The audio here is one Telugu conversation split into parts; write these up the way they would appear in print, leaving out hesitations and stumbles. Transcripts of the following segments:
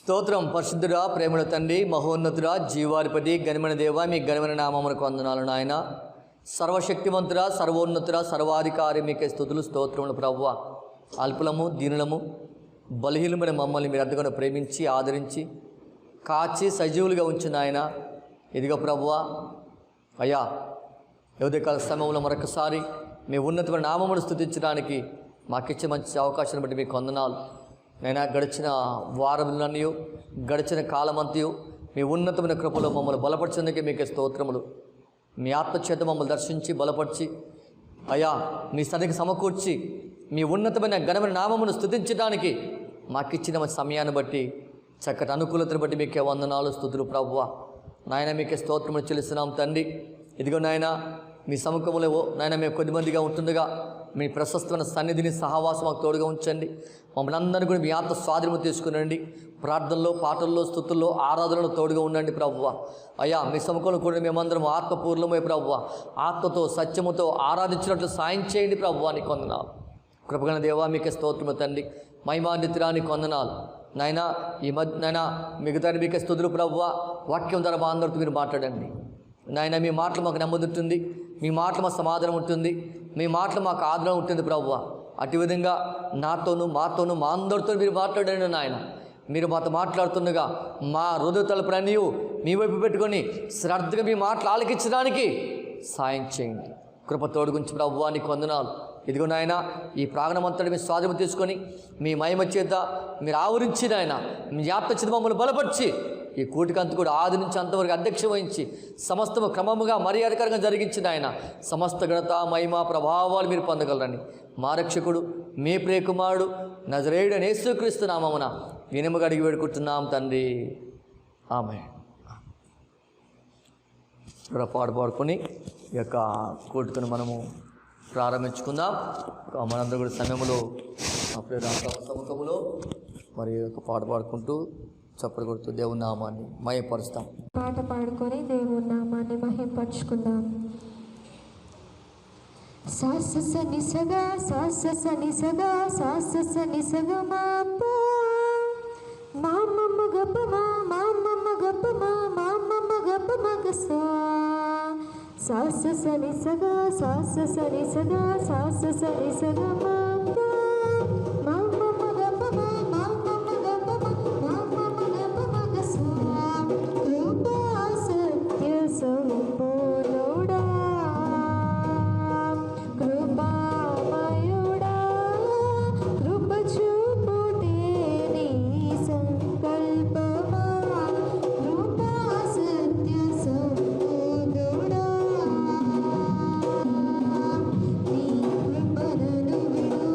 స్తోత్రం. పరిశుద్ధుడా, ప్రేమల తండ్రి, మహోన్నతుడా, జీవాధిపతి, ఘనమైన దేవ, మీ ఘనమైన నామమునకు వందనాలు నాయన. సర్వశక్తిమంతుడా, సర్వోన్నతుడా, సర్వాధికారి మీకే స్తుతులు స్తోత్రములు ప్రభువ. అల్పులము, దీనులము, బలహీనమైన మమ్మల్ని మీరు ఎంతగానో ప్రేమించి ఆదరించి కాచి సజీవులుగా ఉంచిన ఆయన. ఇదిగో ప్రభువ, అయ్యా ఉదయకాల సమయంలో మరొకసారి మీ ఉన్నతమైన నామమును స్తుతించడానికి మాకిచ్చే మంచి అవకాశాన్ని బట్టి మీకు వందనాలు. నైనా గడిచిన వారములన్నీ, గడిచిన కాలమంతయు మీ ఉన్నతమైన కృపలో మమ్మల్ని బలపరిచేందుకే మీకే స్తోత్రములు. మీ ఆత్మచేత మమ్మల్ని దర్శించి బలపరిచి అయ్యా మీ సన్నిధికి సమకూర్చి మీ ఉన్నతమైన ఘనమైన నామమును స్తుతించడానికి మాకిచ్చిన మంచి సమయాన్ని బట్టి, చక్కటి అనుకూలతను బట్టి మీకే వందనాలు, స్తుతులు ప్రభువ. నాయన మీకే స్తోత్రములు చెల్లిస్తున్నాం తండ్రి. ఇదిగో నాయన మీ సముఖంలో నాయన మేము కొద్దిమందిగా ఉంటుండగా మీ ప్రశస్తమైన సన్నిధిని సహవాసం మాకు తోడుగా ఉంచండి. మమ్మల్ని అందరినీ కూడా మీ ఆత్మ స్వాధీనము తీసుకునండి. ప్రార్థనలో, పాటల్లో, స్తుతుల్లో, ఆరాధనలో తోడుగా ఉండండి ప్రభువ. అయ్యా మీ సముఖంలో కూడా మేమందరం ఆత్మపూర్ణమే ప్రభువ. ఆత్మతో సత్యముతో ఆరాధించినట్లు సాయం చేయండి ప్రభువ. నీకు వందనాలు. కృపగల దేవా మీకే స్తోత్రము తండ్రి. మహిమాన్వితురానికి వందనాలు నాయన. ఈ మధ్య నాయన మిగతా మీకే స్తుతులు ప్రభువ. వాక్యం ద్వారా మా అందరితో మీరు మాట్లాడండి నాయన. మీ మాటలు మాకు నెమ్మదుంటుంది, మీ మాటలు మాకు సమాధానం ఉంటుంది, మీ మాటలు మాకు ఆదరణ ఉంటుంది ప్రభువ. అటు విధంగా నాతోనూ, మాతోనూ, మా అందరితో మీరు మాట్లాడండి నాయన. మీరు మాతో మాట్లాడుతుండగా మా హృదయ తలుపులన్నీ మీ వైపు పెట్టుకొని శ్రద్ధగా మీ మాటలు ఆలకించడానికి సాయం చేయండి. కృప తోడుగుంచి ప్రభువా నీకు వందనాలు. ఇదిగో నాయన, ఈ ప్రాంగణమంతటి మీ స్వాధీనం తీసుకొని మీ మహిమ చేత మీరు ఆవరించి నాయన మీ ఆత్మ చేత మమ్మల్ని బలపరిచి ఈ కూటికంతా కూడా ఆది నుంచి అంతవరకు అధ్యక్ష వహించి సమస్తము క్రమముగా మర్యాదకరంగా జరిగించిన ఆయన సమస్త ఘనత, మహిమ, ప్రభావాలు మీరు పొందగలరని మా రక్షకుడు మీ ప్రియకుమారుడు నజరేయుడైన యేసుక్రీస్తు నామమున వినముగా అడిగి వేడుకుంటున్నాం తండ్రి. ఆమేన్. ఇక్కడ పాడుకొని ఈ యొక్క కూటుకుని మనము ప్రారంభించుకుందాం. మనందరూ కూడా సమయంలో సముఖములో మరి ఒక పాట పాడుకుంటూ చప్పట్లు కొడుతూ దేవుని నామాన్ని మహిమపరుస్తాం. పాట పాడుకొని దేవుని నామాన్ని మహిమపరుచుకుందాం. సాసస నిసగా సాసస నిసగా సాసస నిసగా మాప మామమ్మ గప్ప మా మామమ్మ గప్ప మా మామమ్మ గప్ప మగసా సాసస నిసగా సాసస నిసగా సాసస నిసగా మాప మామమ్మ గప్ప మా మామమ్మ గప్ప మా మామమ్మ గప్ప మగసా కృపా సత్య సంపూర్ణుడా కృపామయుడా కృప చూపుటే నీ సంకల్పమా కృపా సత్య సంపూర్ణుడా నీ కృపను విడువను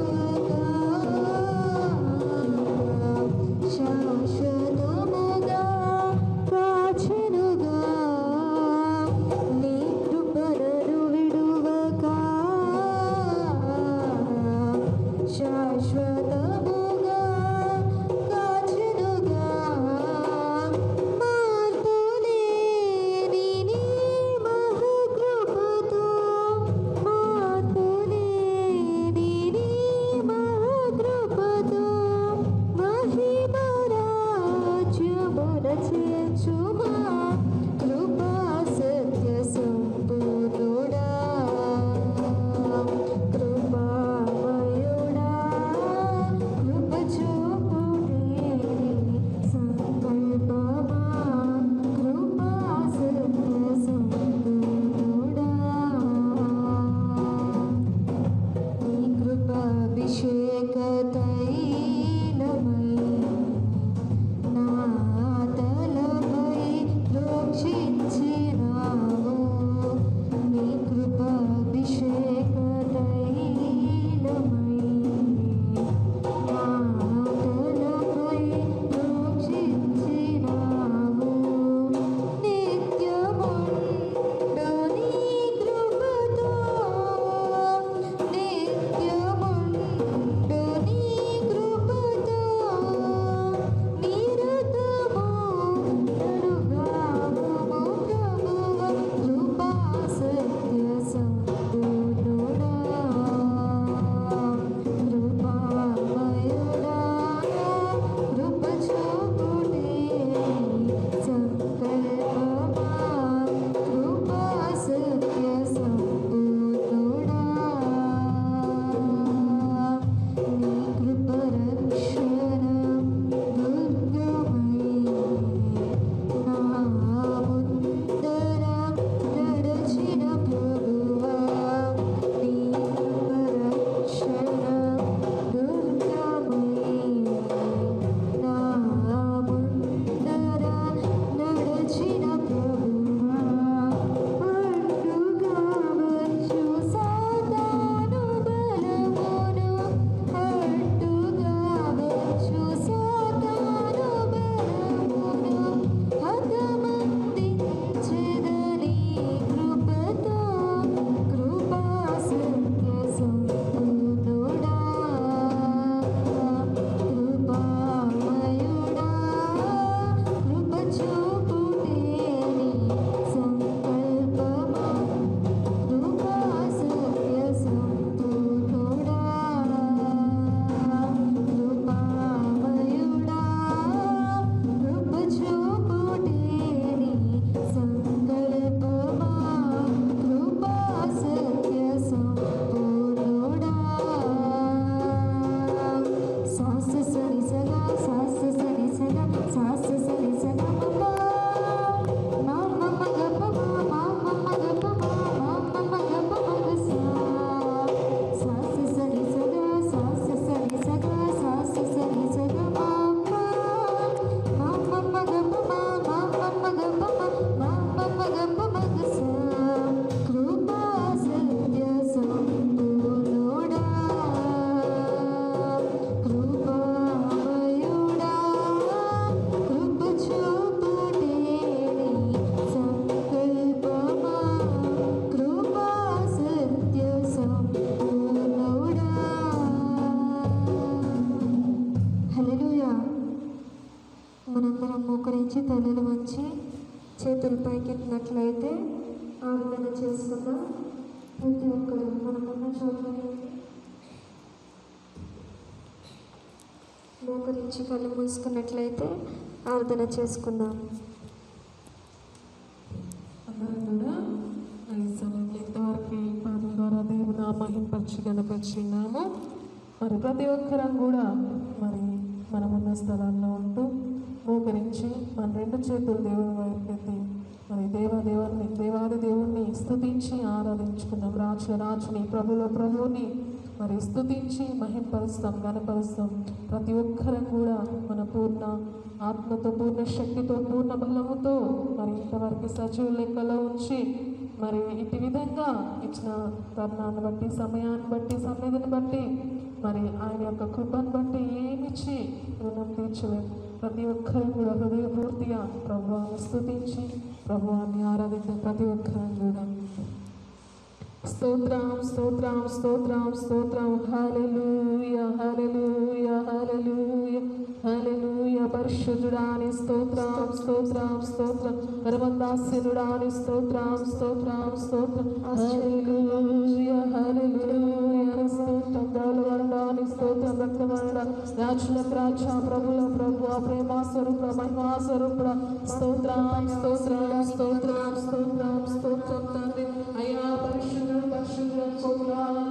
తలలు వంచి చేతులు పైకెత్తినట్లయితే ఆరాధన చేసుకుందాం. ప్రతి ఒక్కరు మనకున్న చోట్ల మోకరించి కళ్ళు మూసుకున్నట్లయితే ఆరాధన చేసుకుందాం. అందరం కూడా ఈ సమయంలో ఇంతవరకు పాటల ద్వారా దేవుని మహింపరిచి గణపరిచినాము. మరి ప్రతి ఒక్కరం కూడా మరి మనమున్న స్థలాల్లో ఉంటూ మోకరించి మన రెండు చేతులు దేవుని వైపు ఎత్తి మరి దేవాది దేవుణ్ణి స్తుతించి ఆరాధించుకుందాం. రాజుని ప్రభువుని మరి స్తుతించి మహింపరుస్తాం, గణపరుస్తాం. ప్రతి ఒక్కరం కూడా మన పూర్ణ ఆత్మతో, పూర్ణ శక్తితో, పూర్ణ బలముతో మరి ఇంతవరకు సజీవ లెక్కలో ఉంచి మరి ఇటు విధంగా ఇచ్చిన తరుణాన్ని బట్టి, సమయాన్ని బట్టి, సన్నిధిని బట్టి, మరి ఆయన యొక్క కృపను బట్టి ఏమిచ్చి రుణం తీర్చలేదు. ప్రతి ఒక్కరు కూడా హృదయపూర్తిగా ప్రభువాన్ని స్తుతించి ప్రభువాన్ని ఆరాధిద్దాం. ప్రతి ఒక్కరం కూడా స్తోత్రం స్తోత్రం స్తోత్రం స్తోత్రం. హల్లెలూయా హల్లెలూయా హల్లెలూయా హల్లెలూయా. పరిశుద్ధుడాని స్తోత్రం స్తోత్రం స్తోత్రం. పరమదాస్యుడాని స్తోత్రం స్తోత్రం స్తోత్రం. హల్లెలూయా హల్లెలూయా స్తోత్రం. దౌలవర్ణాని స్తోత్రం. రక్తవర్ణ రాజుల రాజ, ప్రభుల ప్రభు, ప్రేమ స్వరూప, మహిమా స్వరూప స్తోత్రం స్తోత్రం స్తోత్రం స్తోత్రం స్తోత్రం. తండ్రి అయ్యా పరిశుద్ధుడు పరిశుద్ధుడు కోట్లాది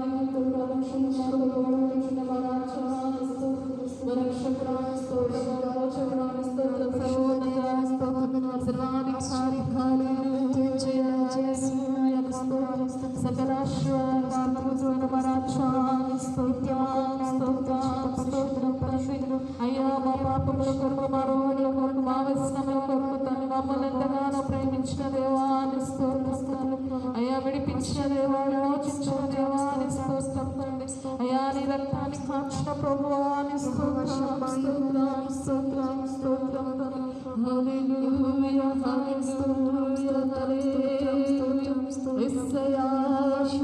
అయ్యా మా పాపముల కొరకు, మా రోగుల కొరకు, మా వ్యసనముల కొరకు తను మమ్మల్ని ఎంతగానో ప్రేమించిన దేవాన్ని స్తోత్రం. అయ్యా విడిపించిన దేవాన్ని, మోచించిన దేవాన్ని స్తోత్రం. అయ్యా నీ రక్తాన్ని కాచిన ప్రభువాన్ని స్తోత్రం స్తోత్రం స్తోత్రం స్తోత్రం. హల్లెలూయా హల్లెలూయా హల్లెలూయా. యేసయ్యా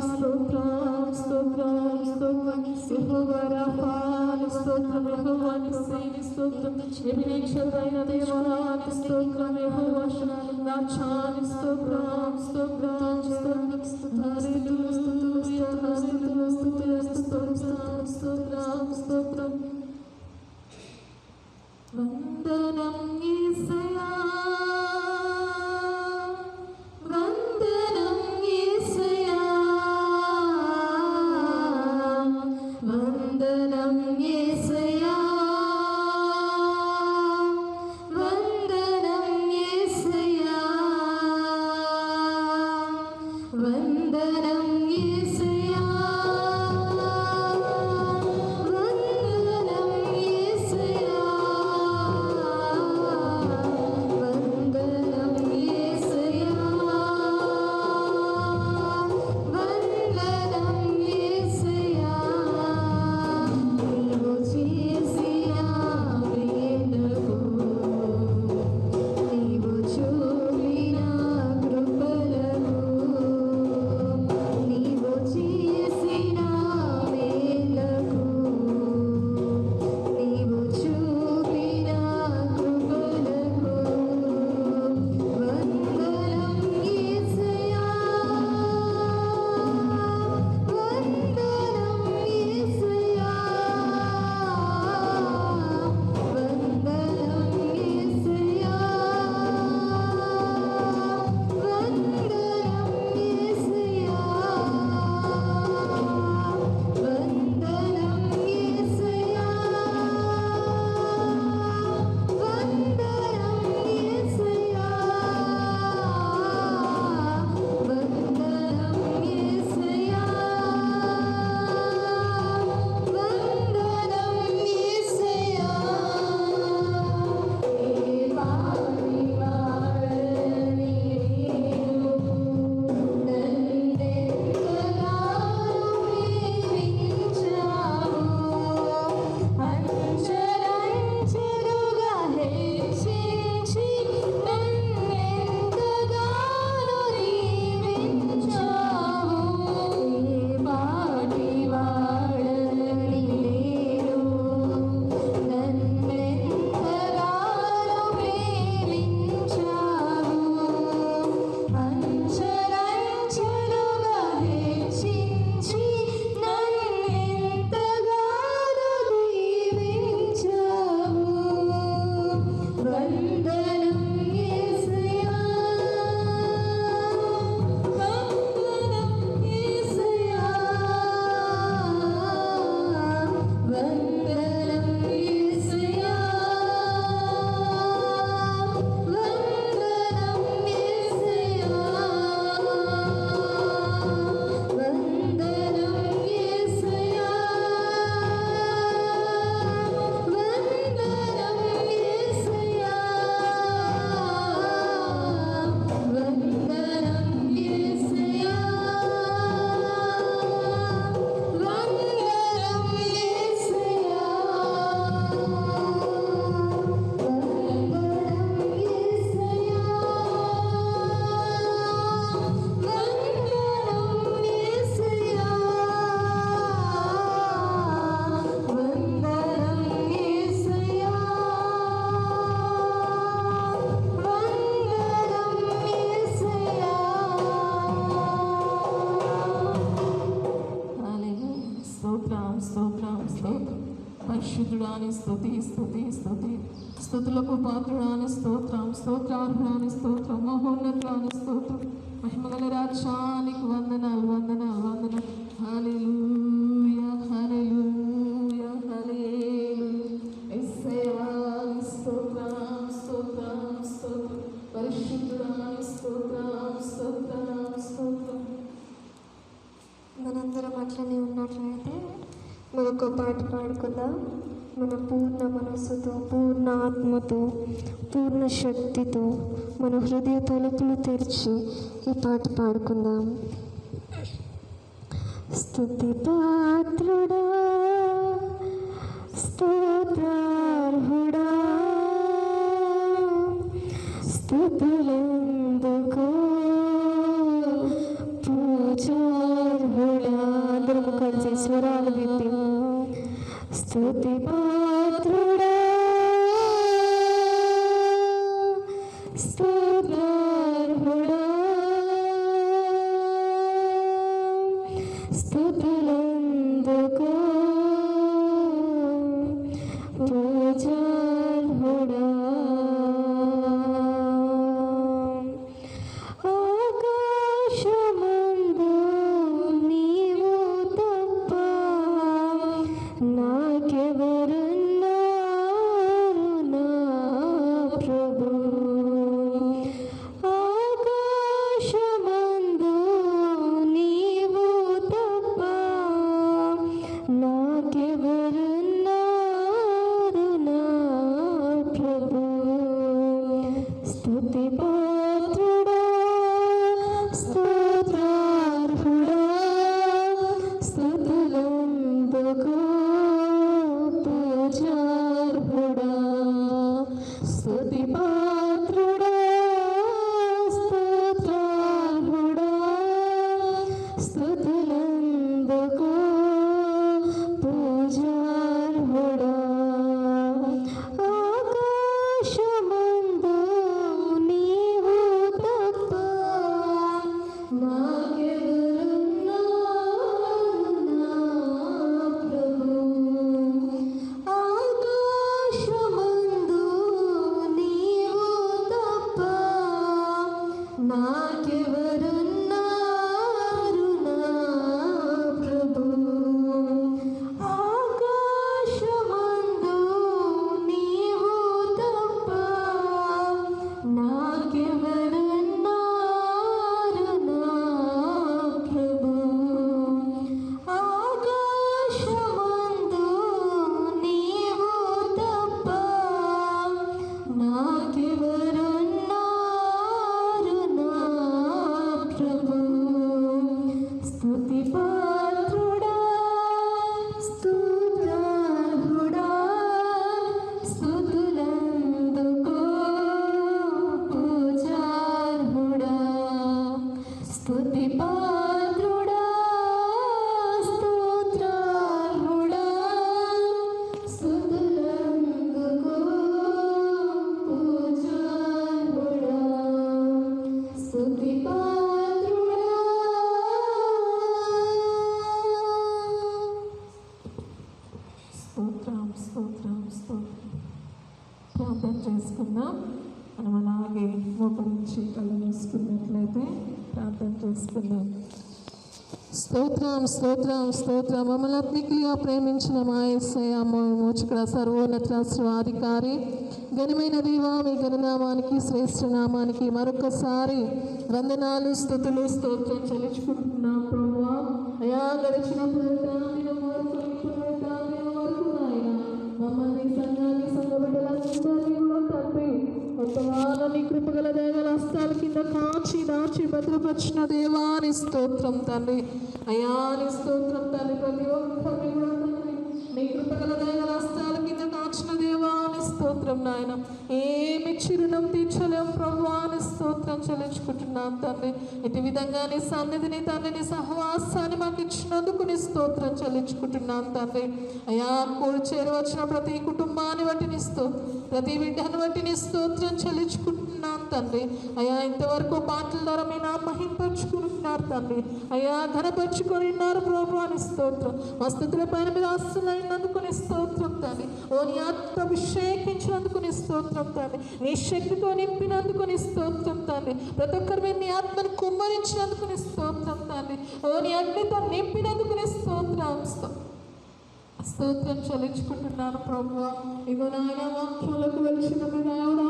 స్తోత్రం స్తోత్రం స్తోత్రం. యెహోవా రాఫా స్తోత్రం. యెహోవా నిస్సీ స్తోత్రం. ఎబినేజరైన దేవాన్ని స్తోత్రం. యెహోవా రాజాని స్తోత్రం స్తోత్రం స్తోత్రం. హల్లెలూయా హల్లెలూయా స్తోత్రం స్తోత్రం స్తోత్రం. వందనం యేసయ్యా వందనం యేసయ్యా వందనం యేసయ్యా వందనం యేసయ్యా వందనం పరిశుద్ధుడాని స్తుతి స్తుతి స్తుతి స్తుతులకు పాత్రుడాని స్తోత్రం స్తోత్రార్హుడాని స్తోత్రం మహోన్నతుడాని స్తోత్రం మహిమగల రాజ్యానికి వందనాలు వందనాలు వందనాలు హల్లెలూయా హల్లెలూయా హల్లెలూయా యేసయ్యా స్తోత్రం స్తోత్రం స్తోత్రం పరిశుద్ధుడాని స్తోత్రం స్తోత్రం స్తోత్రం. మనందరం అట్లనే ఉన్నట్లయితే మనొక పాట పాడుకుందాం. మన పూర్ణ మనస్సుతో, పూర్ణ ఆత్మతో, పూర్ణ శక్తితో మన హృదయ తలుపులు తెరిచి ఈ పాట పాడుకుందాం. స్తుతి పాత్రుడా, స్తోత్రార్హుడా, స్తుతులందుకో పూజార్హుడా. అందరము కలిసి స్వరాలు విప్పి స్తుతి పాత్రుడా, స్తోత్రార్హుడా, స్తుతులందుకో పూజార్హుడా. ఆకాశమందు నీవు తప్ప నాకెవరున్నారు నా ప్రభు. ఆకాశమందు నీవు తప్ప నాకెవరున్నారు నా ప్రభు. స్తుతి పాత్రుడా, స్తోత్రార్హుడా, స్తుతులందుకో పూజార్హుడా. స్తుతి పాత్రుడా, స్తోత్రార్హుడా, స్తుతులందుకో పూజార్హుడా. ఆకాశమందు నీవు తప్ప నాకెవరున్నారు నా ప్రభు. ఆకాశమందు నీవు తప్ప నాకెవరున్నారు నా ప్రభు. ఆకాశమందు నీవు తప్ప నాకెవరున్నారు నా ప్రభు. ఆకాశమందు నీవు తప్ప నాకెవరున్నారు నా ప్రభు. స్తుతి పాత్రుడా, స్తోత్రార్హుడా, స్తుతులందుకో పూజార్హుడా. స్తుతి పాత్రుడా, స్తోత్రార్హుడా, స్తుతులందుకో పూజార్హుడా. స్తుతి పాత్రుడా. స్తోత్రం స్తోత్రం స్తోత్రం. ప్రార్థన చేసుకుందాం. మనం అలాగే మోకరించి కళ్ళు మూసుకున్నట్లయితే ప్రార్థన చేసుకుందాం. స్తోత్రం స్తోత్రం స్తోత్రం. మమ్మల్ని మిక్కిలిగా ప్రేమించిన మా యేసయ్య మోచకుడ సర్వోన్నత సర్వాధికారి ఘనమైన దేవా, మీ ఘననామానికి శ్రేష్ఠ నామానికి మరొకసారి వందనాలు స్తుతులు స్తోత్రం చెల్లించుకుంటున్నాం ప్రభువా. అయా గడిచిన మమ్మల్ని సంఘాన్ని సంఘబిడ్డలందరినీ కూడా తండ్రి ఎంతగానో నీ కృపగల దయగల హస్తాల కింద కాచి దాచి భద్రపరిచిన దేవాని స్తోత్రం తండ్రి. అయా నీ స్తోత్రం తండ్రి. ప్రతి ఒక్కరిని కూడా తండ్రి నీ కృపగల దయగల హస్తాల కింద కాచిన దేవాని స్తోత్రం నాయన. ఏమి చిరునం తీర్చలేం ప్రభువాని స్తోత్రం చెల్లించుకుంటున్నాం తండ్రి. ఇటు విధంగా నీ సన్నిధిని తండ్రి, నీ సహవాసాన్ని మాకు ఇచ్చినందుకు నీ స్తోత్రం చెల్లించుకుంటున్నాం తండ్రి. అయా కూడి చేరి వచ్చిన ప్రతి కుటుంబాన్ని బట్టి నీ ప్రతి బిడ్డను బట్టి నీ స్తోత్రం చెల్లించుకుంటున్నాం స్తుతిస్తున్నాను తండ్రి. అయ్యా ఇంతవరకు పాటల ద్వారా మీ నామ మహింపరచుకుంటున్నారు తండ్రి. అయ్యా ఘనపరుచుకొని ఉన్నారు ప్రభు అని స్తోత్రం. వసతుల పైన మీరు ఆస్తులైనందుకు నీ స్తోత్రం తండ్రి. ఓ నీ ఆత్మ అభిషేకించినందుకు నీ స్తోత్రం తండ్రి. నీ శక్తితో నింపినందుకు నీ స్తోత్రం తండ్రి. ప్రతి ఒక్కరి మీద నీ ఆత్మను కుమ్మరించినందుకు నీ స్తోత్రం తండ్రి. ఓ నీ అగ్నితో నింపినందుకు నీ స్తోత్రం చెల్లించుకుంటున్నాను ప్రభువా. ఇగో నాయన వాక్యంలోకి వచ్చిన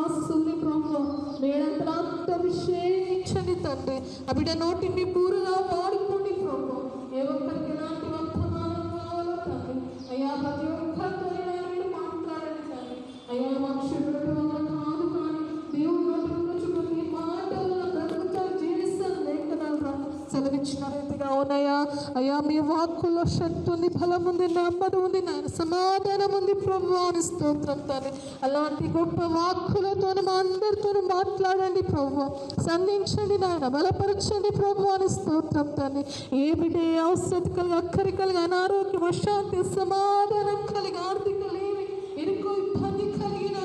ఆస్తుంది ప్రభువా. మీరంతా అభిషేకించండి తండ్రి. ఆ బిడ్డ నోటిని పూరుగా వాడుకోండి ప్రభువా. ఏ ఒక్కరికి ఎలాంటి వర్తమానం కావాలో తండ్రి. అయ్యా ప్రతి ఒక్కరితో మీరు మాట్లాడండి తండ్రి. అయ్యా మనుషులు కాదు కానీ దేవుడు నోటి ప్రతి మాటలు బ్రతుకుతారు జీవిస్తారు లేఖనాలు సెలవిచ్చిన రీతిగా ఉన్నాయా. అయ్యా మీ వాక్కులో శక్తి ఉంది, బలం ఉంది, నెమ్మది ఉంది, నాయన సమాధానం ఉంది ప్రభు అని స్తోత్రం తండ్రి. అలాంటి గొప్ప వాక్కులతో మా అందరితో మాట్లాడండి ప్రభు. సంధించండి నాయన, బలపరచండి ప్రభు అని స్తోత్రం తండ్రి. ఏ బిడ్డ ఏ అవసరం కలిగి అక్కరి కలిగి అనారోగ్యం అశాంతి సమాధానం కలిగి ఆర్థిక లేవి ఇరుకు ఇబ్బంది కలిగిన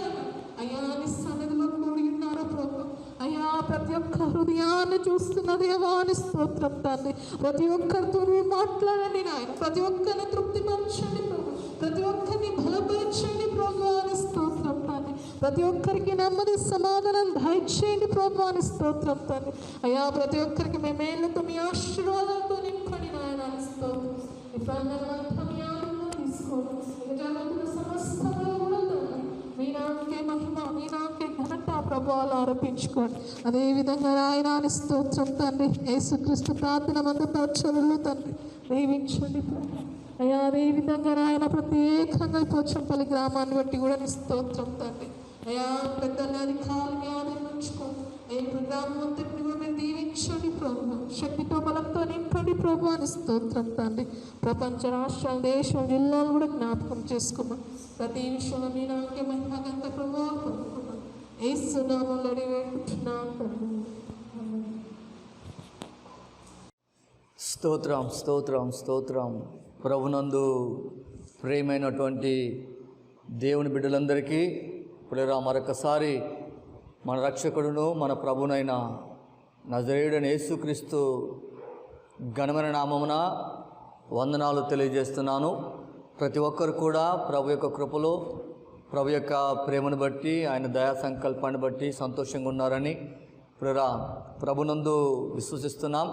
అయ్యా నీ సన్నిధిలో కూడి ఉన్నారు ప్రభు. అయ్యా ప్రతి ఒక్క హృదయాన్ని చూస్తున్న దేవాని స్తోత్రం తండ్రి. ప్రతి ఒక్కరితో మాట్లాడండి నాయన. ప్రతి ఒక్కరిని తృప్తిపరచండి ప్రభు. ప్రతి ఒక్కరిని బలపరచండి ప్రభు అని స్తోత్రం తండ్రి. ప్రతి ఒక్కరికి నెమ్మది సమాధానం దయచేయండి ప్రభు అని స్తోత్రం తండ్రి. అయ్యా ప్రతి ఒక్కరికి మీ మేళ్ళతో మీ ఆశీర్వాదాలతో నింపండి నాయన అని స్తోత్రం. ఈ ప్రాంతాలంతా మీ ఆనందం తీసుకోండి. జగత్తుల సమస్తంలో కూడా తండ్రి మీ నాకే మహిమ, మీ నాకే ఘనత ప్రభావాలు ఆరోపించుకోండి. అదేవిధంగా ఆయన అని స్తోత్రం తండ్రి. యేసుక్రీస్తు ప్రార్థన మందపరచలు తండ్రి దీవించండి ప్రభు. అయ్యా అదేవిధంగా ఆయన ప్రత్యేకంగా పోచంపల్లి గ్రామాన్ని బట్టి కూడా నీ స్తోత్రం తండ్రి. అయ్యా పెద్దల అధికారులు మీ ఆదరించుకోండి. ఏ గ్రామం అంతటిని కూడా మీరు దీవించండి ప్రభు. శక్తితో బలంతో నింపండి ప్రభు అని స్తోత్రం తండ్రి. ప్రపంచ రాష్ట్రాలు దేశం జిల్లాలు కూడా జ్ఞాపకం చేసుకోమని ప్రతి విషయంలో మీ నాకే మహిమగంత ప్రభావం పొందుకున్నాను. ఏసునామములో వేడుకుంటున్నాను ప్రభు. స్తోత్రం స్తోత్రం స్తోత్రం. ప్రభునందు ప్రియమైనటువంటి దేవుని బిడ్డలందరికీ పులిరా మరొకసారి మన రక్షకుడును మన ప్రభునైన నజరేయుడైన యేసుక్రీస్తు ఘనమైన నామమున వందనాలు తెలియజేస్తున్నాను. ప్రతి ఒక్కరు కూడా ప్రభు యొక్క కృపలో, ప్రభు యొక్క ప్రేమను బట్టి, ఆయన దయా సంకల్పాన్ని బట్టి సంతోషంగా ఉన్నారని పులిరా ప్రభునందు విశ్వసిస్తున్నాం.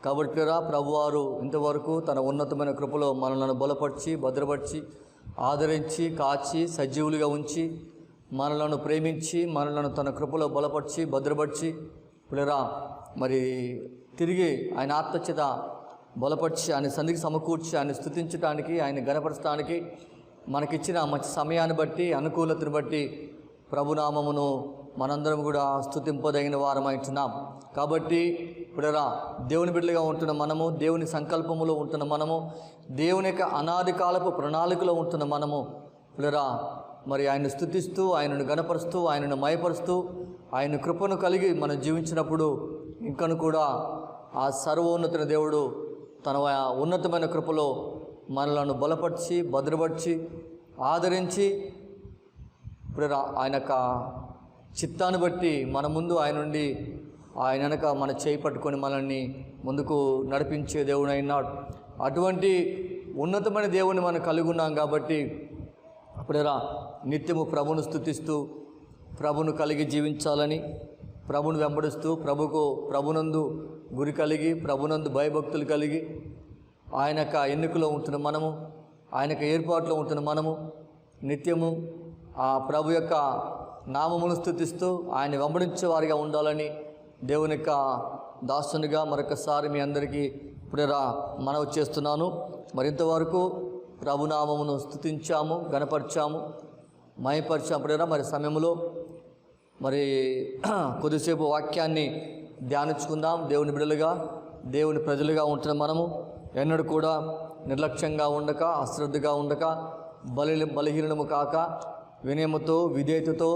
కాబట్టి ప్రభువారు ఇంతవరకు తన ఉన్నతమైన కృపలో మనలను బలపరిచి, భద్రపరిచి, ఆదరించి, కాచి, సజీవులుగా ఉంచి, మనలను ప్రేమించి, మనలను తన కృపలో బలపరిచి, భద్రపరిచి పులిరా మరి తిరిగి ఆయన ఆత్మచేత బలపరిచి, ఆయన సన్నిధికి సమకూర్చి, ఆయన స్తుతించడానికి, ఆయన గణపరచడానికి మనకిచ్చిన మంచి సమయాన్ని బట్టి, అనుకూలతను బట్టి ప్రభునామమును మనందరం కూడా స్తుతింపదగిన వారమైంటున్నాం. కాబట్టి ఇప్పుడరా దేవుని బిడ్డలుగా ఉంటున్న మనము, దేవుని సంకల్పములో ఉంటున్న మనము, దేవుని యొక్క అనాది కాలపు ప్రణాళికలో ఉంటున్న మనము ఇప్పుడరా మరి ఆయన్ని స్తుతిస్తూ, ఆయనను గణపరుస్తూ, ఆయనను మయపరుస్తూ, ఆయన కృపను కలిగి మనం జీవించినప్పుడు ఇంకను కూడా ఆ సర్వోన్నతుని దేవుడు తన ఉన్నతమైన కృపలో మనలను బలపరిచి, భద్రపరిచి, ఆదరించి ఇప్పుడు ఆయన యొక్క చిత్తాన్ని బట్టి మన ముందు ఆయన నుండి ఆయన వెనక మన చేయి పట్టుకొని మనల్ని ముందుకు నడిపించే దేవుడు అయినాడు. అటువంటి ఉన్నతమైన దేవుని మనం కలిగి ఉన్నాం. కాబట్టి అప్పుడేరా నిత్యము ప్రభును స్తుతిస్తూ, ప్రభును కలిగి జీవించాలని, ప్రభును వెంబడిస్తూ, ప్రభునందు గురి కలిగి, ప్రభునందు భయభక్తులు కలిగి, ఆయన యొక్క ఎన్నికలో ఉంటున్న మనము, ఆయన యొక్క ఏర్పాట్లో ఉంటున్న మనము నిత్యము ఆ ప్రభు యొక్క నామమును స్తుతిస్తూ ఆయన వెంబడించే వారిగా ఉండాలని దేవుని యొక్క దాసునిగా మరొకసారి మీ అందరికీ ఇప్పుడేరా మనవి చేస్తున్నాను. మరింతవరకు ప్రభునామమును స్తుతించాము, గణపరిచాము, మహిమపరిచాము. అప్పుడేరా మరి సమయంలో మరి కొద్దిసేపు వాక్యాన్ని ధ్యానించుకుందాం. దేవుని బిడ్డలుగా, దేవుని ప్రజలుగా ఉంటున్న మనము ఎన్నడూ కూడా నిర్లక్ష్యంగా ఉండక, అశ్రద్ధగా ఉండక, బలహీనము కాక, వినయముతో, విధేయతతో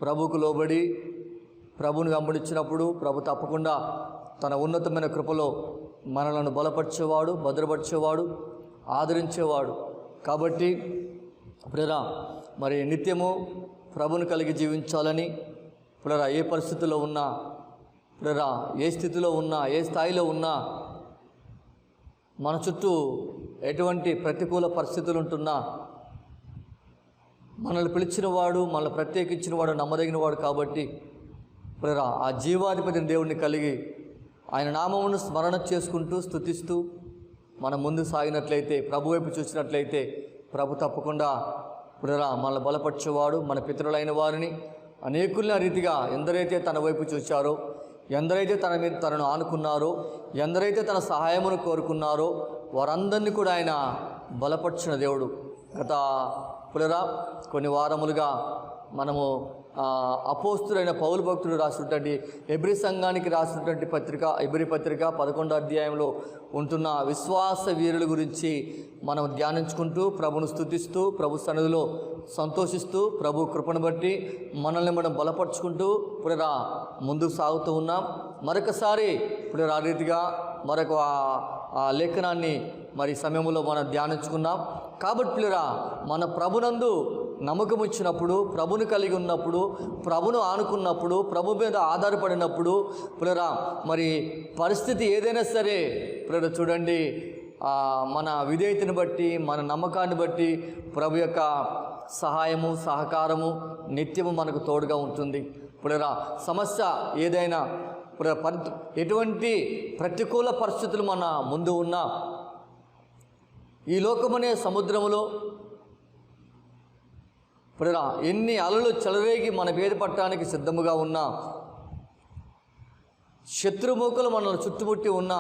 ప్రభుకు లోబడి ప్రభుని వెంబడించినప్పుడు ప్రభు తప్పకుండా తన ఉన్నతమైన కృపలో మనలను బలపరిచేవాడు, భద్రపరిచేవాడు, ఆదరించేవాడు. కాబట్టి ప్రేరా మరి నిత్యము ప్రభుని కలిగి జీవించాలని, పులరా ఏ పరిస్థితుల్లో ఉన్నా, పులరా ఏ స్థితిలో ఉన్నా, ఏ స్థాయిలో ఉన్నా, మన చుట్టూ ఎటువంటి ప్రతికూల పరిస్థితులు ఉంటున్నా మనల్ని పిలిచినవాడు, మనల్ని ప్రత్యేకించినవాడు నమ్మదగినవాడు కాబట్టి పులరా ఆ జీవాధిపతిని దేవుడిని కలిగి ఆయన నామమును స్మరణ చేసుకుంటూ స్తుతిస్తూ మనం ముందు సాగినట్లయితే, ప్రభు వైపు చూసినట్లయితే ప్రభు తప్పకుండా పులరా మనల్ని బలపరిచేవాడు. మన పితరులైన వారిని అనేకుల్ని రీతిగా ఎందరైతే తన వైపు చూశారో, ఎందరైతే తన మీద తనను ఆనుకున్నారో, ఎందరైతే తన సహాయమును కోరుకున్నారో వారందరినీ కూడా ఆయన బలపరిచిన దేవుడు. గత పులరా కొన్ని వారములుగా మనము అపోస్తులైన పౌలు భక్తుడు రాసినటువంటి ఎబ్రి సంఘానికి రాసినటువంటి పత్రిక, ఎబ్రి పత్రిక 11వ అధ్యాయంలో ఉంటున్న విశ్వాస వీరుల గురించి మనం ధ్యానించుకుంటూ ప్రభును స్తుతిస్తూ ప్రభు సన్నిధిలో సంతోషిస్తూ ప్రభు కృపను బట్టి మనల్ని మనం బలపరుచుకుంటూ పులరా ముందుకు సాగుతూ ఉన్నాం. మరొకసారి పులరా ఆ రీతిగా మరొక ఆ లేఖనాన్ని మరి సమయంలో మనం ధ్యానించుకున్నాం. కాబట్టి పులరా మన ప్రభునందు నమ్మకం ఇచ్చినప్పుడు, ప్రభును కలిగి ఉన్నప్పుడు, ప్రభును ఆనుకున్నప్పుడు, ప్రభు మీద ఆధారపడినప్పుడు పులరా మరి పరిస్థితి ఏదైనా సరే పులరా చూడండి, మన విధేయతను బట్టి, మన నమ్మకాన్ని బట్టి ప్రభు యొక్క సహాయము సహకారము నిత్యము మనకు తోడుగా ఉంటుంది. పులరా సమస్య ఏదైనా ఎటువంటి ప్రతికూల పరిస్థితులు మన ముందు ఉన్నా, ఈ లోకమనే సముద్రములో పులరా ఎన్ని అలలు చెలరేగి మన మీద పట్టడానికి సిద్ధముగా ఉన్నా, శత్రుముఖులు మనల్ని చుట్టుముట్టి ఉన్నా,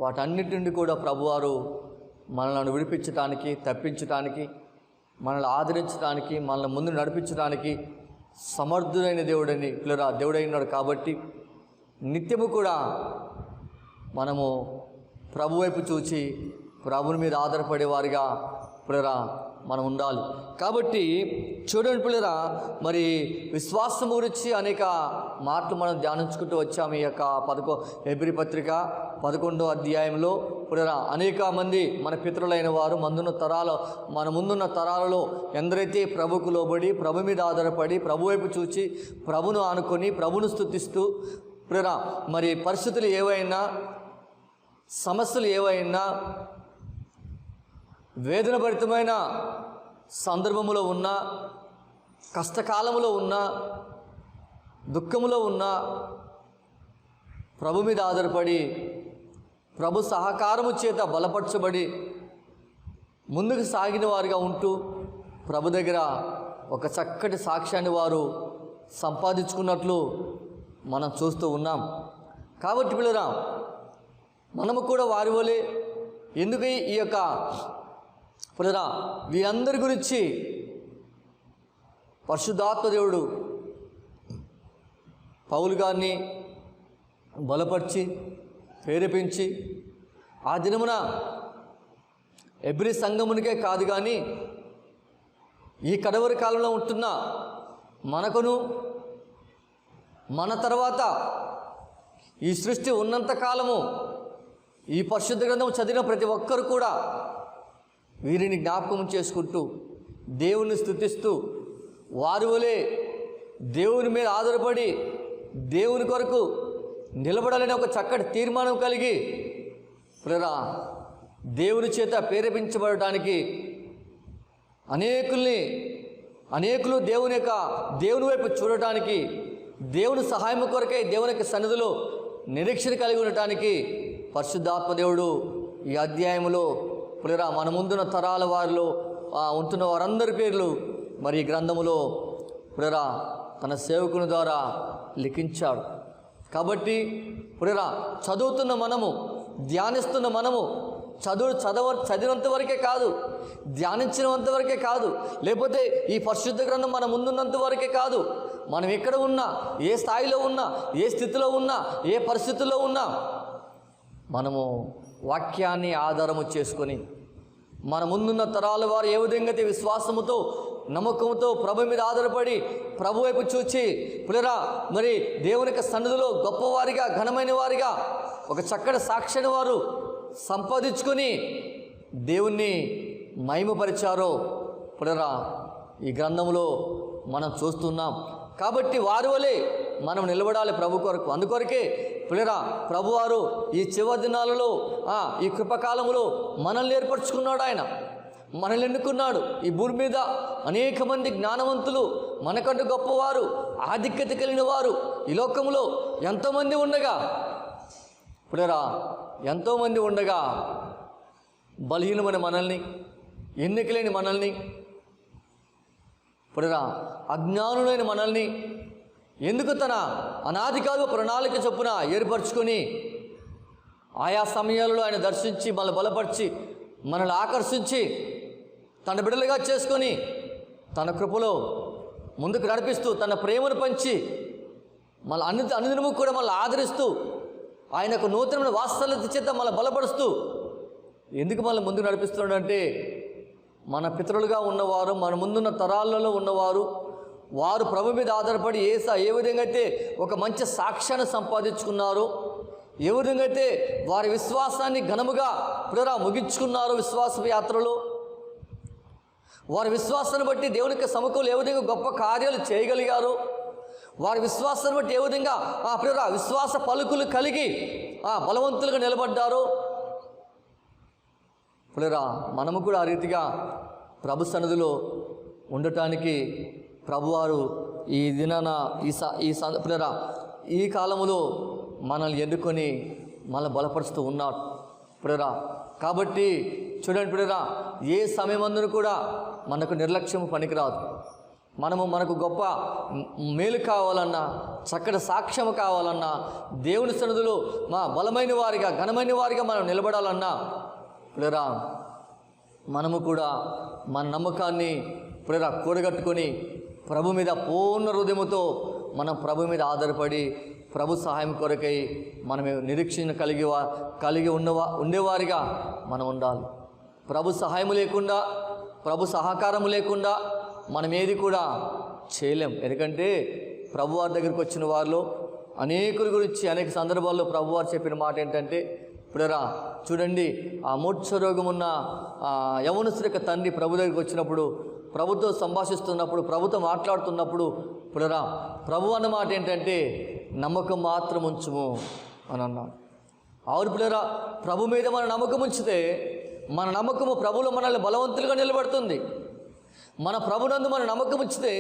వాటన్నిటి నుండి కూడా ప్రభువారు మనల్ని విడిపించడానికి, తప్పించడానికి, మనల్ని ఆదరించడానికి, మనల్ని ముందు నడిపించడానికి సమర్థుడైన దేవుడని పులరా దేవుడైనాడు. కాబట్టి నిత్యము కూడా మనము ప్రభు వైపు చూచి ప్రభుని మీద ఆధారపడేవారిగా పులరా మనం ఉండాలి. కాబట్టి చూడండి పులరా, మరి విశ్వాసం గురించి అనేక మాటలు మనం ధ్యానించుకుంటూ వచ్చాము. ఈ యొక్క ఎబ్రి పత్రిక 11వ అధ్యాయంలో పులరా అనేక మంది మన పితరులైన వారు మన ముందున్న తరాలలో ఎందరైతే ప్రభుకు లోబడి, ప్రభు మీద ఆధారపడి, ప్రభు వైపు చూచి, ప్రభును ఆనుకొని, ప్రభును స్తుతిస్తూ పులరా మరి పరిస్థితులు ఏవైనా, సమస్యలు ఏవైనా, వేదనభరితమైన సందర్భములో ఉన్న, కష్టకాలంలో ఉన్న, దుఃఖములో ఉన్న ప్రభు మీద ఆధారపడి, ప్రభు సహకారము చేత బలపరచబడి ముందుకు సాగిన వారిగా ఉంటూ ప్రభు దగ్గర ఒక చక్కటి సాక్ష్యాన్ని వారు సంపాదించుకున్నట్లు మనం చూస్తూ ఉన్నాం. కాబట్టి పిల్లరా మనము కూడా వారి వలె ఎందుకు ఈ యొక్క పులరా వీరందరి గురించి పరిశుద్ధాత్మ దేవుడు పౌలు గారిని బలపరిచి ప్రేరేపించి ఆ దినమున ఎబ్రి సంఘమునికే కాదు కానీ ఈ కడవరి కాలంలో ఉంటున్న మనకును, మన తర్వాత ఈ సృష్టి ఉన్నంత కాలము ఈ పరిశుద్ధ గ్రంథం చదివిన ప్రతి ఒక్కరు కూడా వీరిని జ్ఞాపకం చేసుకుంటూ, దేవుని స్తుతిస్తూ, వారి వలె దేవుని మీద ఆధారపడి దేవుని కొరకు నిలబడాలని ఒక చక్కటి తీర్మానం కలిగి పులరా దేవుని చేత ప్రేరేపించబడటానికి అనేకులు దేవుని వైపు చూడటానికి, దేవుని సహాయం కొరకై దేవుని యొక్క సన్నిధిలో నిరీక్షణ కలిగి ఉండటానికి పరిశుద్ధాత్మ దేవుడు ఈ అధ్యాయంలో పులరా మన ముందున్న తరాల వారిలో ఉంటున్న వారందరి పేర్లు మరి ఈ గ్రంథములో పులరా తన సేవకుని ద్వారా లిఖించాడు. కాబట్టి పులరా చదువుతున్న మనము, ధ్యానిస్తున్న మనము చదివినంత వరకే కాదు, ధ్యానించినంత వరకే కాదు, లేకపోతే ఈ పరిశుద్ధ గ్రంథం మన ముందున్నంత వరకే కాదు, మనం ఎక్కడ ఉన్నా, ఏ స్థాయిలో ఉన్నా, ఏ స్థితిలో ఉన్నా, ఏ పరిస్థితుల్లో ఉన్నా మనము వాక్యాన్ని ఆధారము చేసుకొని మన ముందున్న తరాల వారు ఏ విధంగా అయితే విశ్వాసముతో, నమ్మకంతో ప్రభు మీద ఆధారపడి ప్రభు వైపు చూచి పులరా మరి దేవుని యొక్క సన్నిధిలో గొప్పవారిగా, ఘనమైన వారిగా ఒక చక్కటి సాక్ష్యాన్ని వారు సంపాదించుకొని దేవుణ్ణి మహిమపరిచారో పులరా ఈ గ్రంథంలో మనం చూస్తున్నాం. కాబట్టి వారి వలె మనం నిలబడాలి ప్రభు కొరకు. అందుకొరకే పిల్లరా ప్రభువారు ఈ చివరి దినాలలో ఈ కృపకాలంలో మనల్ని ఏర్పరచుకున్నాడు. ఆయన మనల్ని ఎన్నుకున్నాడు. ఈ భూమి మీద అనేక మంది జ్ఞానవంతులు, మనకంటూ గొప్పవారు, ఆధిక్యత కలిగిన వారు ఈ లోకంలో ఎంతోమంది ఉండగా, పిల్లరా ఎంతోమంది ఉండగా బలహీనమైన మనల్ని, ఎన్నికలేని మనల్ని, పిల్లరా అజ్ఞానులైన మనల్ని ఎందుకు తన అనాదికాలు ప్రణాళిక చొప్పున ఏర్పరచుకొని ఆయా సమయాలలో ఆయన దర్శించి మనల్ని బలపరిచి మనల్ని ఆకర్షించి తన బిడ్డలుగా చేసుకొని తన కృపలో ముందుకు నడిపిస్తూ తన ప్రేమను పంచి మళ్ళీ అనుదినము కూడా మళ్ళీ ఆదరిస్తూ ఆయనకు నూతనమైన వాత్సల్యత చేత మళ్ళీ బలపరుస్తూ ఎందుకు మళ్ళీ ముందుకు నడిపిస్తున్నాడంటే మన పితరులుగా ఉన్నవారు, మన ముందున్న తరాలలో ఉన్నవారు, వారు ప్రభు మీద ఆధారపడి ఏ విధంగా అయితే ఒక మంచి సాక్ష్యాన్ని సంపాదించుకున్నారో, ఏ విధంగా అయితే వారి విశ్వాసాన్ని ఘనముగా పిల్లరా ముగించుకున్నారో, విశ్వాస యాత్రలో వారి విశ్వాసాన్ని బట్టి దేవునికి సముఖంలో ఏ విధంగా గొప్ప కార్యాలు చేయగలిగారో, వారి విశ్వాసాన్ని బట్టి ఏ విధంగా పిల్లరా విశ్వాస పలుకులు కలిగి బలవంతులుగా నిలబడ్డారో, పిల్లరా మనము కూడా ఆ రీతిగా ప్రభు సన్నిధిలో ఉండటానికి ప్రభువారు ఈ దినాన పిల్లరా ఈ కాలములో మనల్ని ఎన్నుకొని మనల్ని బలపరుస్తూ ఉన్నాడు పిల్లరా. కాబట్టి చూడండి పిల్లరా, ఏ సమయమందును కూడా మనకు నిర్లక్ష్యం పనికిరాదు. మనకు గొప్ప మేలు కావాలన్నా, చక్కటి సాక్ష్యం కావాలన్నా, దేవుని సన్నిధిలో బలమైన వారిగా ఘనమైన వారిగా మనం నిలబడాలన్నా పిల్లరా మనము కూడా మన నమ్మకాన్ని పిల్లరా కూడగట్టుకొని ప్రభు మీద పూర్ణ హృదయముతో మనం ప్రభు మీద ఆధారపడి ప్రభు సహాయం కొరకై మనం నిరీక్షణ కలిగి ఉండేవారిగా మనం ఉండాలి. ప్రభు సహాయం లేకుండా, ప్రభు సహకారం లేకుండా మనం ఏది కూడా చేయలేం. ఎందుకంటే ప్రభువారి దగ్గరికి వచ్చిన వారిలో అనేకుల గురించి అనేక సందర్భాల్లో ప్రభువారు చెప్పిన మాట ఏంటంటే, పిల్లరా చూడండి, ఆ మూర్ఛ రోగం ఉన్న యవనస్తుడి యొక్క తండ్రి ప్రభు దగ్గరికి వచ్చినప్పుడు, ప్రభుతో సంభాషిస్తున్నప్పుడు, ప్రభుతో మాట్లాడుతున్నప్పుడు పిల్లరా ప్రభు అన్న మాట ఏంటంటే నమ్మకం మాత్రం ఉంచుము అని అన్నాడు. అవును పిల్లరా, ప్రభు మీద మన నమ్మకం ఉంచితే మన నమ్మకము ప్రభులో మనల్ని బలవంతులుగా నిలబడుతుంది. మన ప్రభునందు మన నమ్మకం ఉంచితే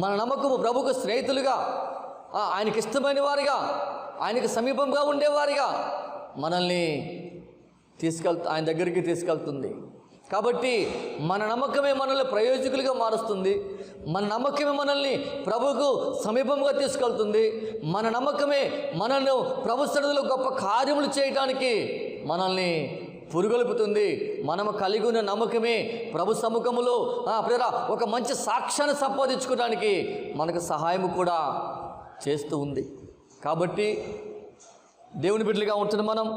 మన నమ్మకము ప్రభుకు స్నేహితులుగా, ఆయనకి ఇష్టమైన వారిగా, ఆయనకి సమీపంగా ఉండేవారిగా మనల్ని ఆయన దగ్గరికి తీసుకెళ్తుంది. కాబట్టి మన నమ్మకమే మనల్ని ప్రయోజకులుగా మారుస్తుంది. మన నమ్మకమే మనల్ని ప్రభుకు సమీపంగా తీసుకెళ్తుంది. మన నమ్మకమే మనల్ని ప్రభు సన్నిధిలో గొప్ప కార్యములు చేయడానికి మనల్ని పురుగొలుపుతుంది. మనము కలిగి ఉన్న నమ్మకమే ప్రభు సముఖములో ఒక మంచి సాక్ష్యాన్ని సంపాదించుకోవడానికి మనకు సహాయం కూడా చేస్తూ ఉంది. కాబట్టి దేవుని బిడ్డలుగా ఉంటున్న మనం,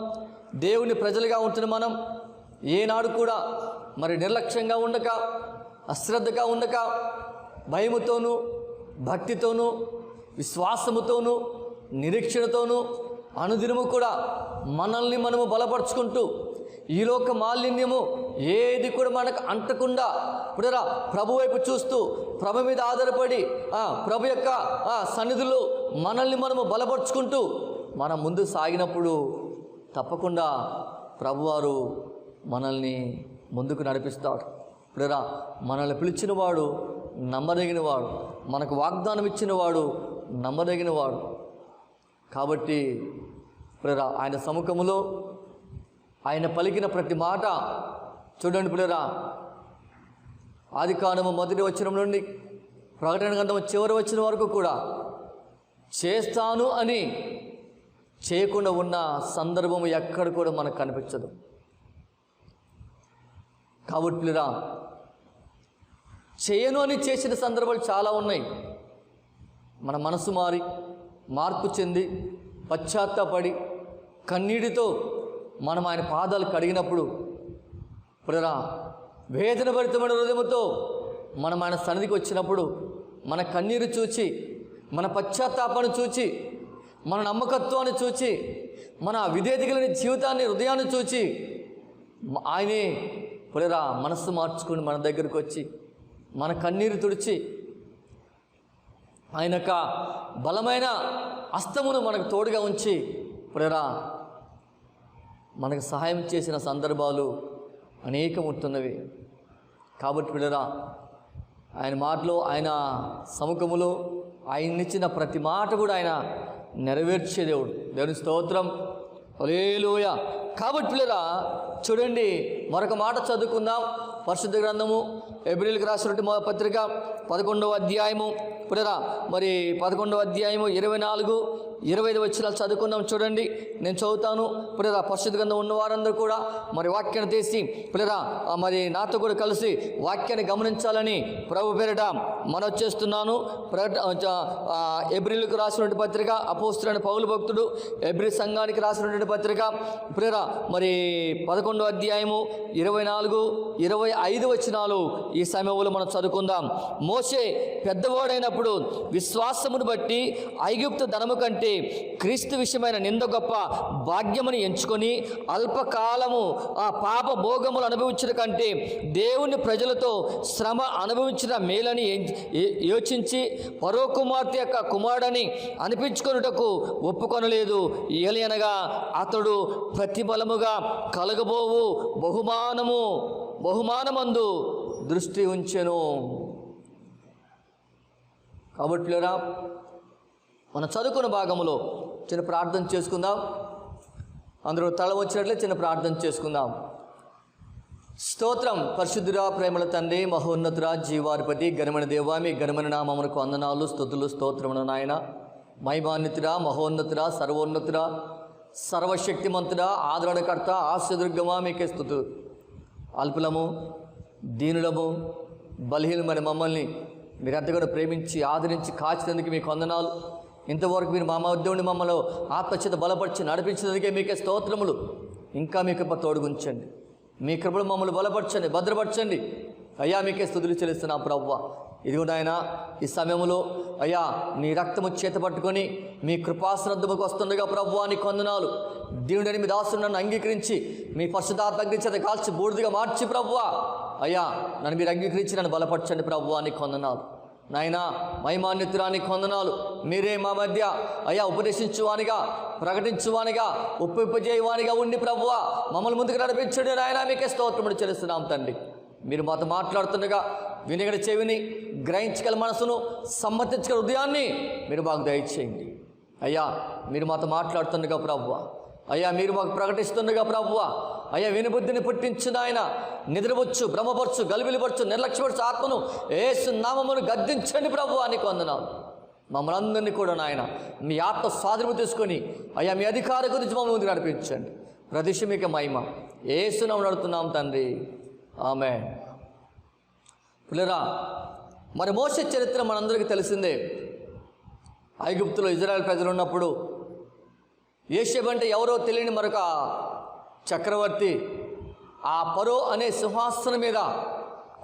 దేవుని ప్రజలుగా ఉంటున్న మనం ఏనాడు కూడా మరి నిర్లక్ష్యంగా ఉండక, అశ్రద్ధగా ఉండక, భయముతోనూ, భక్తితోనూ, విశ్వాసముతోనూ, నిరీక్షణతోనూ అనుదినము కూడా మనల్ని మనము బలపరుచుకుంటూ ఈ లోక మాలిన్యము ఏది కూడా మనకు అంటకుండా పునరా ప్రభు వైపు చూస్తూ ప్రభు మీద ఆధారపడి ప్రభు యొక్క సన్నిధిలో మనల్ని మనము బలపరుచుకుంటూ మనం ముందు సాగినప్పుడు తప్పకుండా ప్రభువారు మనల్ని ముందుకు నడిపిస్తాడు. పునరా మనల్ని పిలిచినవాడు నమ్మదగినవాడు, మనకు వాగ్దానం ఇచ్చినవాడు నమ్మదగినవాడు. కాబట్టి పునరా ఆయన సముఖములో ఆయన పలికిన ప్రతి మాట చూడండి పిల్లరా, ఆదికాండము మొదటి వచనం నుండి ప్రకటన గ్రంథం చివరి వచ్చిన వరకు కూడా చేస్తాను అని చేయకుండా ఉన్న సందర్భం ఎక్కడ కూడా మనకు కనిపించదు. కాబట్టి పిల్లరా చేయను అని చేసిన సందర్భాలు చాలా ఉన్నాయి. మన మనసు మార్పు చెంది పశ్చాత్తాపడి కన్నీటితో మనం ఆయన పాదాలు కడిగినప్పుడు పిల్లరా వేదన భరితమైన హృదయంతో మనం ఆయన సన్నిధికి వచ్చినప్పుడు మన కన్నీరు చూచి, మన పశ్చాత్తాపాన్ని చూచి, మన నమ్మకత్వాన్ని చూచి, మన విధేయతగలిగిన జీవితాన్ని హృదయాన్ని చూచి ఆయనే పిల్లరా మనస్సు మార్చుకుని మన దగ్గరికి వచ్చి మన కన్నీరు తుడిచి ఆయన యొక్క బలమైన హస్తమును మనకు తోడుగా ఉంచి ప్రియరా మనకు సహాయం చేసిన సందర్భాలు అనేకముంటున్నవి. కాబట్టి ప్రియరా ఆయన మాటలో, ఆయన సముఖములో ఆయన్నిచ్చిన ప్రతి మాట కూడా ఆయన నెరవేర్చే దేవుడు. దేవుని స్తోత్రం, హల్లెలూయా. కాబట్టి ప్రియరా చూడండి, మరొక మాట చదువుకుందాం. పరిశుద్ధ గ్రంథము హెబ్రీయులకు రాసిన పత్రిక 11వ అధ్యాయము ప్రియరా, మరి 11వ అధ్యాయము 24-25 వచనాలు చదువుకుందాం. చూడండి, నేను చదువుతాను. ప్రియరా పరిశుద్ధ గ్రంథం ఉన్న వారందరూ కూడా మరి వాక్యాన్ని తీసి ప్రియరా మరి నాతో కూడా కలిసి వాక్యాన్ని గమనించాలని ప్రభు పేరిట మనవి చేస్తున్నాను. హెబ్రీయులకు రాసినటువంటి పత్రిక, అపోస్తలుడైన పౌలు భక్తుడు హెబ్రీ సంఘానికి రాసినటువంటి పత్రిక ప్రియరా మరి 11వ అధ్యాయము 24-25 వచనాలు ఈ సమయంలో మనం చదువుకుందాం. మోషే పెద్దవాడైనప్పుడు విశ్వాసమును బట్టి ఐగుప్తు ధనము కంటే క్రీస్తు విషయమైన నింద గొప్ప భాగ్యమును ఎంచుకొని అల్పకాలము ఆ పాప భోగములు అనుభవించడం కంటే దేవుని ప్రజలతో శ్రమ అనుభవించిన మేలని యోచించి పరో కుమార్తె యొక్క కుమారుడని అనిపించుకొనుటకు ఒప్పుకొనలేదు. ఏలయనగా అతడు ప్రతిఫలముగా కలగబోవు బహుమానమందు దృష్టి ఉంచెను. కాబట్టి మనం చదువుకున్న భాగంలో చిన్న ప్రార్థన చేసుకుందాం. అందరూ తల వచ్చినట్లే చిన్న ప్రార్థన చేసుకుందాం. స్తోత్రం పరిశుద్ధురా, ప్రేమల తండ్రి, మహోన్నతురా, జీవాధిపతి, ఘనమైన దేవా, మీ ఘనమైన నామమునకు వందనాలు, స్తుతులు, స్తోత్రములు నాయన. మహిమాన్వితుడా, మహోన్నతుడా, సర్వోన్నతుడా, సర్వశక్తిమంతుడా, ఆదరణకర్త, ఆశ్రదుర్గమా, మీకే స్తుతులు. అల్పులము, దీనులము, బలహీనమైన మమ్మల్ని మీరు ఎంతగానో ప్రేమించి ఆదరించి కాచినందుకు మీకు వందనాలు. ఇంతవరకు మీరు మా మధ్య ఉండి మమ్మల్ని ఆత్మచేత బలపరిచి నడిపించినందుకే మీకే స్తోత్రములు. ఇంకా మీ కృప తోడుగుంచండి, మీ కృపలు మమ్మల్ని బలపరచండి, భద్రపరచండి. అయ్యా మీకే స్తుతులు చెల్లిస్తున్నాం ప్రభువా. ఇదిగో నాయన, ఈ సమయంలో అయ్యా నీ రక్తము చేత పట్టుకొని మీ కృపాశ్రద్ధముకు వస్తుండగా ప్రభువా నీకు వందనాలు. దేవుడని మీ దాసుడు నన్ను అంగీకరించి మీ పరిశుద్ధాత్మ అగ్ని చేత కాల్చి బూడిదగా మార్చి ప్రభువా అయ్యా నన్ను మీరు అంగీకరించి నన్ను బలపరచండి ప్రభువా నీకు వందనాలు. నాయనా మహిమాన్వితురానికి వందనాలు. మీరే మా మధ్య అయ్యా ఉపదేశించువానిగా, ప్రకటించువానిగా, ఒప్పింపజేయవానిగా ఉండి ప్రభువా మమ్మల్ని ముందుకు నడిపించండి. నాయనా మీకే స్తోత్రములు చెల్లిస్తున్నాం తండ్రి. మీరు మాతో మాట్లాడుతుండగా వినగల చెవిని, గ్రహించగల మనసును, సమ్మతించగల హృదయాన్ని మీరు మాకు దయచేయండి. అయ్యా మీరు మాతో మాట్లాడుతుండగా ప్రభువా, అయ్యా మీరు మాకు ప్రకటిస్తుండగా ప్రభువా అయ్యా వినుబుద్ధిని పుట్టించు నాయన. నిద్రవచ్చు, భ్రమపరచు, గలిబిలిపరచు, నిర్లక్ష్యపరచు ఆత్మను యేసు నామమును గద్దించండి ప్రభువా నీకు వందనాలు. మమ్మల్ని అందరినీ కూడా నాయన మీ ఆత్మ స్వాధీనము తీసుకొని అయ్యా మీ అధికార గురించి మమ్మల్ని ముందుకు నడిపించండి. ప్రతిష్ఠ మీకు మహిమ యేసు నామమున అడుగుతున్నాం తండ్రి, ఆమేన్. పిల్లరా మరి మోషే చరిత్ర మనందరికీ తెలిసిందే. ఐగుప్తులో ఇజ్రాయెల్ ప్రజలు ఉన్నప్పుడు యోసేపు అంటే ఎవరో తెలియని మరొక చక్రవర్తి ఆ ఫరో అనే సింహాసనం మీద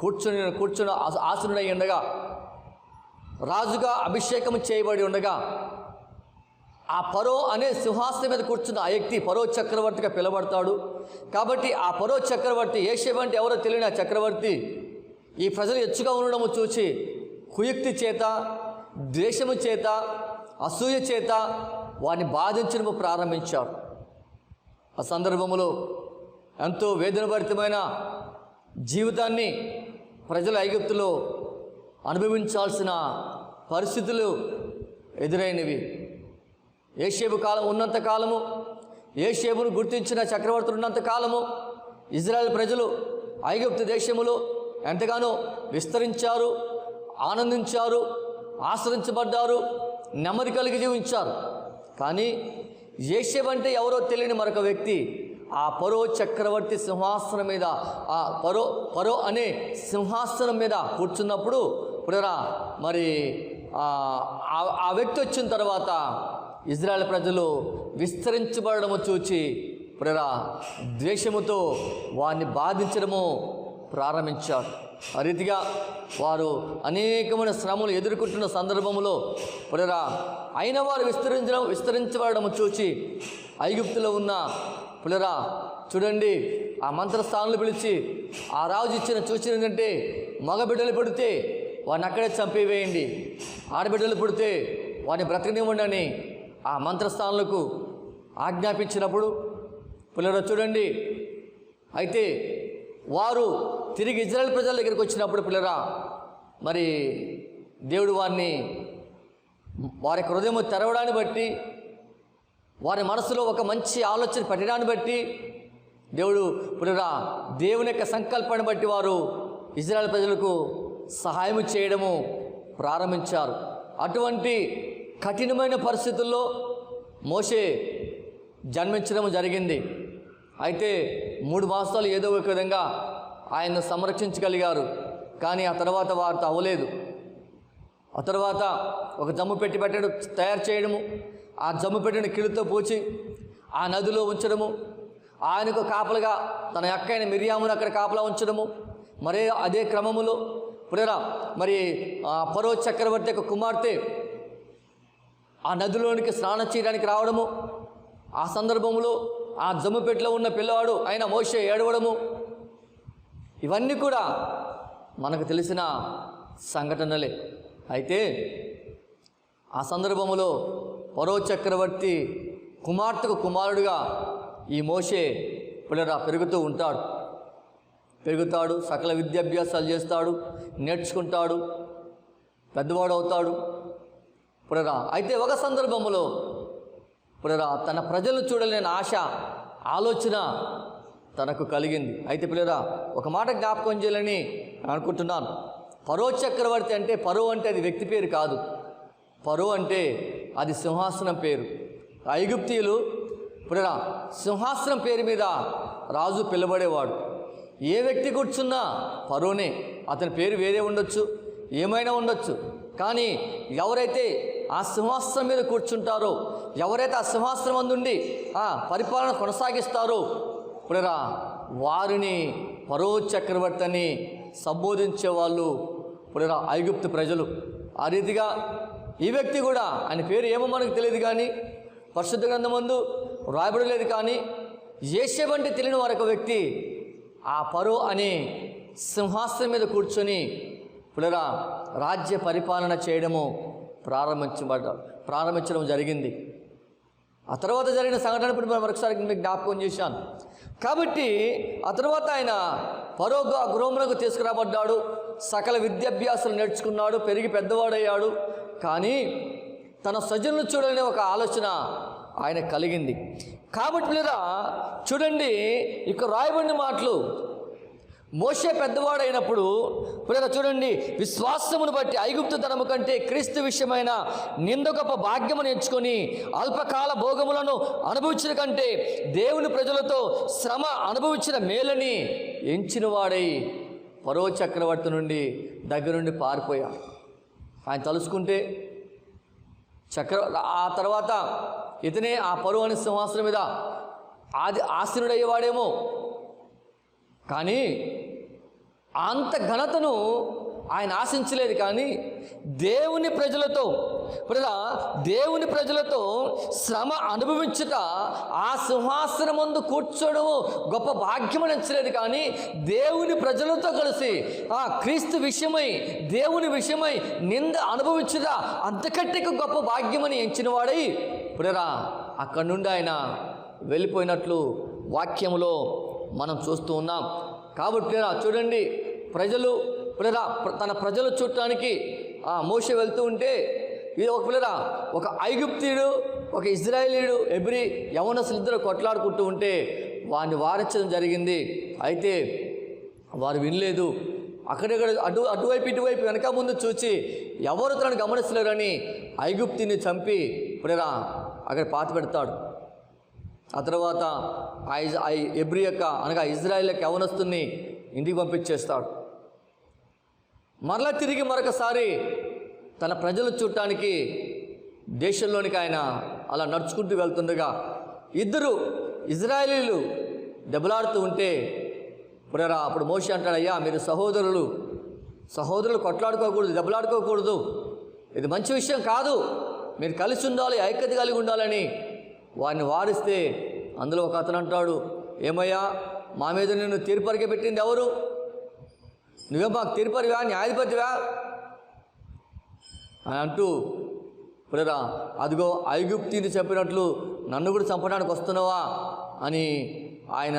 కూర్చుని ఆసనుడై ఉండగా, రాజుగా అభిషేకం చేయబడి ఉండగా, ఆ ఫరో అనే సింహాసనం మీద కూర్చున్న ఆ వ్యక్తి ఫరో చక్రవర్తిగా పిలబడతాడు. కాబట్టి ఆ ఫరో చక్రవర్తి యోసేపు అంటే ఎవరో తెలియని ఆ చక్రవర్తి ఈ ప్రజలు ఎచ్చుగా ఉండడము చూసి కుయుక్తి చేత, ద్వేషము చేత, అసూయ చేత వారిని బాధించడము ప్రారంభించారు. ఆ సందర్భంలో ఎంతో వేదనభరితమైన జీవితాన్ని ప్రజలు ఐగుప్తులో అనుభవించాల్సిన పరిస్థితులు ఎదురైనవి. యోసేపు కాలం ఉన్నంతకాలము, యోసేపును గుర్తించిన చక్రవర్తులు ఉన్నంతకాలము ఇజ్రాయెల్ ప్రజలు ఐగుప్తు దేశములో ఎంతగానో విస్తరించారు, ఆనందించారు, ఆశ్రయించబడ్డారు, నెమ్మది కలిగి జీవించారు. కానీ యోసేపు అంటే ఎవరో తెలియని మరొక వ్యక్తి ఆ ఫరో చక్రవర్తి సింహాసనం మీద, ఆ ఫరో అనే సింహాసనం మీద కూర్చున్నప్పుడు పునరా మరి ఆ వ్యక్తి వచ్చిన తర్వాత ఇజ్రాయెల్ ప్రజలు విస్తరించబడము చూచి పునరా ద్వేషముతో వారిని బాధించడము ప్రారంభించారు. ఆ రీతిగా వారు అనేకమైన శ్రమలు ఎదుర్కొంటున్న సందర్భంలో పునరా అయిన వారు విస్తరించబడము చూచి ఐగుప్తులో ఉన్న పునరా చూడండి ఆ మంత్రస్థానాలు పిలిచి ఆ రాజు ఇచ్చిన సూచన ఏంటంటే మగబిడ్డలు పుడితే వాడిని అక్కడే చంపివేయండి, ఆడబిడ్డలు పుడితే వాడిని బ్రతకనివ్వండి ఆ మంత్రస్థానులకు ఆజ్ఞాపించినప్పుడు పిల్లలు చూడండి, అయితే వారు తిరిగి ఇజ్రాయెల్ ప్రజల దగ్గరికి వచ్చినప్పుడు పిల్లరా, మరి దేవుడు వారిని వారి హృదయం తెరవడాన్ని బట్టి, వారి మనసులో ఒక మంచి ఆలోచన పెట్టడాన్ని బట్టి దేవుడు పిల్లరా దేవుని యొక్క సంకల్పాన్ని బట్టి వారు ఇజ్రాయెల్ ప్రజలకు సహాయం చేయడము ప్రారంభించారు. అటువంటి కఠినమైన పరిస్థితుల్లో మోషే జన్మించడం జరిగింది. అయితే 3 మాసాలు ఏదో ఒక విధంగా ఆయన్ను సంరక్షించగలిగారు. కానీ ఆ తర్వాత వారితో అవ్వలేదు. ఆ తర్వాత ఒక జమ్ము పెట్టి పెట్టడం తయారు చేయడము, ఆ జమ్ము పెట్టిన కిళ్ళతో పూచి ఆ నదిలో ఉంచడము, ఆయనకు కాపలుగా తన అక్కైన మిరియామును అక్కడ కాపలా ఉంచడము, మరే అదే క్రమములో పునరా మరి ఫరో చక్రవర్తి యొక్క కుమార్తె ఆ నదిలోనికి స్నానం చేయడానికి రావడము, ఆ సందర్భంలో ఆ జమ్ముపెట్లో ఉన్న పిల్లవాడు ఆయన మోషే ఏడవడము, ఇవన్నీ కూడా మనకు తెలిసిన సంఘటనలే. అయితే ఆ సందర్భంలో ఫరో చక్రవర్తి కుమార్తెకు కుమారుడుగా ఈ మోషే పిల్లరా పెరుగుతాడు, సకల విద్యాభ్యాసాలు చేస్తాడు, నేర్చుకుంటాడు, పెద్దవాడు అవుతాడు పునరా. అయితే ఒక సందర్భంలో పునరా తన ప్రజలు చూడలేని ఆలోచన తనకు కలిగింది. అయితే పిల్లరా ఒక మాట జ్ఞాపకం చేయాలని అనుకుంటున్నాను. ఫరో చక్రవర్తి అంటే, ఫరో అంటే అది వ్యక్తి పేరు కాదు, ఫరో అంటే అది సింహాసనం పేరు. ఐగుప్తీయులు పునరా సింహాసనం పేరు మీద రాజు పిలబడేవాడు. ఏ వ్యక్తి కూర్చున్నా ఫరోనే, అతని పేరు వేరే ఉండొచ్చు, ఏమైనా ఉండొచ్చు. కానీ ఎవరైతే ఆ సింహాసనం మీద కూర్చుంటారో, ఎవరైతే ఆ సింహాసనం అందుండి ఆ పరిపాలన కొనసాగిస్తారో పునరా వారిని ఫరో చక్రవర్తి అని సంబోధించే వాళ్ళు పునరా ఐగుప్తు ప్రజలు. ఆ రీతిగా ఈ వ్యక్తి కూడా, ఆయన పేరు ఏమో మనకు తెలియదు కానీ పరిశుద్ధ గ్రంథమందు రాయబడలేదు. కానీ యేషే వంటి తెలియని వారొక వ్యక్తి ఆ ఫరో అనే సింహాసనం మీద కూర్చొని పునరా రాజ్య పరిపాలన చేయడము ప్రారంభించడం జరిగింది. ఆ తర్వాత జరిగిన సంఘటన ఇప్పుడు మరొకసారి మీకు జ్ఞాపకం చేశాను. కాబట్టి ఆ తర్వాత ఆయన ఫరో గృహమునకు తీసుకురాబడ్డాడు, సకల విద్యాభ్యాసాలు నేర్చుకున్నాడు, పెరిగి పెద్దవాడయ్యాడు. కానీ తన సజ్జనులు చూడని ఒక ఆలోచన ఆయన కలిగింది. కాబట్టి లేదా చూడండి, ఇక రాయబడిన మాటలు, మోషే పెద్దవాడైనప్పుడు పిల్లలు చూడండి, విశ్వాసమును బట్టి ఐగుప్తు ధనము కంటే క్రీస్తు విషయమైన నింద గొప్ప భాగ్యమును ఎంచుకొని అల్పకాల భోగములను అనుభవించిన కంటే దేవుని ప్రజలతో శ్రమ అనుభవించిన మేలని ఎంచిన వాడై ఫరో చక్రవర్తి నుండి దగ్గరుండి పారిపోయాడు. ఆయన తలుచుకుంటే ఆ తర్వాత ఇతనే ఆ ఫరో అనే సింహాసనం మీద ఆసీనుడయ్యేవాడేమో. కానీ అంత ఘనతను ఆయన ఆశించలేదు. కానీ దేవుని ప్రజలతో శ్రమ అనుభవించుట, ఆ సింహాసనం ముందు కూర్చోవడము గొప్ప భాగ్యం ఎంచలేదు. కానీ దేవుని ప్రజలతో కలిసి ఆ క్రీస్తు విషయమై, దేవుని విషయమై నింద అనుభవించుట అంతకంటే గొప్ప భాగ్యమని ఎంచిన వాడై పునరా అక్కడి నుండి ఆయన వెళ్ళిపోయినట్లు వాక్యములో మనం చూస్తూ ఉన్నాం. కాబట్టి చూడండి, తన ప్రజలు చూడటానికి మోషే వెళ్తూ ఉంటే ఇది ఒక ఐగుప్తీయుడు, ఒక ఇజ్రాయేలీయుడు, ఎబ్రీ యవనస్తులు ఇద్దరు కొట్లాడుకుంటూ ఉంటే వారిని వారించడం జరిగింది. అయితే వారు వినలేదు. అక్కడక్కడ అటువైపు ఇటువైపు వెనక ముందు చూసి ఎవరు తనను గమనిస్తలేరని ఐగుప్తిని చంపి అక్కడ పాతి పెడతాడు. ఆ తర్వాత ఎబ్రీ యొక్క అనగా ఇజ్రాయేల్ యొక్క యవనస్తుని ఇంటికి పంపించేస్తాడు. మరలా తిరిగి మరొకసారి తన ప్రజలు చూడటానికి దేశంలోనికి ఆయన అలా నడుచుకుంటూ వెళ్తుండగా ఇద్దరు ఇజ్రాయేలీలు దెబ్బలాడుతూ ఉంటే అప్పుడు మోషే అంటాడు, అయ్యా మీరు సహోదరులు కొట్లాడుకోకూడదు, దెబ్బలాడుకోకూడదు, ఇది మంచి విషయం కాదు, మీరు కలిసి ఉండాలి, ఐక్యత కలిగి ఉండాలని వారిని వారిస్తే అందులో ఒక అతను అంటాడు, ఏమయ్యా మా మీద నిన్ను తీర్పరిగా పెట్టింది ఎవరు? నువ్వే మాకు తీర్పరివా, న్యాయాధిపతివా? అని అంటూ పిల్లరా అదిగో ఐగుప్తిని చెప్పినట్లు నన్ను కూడా చంపడానికి వస్తున్నావా అని ఆయన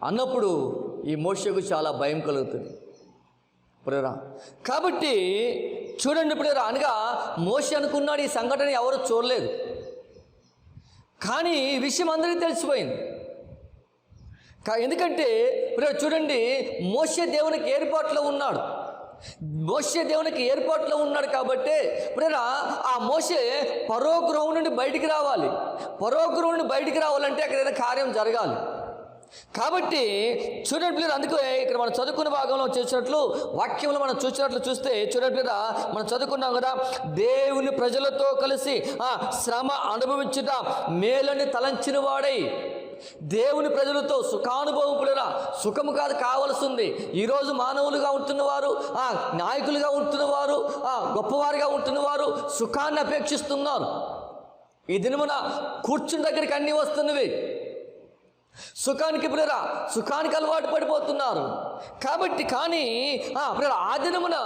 అన్నప్పుడు ఈ మోషేకు చాలా భయం కలుగుతుంది పిల్లరా. కాబట్టి చూడండి పిల్లరా, అనగా మోషే అనుకున్నాడు ఈ సంఘటన ఎవరు చూడలేదు, కానీ ఈ విషయం అందరికీ తెలిసిపోయింది. ఎందుకంటే పిల్లరా చూడండి, మోషే దేవునికి ఏర్పాట్లో ఉన్నాడు. మోషే దేవునికి ఏర్పాట్లో ఉన్నాడు కాబట్టి పిల్లరా ఆ మోషే ఫరో గృహం నుండి బయటికి రావాలి. ఫరో గృహం నుండి బయటికి రావాలంటే అక్కడ ఏదైనా కార్యం జరగాలి. కాబట్టి చూడండి పిల్లలు, అందుకే ఇక్కడ మనం చదువుకున్న భాగంలో చూసినట్లు వాక్యంలో మనం చూస్తే చూడండి పిల్లరా, మనం చదువుకున్నాం కదా, దేవుని ప్రజలతో కలిసి శ్రమ అనుభవించుట మేలని తలంచిన వాడై. దేవుని ప్రజలతో సుఖానుభవం పిల్లరా, సుఖము కాదు కావలసింది. ఈరోజు మానవులుగా ఉంటున్నవారు, నాయకులుగా ఉంటున్నవారు, గొప్పవారుగా ఉంటున్నవారు సుఖాన్ని అపేక్షిస్తున్నారు. ఈ దినమున కూర్చుని దగ్గరికి అన్నీ వస్తున్నవి. సుఖానికి పిల్లరా, సుఖానికి అలవాటు పడిపోతున్నారు. కాబట్టి కానీ పిల్లరా ఆ దినమున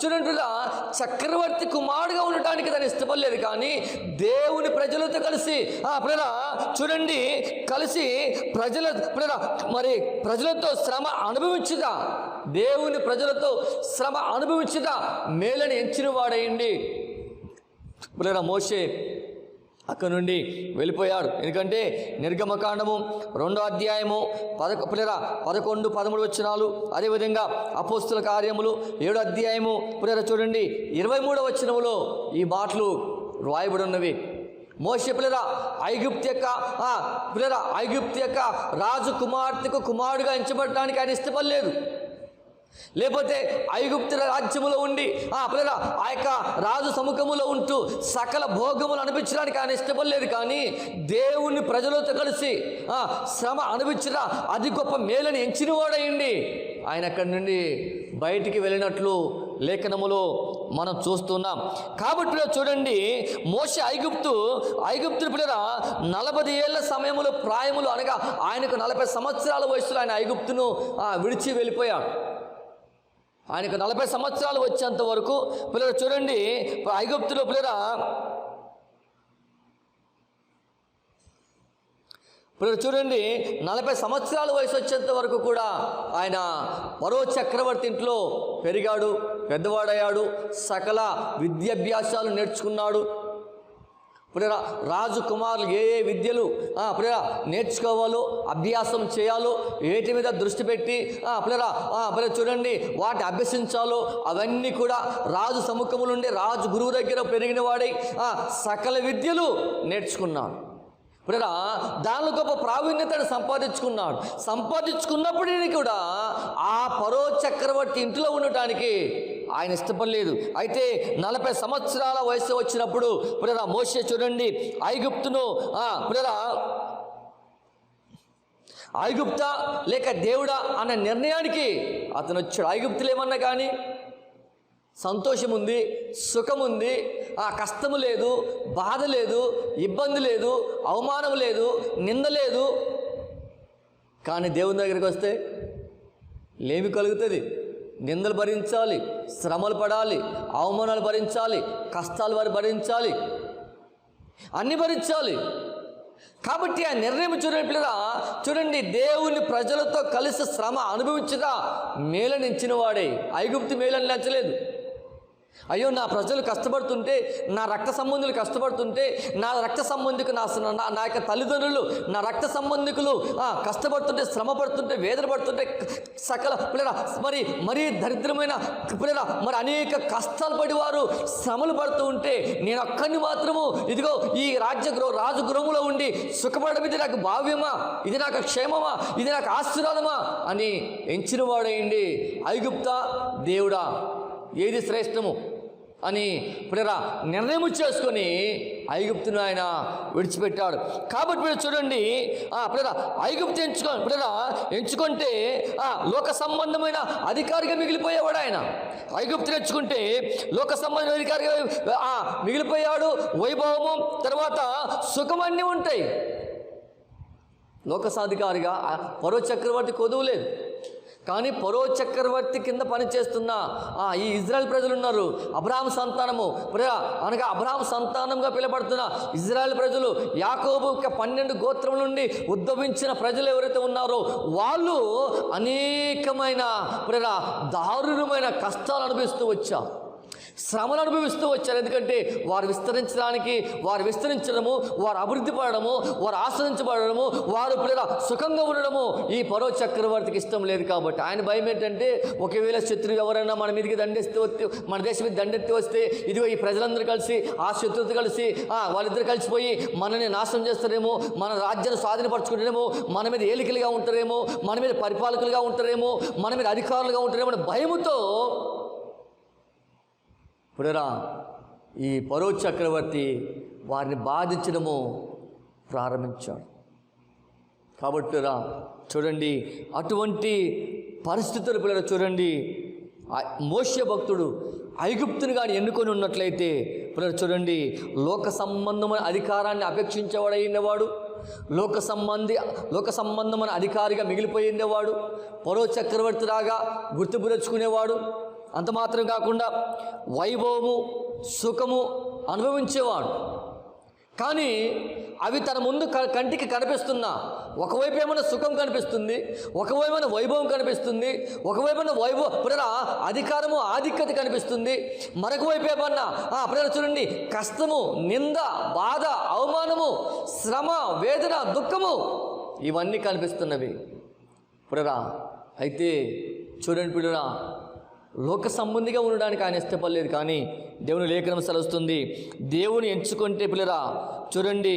చూడండి పిల్లరా, చక్రవర్తి కుమారుడుగా ఉండటానికి దాన్ని ఇష్టపడలేదు, కానీ దేవుని ప్రజలతో కలిసి పిల్లరా చూడండి కలిసి పిల్లరా మరి ప్రజలతో శ్రమ అనుభవించుదా, దేవుని ప్రజలతో శ్రమ అనుభవించుదా మేలని ఎంచిన వాడయండి. పిల్లరా మోషే అక్కడి నుండి వెళ్ళిపోయాడు. ఎందుకంటే నిర్గమకాండము 2వ అధ్యాయము 11, 13 వచనాలు, అదేవిధంగా అపోస్తుల కార్యములు 7వ అధ్యాయము పిల్లరా చూడండి 23వ వచనములో ఈ మాటలు రాయబడి ఉన్నవి. మోషే పిల్లరా ఐగుప్తు యొక్క రాజు కుమార్తెకు కుమారుడుగా ఎంచబడటానికి ఆయన ఇష్టపడలేదు. లేకపోతే ఐగుప్తు రాజ్యములో ఉండి పిల్లరా ఆ యొక్క రాజు సముఖములో ఉంటూ సకల భోగములు అనిపించడానికి ఆయన ఇష్టపడలేదు, కానీ దేవుని ప్రజలతో కలిసి శ్రమ అనిపించరా అది గొప్ప మేలని ఎంచిన వాడయండి ఆయన అక్కడి నుండి బయటికి వెళ్ళినట్లు లేఖనములో మనం చూస్తున్నాం. కాబట్టి చూడండి మోషే ఐగుప్తుని పిల్లరా 40 ఏళ్ల సమయములో ప్రాయములు, అనగా ఆయనకు 40 సంవత్సరాల వయసులో ఆయన ఐగుప్తును విడిచి వెళ్ళిపోయాడు. ఆయనకు 40 సంవత్సరాలు వచ్చేంత వరకు పిల్లలు చూడండి ఐగుప్తులో పిల్లరా చూడండి 40 సంవత్సరాల వయసు వచ్చేంత వరకు కూడా ఆయన ఫరో చక్రవర్తి ఇంట్లో పెరిగాడు, పెద్దవాడయ్యాడు, సకల విద్యాభ్యాసాలు నేర్చుకున్నాడు. పిల్లరా రాజు కుమారులు ఏ విద్యలు పిల్లరా నేర్చుకోవాలో, అభ్యాసం చేయాలో, వేటి మీద దృష్టి పెట్టి పిల్లరా చూడండి వాటి అభ్యసించాలో అవన్నీ కూడా రాజు సముఖములు ఉండే రాజు గురువు దగ్గర పెరిగిన వాడై సకల విద్యలు నేర్చుకున్నాడు. పిల్లరా దానిలో గొప్ప ప్రావీణ్యతను సంపాదించుకున్నప్పటికీ కూడా ఆ ఫరో చక్రవర్తి ఇంట్లో ఉండటానికి ఆయన ఇష్టపడలేదు. అయితే 40 సంవత్సరాల వయసు వచ్చినప్పుడు పిల్లరా మోషే చూడండి ఐగుప్తును పిల్లరా ఐగుప్తా లేక దేవుడా అన్న నిర్ణయానికి అతను వచ్చాడు. ఐగుప్తులు ఏమన్నా కానీ సంతోషం ఉంది, సుఖం ఉంది, కష్టము లేదు, బాధ లేదు, ఇబ్బంది లేదు, అవమానం లేదు, నింద లేదు. కానీ దేవుని దగ్గరికి వస్తే లేమి కలుగుతుంది. నిందలు భరించాలి, శ్రమలు పడాలి, అవమానాలు భరించాలి, కష్టాలు వారు భరించాలి, అన్నీ భరించాలి. కాబట్టి ఆ నిర్ణయం చూడండి దేవుని ప్రజలతో కలిసి శ్రమ అనుభవించగా మేలని ఎంచిన వాడే. ఐగుప్తు మేలని నచ్చలేదు. అయ్యో నా ప్రజలు కష్టపడుతుంటే, నా రక్త సంబంధులు కష్టపడుతుంటే, నా రక్త సంబంధికు నా యొక్క తల్లిదండ్రులు, నా రక్త సంబంధికులు కష్టపడుతుంటే, శ్రమ పడుతుంటే, వేదన పడుతుంటే, సకల పిల్లల మరీ దరిద్రమైన పిల్లల అనేక కష్టాలు పడివారు శ్రమలు పడుతూ ఉంటే నేను ఒక్కడిని మాత్రము ఇదిగో ఈ రాజు గృహములో ఉండి సుఖపడడం ఇది నాకు భావ్యమా, ఇది నాకు క్షేమమా, ఇది నాకు ఆశీర్వాదమా అని ఎంచిన వాడేయండి. ఐగుప్తా దేవుడా ఏది శ్రేష్టము అని పిల్లరా నిర్ణయం చేసుకొని ఐగుప్తును ఆయన విడిచిపెట్టాడు. కాబట్టి మీరు చూడండి పిల్లరా ఐగుప్తు ఎంచుకుంటే లోక సంబంధమైన అధికారిగా మిగిలిపోయేవాడు ఆయన. ఐగుప్తుని ఎంచుకుంటే లోక సంబంధమైన అధికారిగా మిగిలిపోయాడు. వైభవము తర్వాత సుఖం అన్నీ ఉంటాయి. లోక సాధికారిగా ఫరో చక్రవర్తి కొదువు లేదు, కానీ ఫరో చక్రవర్తి కింద పనిచేస్తున్న ఈ ఇజ్రాయెల్ ప్రజలు ఉన్నారు, అబ్రహాం సంతానము అనగా అబ్రహాం సంతానంగా పిలువబడుతున్న ఇజ్రాయెల్ ప్రజలు, యాకోబు 12 గోత్రం నుండి ఉద్భవించిన ప్రజలు ఎవరైతే ఉన్నారో వాళ్ళు అనేకమైన దారుణమైన కష్టాలు అనుభవిస్తూ వచ్చారు, శ్రమలు అనుభవిస్తూ వచ్చారు. ఎందుకంటే వారు విస్తరించడము, వారు అభివృద్ధి పడడము, వారు ఆశ్రయించబడము, వారు సుఖంగా ఉండడము ఈ ఫరో చక్రవర్తికి ఇష్టం లేదు. కాబట్టి ఆయన భయం ఏంటంటే ఒకవేళ శత్రువు ఎవరైనా మన మీదకి మన దేశం మీద దండెత్తి వస్తే ఇదిగో ఈ ప్రజలందరూ కలిసి ఆ శత్రువుతో కలిసి వాళ్ళిద్దరు కలిసిపోయి మనని నాశనం చేస్తారేమో, మన రాజ్యాన్ని స్వాధీనపరచుకుంటారేమో, మన మీద ఏలికలుగా ఉంటారేమో, మన మీద పరిపాలకులుగా ఉంటారేమో, మన మీద అధికారులుగా ఉంటారేమో అనే భయముతో ఈ ఫరో చక్రవర్తి వారిని బాధించడము ప్రారంభించాడు. కాబట్టి చూడండి, అటువంటి పరిస్థితులు చూడండి, మోషే భక్తుడు ఐగుప్తుని కానీ ఎన్నుకొని ఉన్నట్లయితే చూడండి, లోక సంబంధమైన అధికారాన్ని అపేక్షించేవాడైనవాడు, లోక సంబంధమైన అధికారిగా మిగిలిపోయిందేవాడు, ఫరో చక్రవర్తి రాగా గుర్తింపు తెచ్చుకునేవాడు. అంత మాత్రం కాకుండా వైభవము, సుఖము అనుభవించేవాడు. కానీ అవి తన ముందు కంటికి కనిపిస్తున్నా, ఒకవైపు ఏమైనా సుఖం కనిపిస్తుంది, ఒకవైపు వైభవం కనిపిస్తుంది, ఒకవైపు అధికారము, ఆధిక్యత కనిపిస్తుంది, మరొక వైపు ఏమన్నా చూడండి కష్టము, నింద, బాధ, అవమానము, శ్రమ, వేదన, దుఃఖము ఇవన్నీ కనిపిస్తున్నవి. అయితే చూడండి లోక సంబంధిగా ఉండడానికి ఆయన ఇష్టపడలేదు. కానీ దేవుని లేఖనం సెలవుస్తుంది, దేవుని ఎంచుకుంటే చూడండి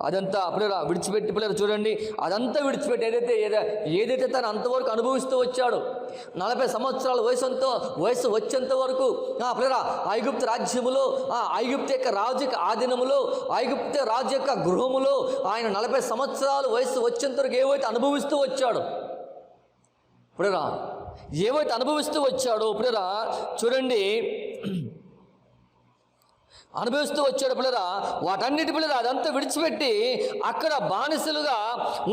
అదంతా విడిచిపెట్టి చూడండి అదంతా విడిచిపెట్టి ఏదైతే తను అంతవరకు అనుభవిస్తూ వచ్చాడు, 40 సంవత్సరాల వయసు వచ్చేంత వరకు ఐగుప్తు రాజ్యములో, ఐగుప్తు యొక్క రాజు యొక్క ఆధీనములో, ఐగుప్తు రాజు యొక్క గృహములో ఆయన 40 సంవత్సరాల వయసు వచ్చేంత వరకు ఏవైతే అనుభవిస్తూ వచ్చాడు, ఏవైతే అనుభవిస్తూ వచ్చాడో చూడండి అనుభవిస్తూ వచ్చాడు వాటన్నిటి అదంతా విడిచిపెట్టి అక్కడ బానిసలుగా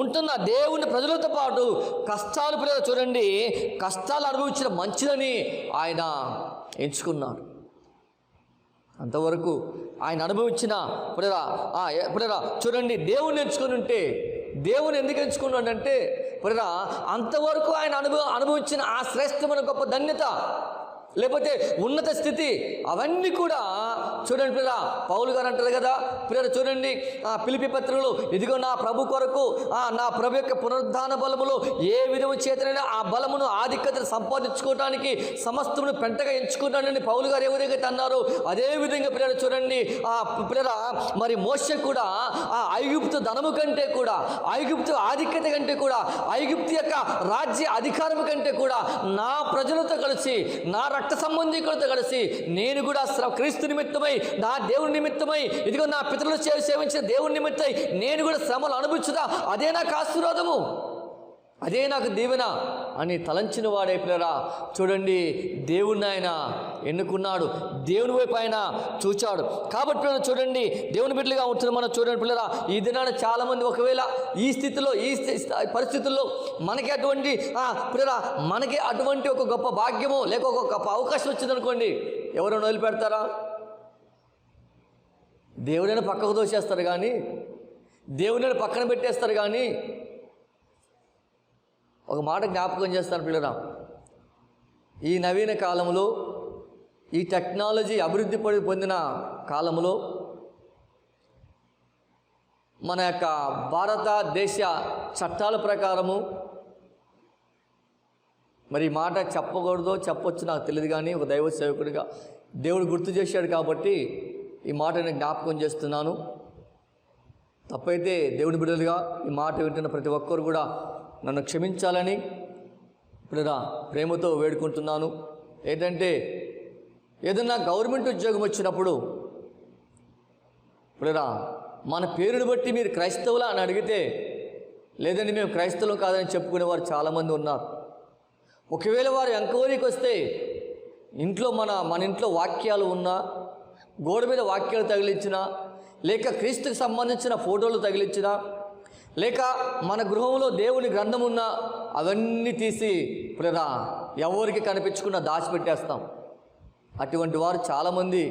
ఉంటున్న దేవుని ప్రజలతో పాటు కష్టాలు చూడండి కష్టాలు అనుభవించడం మంచిదని ఆయన ఎంచుకున్నాడు. అంతవరకు ఆయన అనుభవించిన చూడండి దేవుణ్ణి ఎంచుకుని ఉంటే, దేవుని ఎందుకు ఎంచుకున్నాడంటే అంతవరకు ఆయన అనుభవించిన ఆ శ్రేష్టమైన గొప్ప ధన్యత, లేకపోతే ఉన్నత స్థితి, అవన్నీ కూడా చూడండి పౌలు గారు అంటారు కదా చూడండి ఫిలిప్పీ పత్రికలో, ఇదిగో నా ప్రభు కొరకు నా ప్రభు యొక్క పునరుద్ధాన బలములో ఏ విధము చేతనైనా ఆ బలమును ఆధిక్యతను సంపాదించుకోవడానికి సమస్తమును పెంటగా ఎంచుకుంటానని పౌలు గారు ఏ విధంగా అన్నారో అదే విధంగా చూడండి మరి మోషే కూడా ఆ ఐగుప్తు ధనము కంటే కూడా, ఐగుప్తు ఆధిక్యత కంటే కూడా, ఐగుప్తు యొక్క రాజ్య అధికారము కంటే కూడా నా ప్రజలతో కలిసి, నా రక్త సంబంధికులతో కలిసి నేను కూడా క్రీస్తు నిమిత్తమై, నా దేవుని నిమిత్తమై, ఇదిగో నా పితరులు సేవించిన దేవుని నిమిత్తమై నేను కూడా శ్రమలు అనుభవించుదా, అదే నాకు ఆశీర్వాదము, అదే నాకు దీవెన అని తలంచిన వాడే చూడండి దేవుణ్ణి ఆయన ఎన్నుకున్నాడు, దేవుని వైపు ఆయన చూచాడు. కాబట్టి చూడండి దేవుని బిడ్డలుగా ఉంటున్న మనం చూడండి ఈ దినాన చాలామంది ఒకవేళ ఈ స్థితిలో, ఈ పరిస్థితుల్లో మనకి అటువంటి ఒక గొప్ప భాగ్యము లేక ఒక గొప్ప అవకాశం వచ్చిందనుకోండి, ఎవరైనా వదిలిపెడతారా? దేవుడైనా పక్కకు దోసేస్తారు, కానీ దేవుడైనా పక్కన పెట్టేస్తారు. కానీ ఒక మాట జ్ఞాపకం చేస్తాను ఈ నవీన కాలంలో, ఈ టెక్నాలజీ అభివృద్ధి పొందిన కాలంలో మన యొక్క భారతదేశ చట్టాల ప్రకారము, మరి మాట చెప్పకూడదో చెప్పొచ్చు నాకు తెలియదు, కానీ ఒక దైవ సేవకుడిగా దేవుడు గుర్తు చేశాడు కాబట్టి ఈ మాట నేను జ్ఞాపకం చేస్తున్నాను. తప్పైతే దేవుని బిడ్డలుగా ఈ మాట వింటున్న ప్రతి ఒక్కరు కూడా నన్ను క్షమించాలని ప్రేమతో వేడుకుంటున్నాను. ఏంటంటే ఏదన్నా గవర్నమెంట్ ఉద్యోగం వచ్చినప్పుడు మన పేరుని బట్టి మీరు క్రైస్తవులా అని అడిగితే, లేదండి మేము క్రైస్తవులు కాదని చెప్పుకునేవారు చాలామంది ఉన్నారు. ఒకవేళ వారు ఎంక్వైరీకి వస్తే ఇంట్లో మన ఇంట్లో వాక్యాలు ఉన్నా, గోడ మీద వాక్యాలు తగిలించినా, లేక క్రీస్తుకు సంబంధించిన ఫోటోలు తగిలించినా, లేక మన గృహంలో దేవుని గ్రంథం ఉన్న అవన్నీ తీసి ప్రేరా ఎవరికి కనిపించకుండా దాచిపెట్టేస్తాం. అటువంటి వారు చాలామంది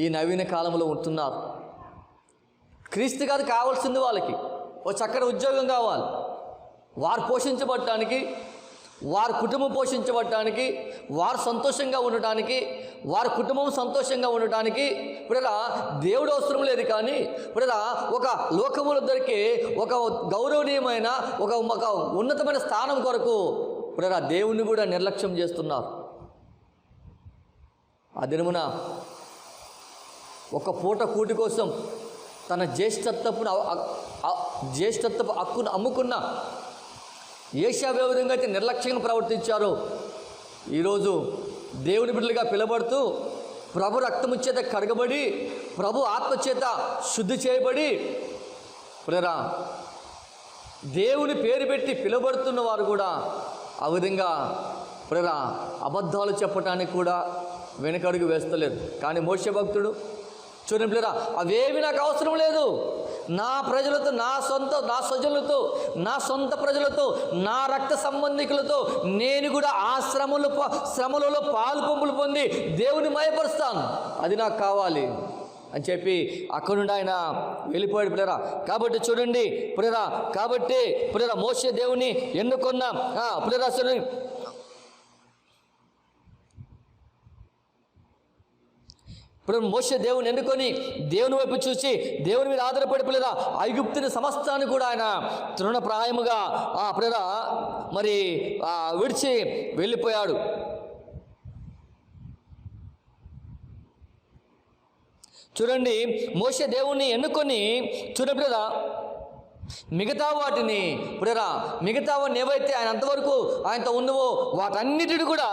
ఈ నవీన కాలంలో ఉంటున్నారు. క్రీస్తు గారు కావాల్సింది వాళ్ళకి ఓ చక్కటి ఉద్యోగం కావాలి, వారు పోషించబడటానికి, వారి కుటుంబం పోషించబడటానికి, వారు సంతోషంగా ఉండటానికి, వారి కుటుంబం సంతోషంగా ఉండటానికి ఇప్పుడు దేవుడు అవసరం లేదు. కానీ ఇప్పుడు ఒక లోకములో దొరికే ఒక గౌరవనీయమైన ఒక ఉన్నతమైన స్థానం కొరకు ఇప్పుడు దేవుణ్ణి కూడా నిర్లక్ష్యం చేస్తున్నారు. ఆ దినమున ఒక పూట కూటి కోసం తన జ్యేష్ఠత్వపు హక్కును అమ్ముకున్న ఏషావు ఏ విధంగా అయితే నిర్లక్ష్యంగా ప్రవర్తించారో, ఈరోజు దేవుని బిడ్డలుగా పిలబడుతూ ప్రభు రక్తము చేత కడగబడి, ప్రభు ఆత్మచేత శుద్ధి చేయబడి ప్రేరా దేవుని పేరు పెట్టి పిలబడుతున్న వారు కూడా ఆ విధంగా ప్రేరా అబద్ధాలు చెప్పటానికి కూడా వెనకడుగు వేస్తలేదు. కానీ మోషే భక్తుడు చూడండి ప్రేరా, అవేవి నాకు అవసరం లేదు, నా ప్రజలతో, నా స్వజనులతో, నా సొంత ప్రజలతో, నా రక్త సంబంధికులతో నేను కూడా ఆ శ్రమలలో పాలు పంపులు పొంది దేవుని మయపరుస్తాను, అది నాకు కావాలి అని చెప్పి అక్కడి నుండి ఆయన వెళ్ళిపోయాడు ప్రేరా. కాబట్టి చూడండి ప్రేరా, కాబట్టి ప్రేరా మోషే దేవుని ఎన్నుకున్న ప్రేరా ఇప్పుడు మోషే దేవుని ఎన్నుకొని దేవుని వైపు చూసి దేవుని మీద ఆధారపడి పిల్లరా ఐగుప్తుని సమస్తాన్ని కూడా ఆయన తృణప్రాయముగా పిల్లరా మరి విడిచి వెళ్ళిపోయాడు. చూడండి మోషే దేవుణ్ణి ఎన్నుకొని చూడండి పిల్లరా మిగతా వాటిని ఏవైతే ఆయన అంతవరకు ఆయనతో ఉన్నవో వాటన్నిటిని కూడా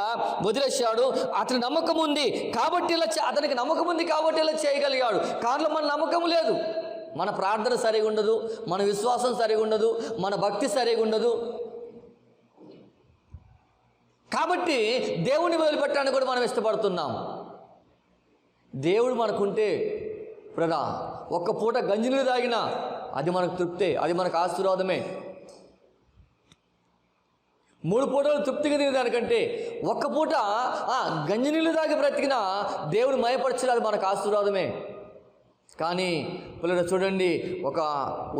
వదిలేశాడు. అతని నమ్మకం ఉంది కాబట్టి అతనికి నమ్మకం ఉంది కాబట్టి ఇలా చేయగలిగాడు. కానీ మన నమ్మకం లేదు, మన ప్రార్థన సరిగా ఉండదు, మన విశ్వాసం సరిగా ఉండదు, మన భక్తి సరిగా ఉండదు. కాబట్టి దేవుని వదిలిపెట్టడానికి కూడా మనం ఇష్టపడుతున్నాం. దేవుడు మనకుంటే ఒక్క పూట గంజినీళ్ళు తాగినా అది మనకు తృప్తే, అది మనకు ఆశీర్వాదమే. 3 పూటలు తృప్తిగా తినేదానికంటే ఒక్క పూట గంజినీళ్ళు తాగి బ్రతికినా దేవుని మయపరచలేదు, మనకు ఆశీర్వాదమే. కానీ పిల్లలు చూడండి, ఒక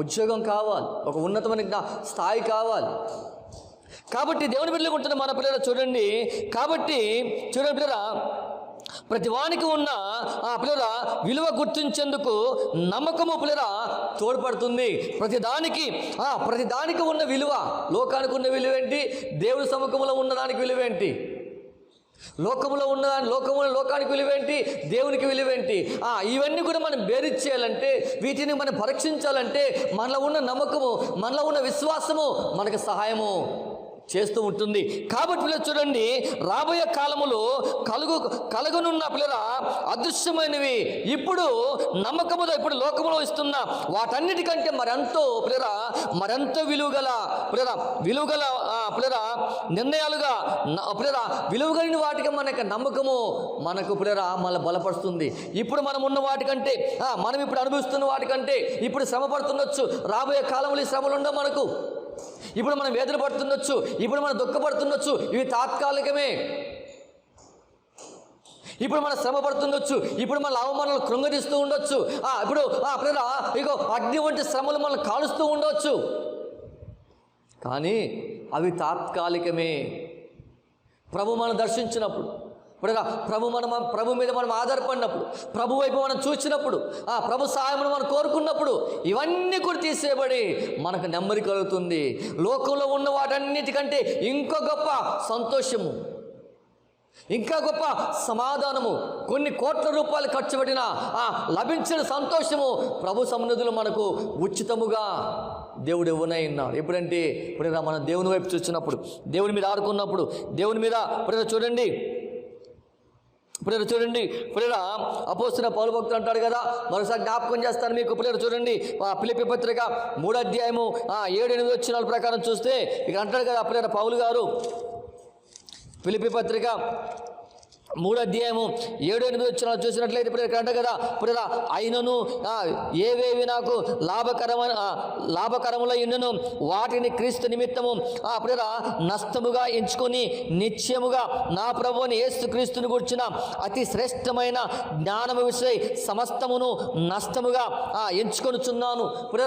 ఉద్యోగం కావాలి, ఒక ఉన్నతమైన స్థాయి కావాలి. కాబట్టి దేవుని బిడ్డలకు ఉంటున్న మన పిల్లలు చూడండి, కాబట్టి చూడండి పిల్లరా ప్రతి వానికి ఉన్న పిల్లరా విలువ గుర్తించేందుకు నమ్మకము పిల్లరా తోడ్పడుతుంది. ప్రతిదానికి ఉన్న విలువ, లోకానికి ఉన్న విలువ ఏంటి, దేవుని సముఖంలో ఉన్నదానికి విలువ ఏంటి, లోకానికి విలువేంటి, దేవునికి విలువేంటి, ఇవన్నీ కూడా మనం బేరిచ్చేయాలంటే, వీటిని మనం పరీక్షించాలంటే మనలో ఉన్న నమ్మకము, మనలో ఉన్న విశ్వాసము మనకు సహాయము చేస్తూ ఉంటుంది. కాబట్టి పిల్లలు చూడండి, రాబోయే కాలములో కలుగనున్న పిల్లల అదృశ్యమైనవి ఇప్పుడు నమ్మకముతో ఇప్పుడు లోకములో ఇస్తున్న వాటన్నిటికంటే మరెంతో విలువగల నిర్ణయాలుగా విలువగలిగిన వాటికి మనకు నమ్మకము మనకు మన బలపరుస్తుంది. ఇప్పుడు మనం ఉన్న వాటికంటే, మనం ఇప్పుడు అనుభవిస్తున్న వాటికంటే ఇప్పుడు శ్రమ పడుతుండొచ్చు. రాబోయే కాలంలో ఈ శ్రమలు ఉండవు మనకు. ఇప్పుడు మనం వేదన పడుతుండొచ్చు, ఇప్పుడు మనం దుఃఖపడుతుండొచ్చు, ఇవి తాత్కాలికమే. ఇప్పుడు మనం శ్రమ పడుతుండొచ్చు, ఇప్పుడు మన అవమానాలు కృంగరిస్తూ ఉండొచ్చు, ఇప్పుడు ఇగో అగ్ని వంటి శ్రమలు మనం కాలుస్తూ ఉండవచ్చు. కానీ అవి తాత్కాలికమే. ప్రభు మనం దర్శించినప్పుడు, ప్రభు మీద మనం ఆధారపడినప్పుడు, ప్రభు వైపు మనం చూసినప్పుడు, ప్రభు సహాయమును మనం కోరుకున్నప్పుడు ఇవన్నీ కూడా తీసేయబడి మనకు నెమ్మది కలుగుతుంది. లోకంలో ఉన్న వాటన్నిటికంటే ఇంకో గొప్ప సంతోషము, ఇంకా గొప్ప సమాధానము, కొన్ని కోట్ల రూపాయలు ఖర్చు పెట్టిన లభించిన సంతోషము ప్రభు సన్నిధిలో మనకు ఉచితముగా దేవుడు ఇవ్వనే ఉన్నారు. ఎప్పుడంటే మనం దేవుని వైపు చూసినప్పుడు, దేవుని మీద ఆడుకున్నప్పుడు, దేవుని మీద చూడండి అపోస్తలుడైన పౌలు భక్తుడు అంటాడు కదా, మరోసారి జ్ఞాపకం చేస్తాను మీకు. చూడండి ఫిలిప్పీ పత్రిక 3వ అధ్యాయము 7-8 వచనాల ప్రకారం చూస్తే ఇక్కడ అంటాడు కదా పౌలు గారు, ఫిలిప్పీ పత్రిక 3వ అధ్యాయము 7-8 వచనాలు చూసినట్లయితే ఇప్పుడు అంట కదా, ఇప్పుడు అయినను ఏవేవి నాకు లాభకరముల ఉన్నను వాటిని క్రీస్తు నిమిత్తము ఇప్పుడు నష్టముగా ఎంచుకొని నిశ్చయముగా నా ప్రభువుని యేసు క్రీస్తుని గురించిన అతి శ్రేష్టమైన జ్ఞానము విషయ సమస్తమును నష్టముగా ఎంచుకొనుచున్నాను. ఇప్పుడు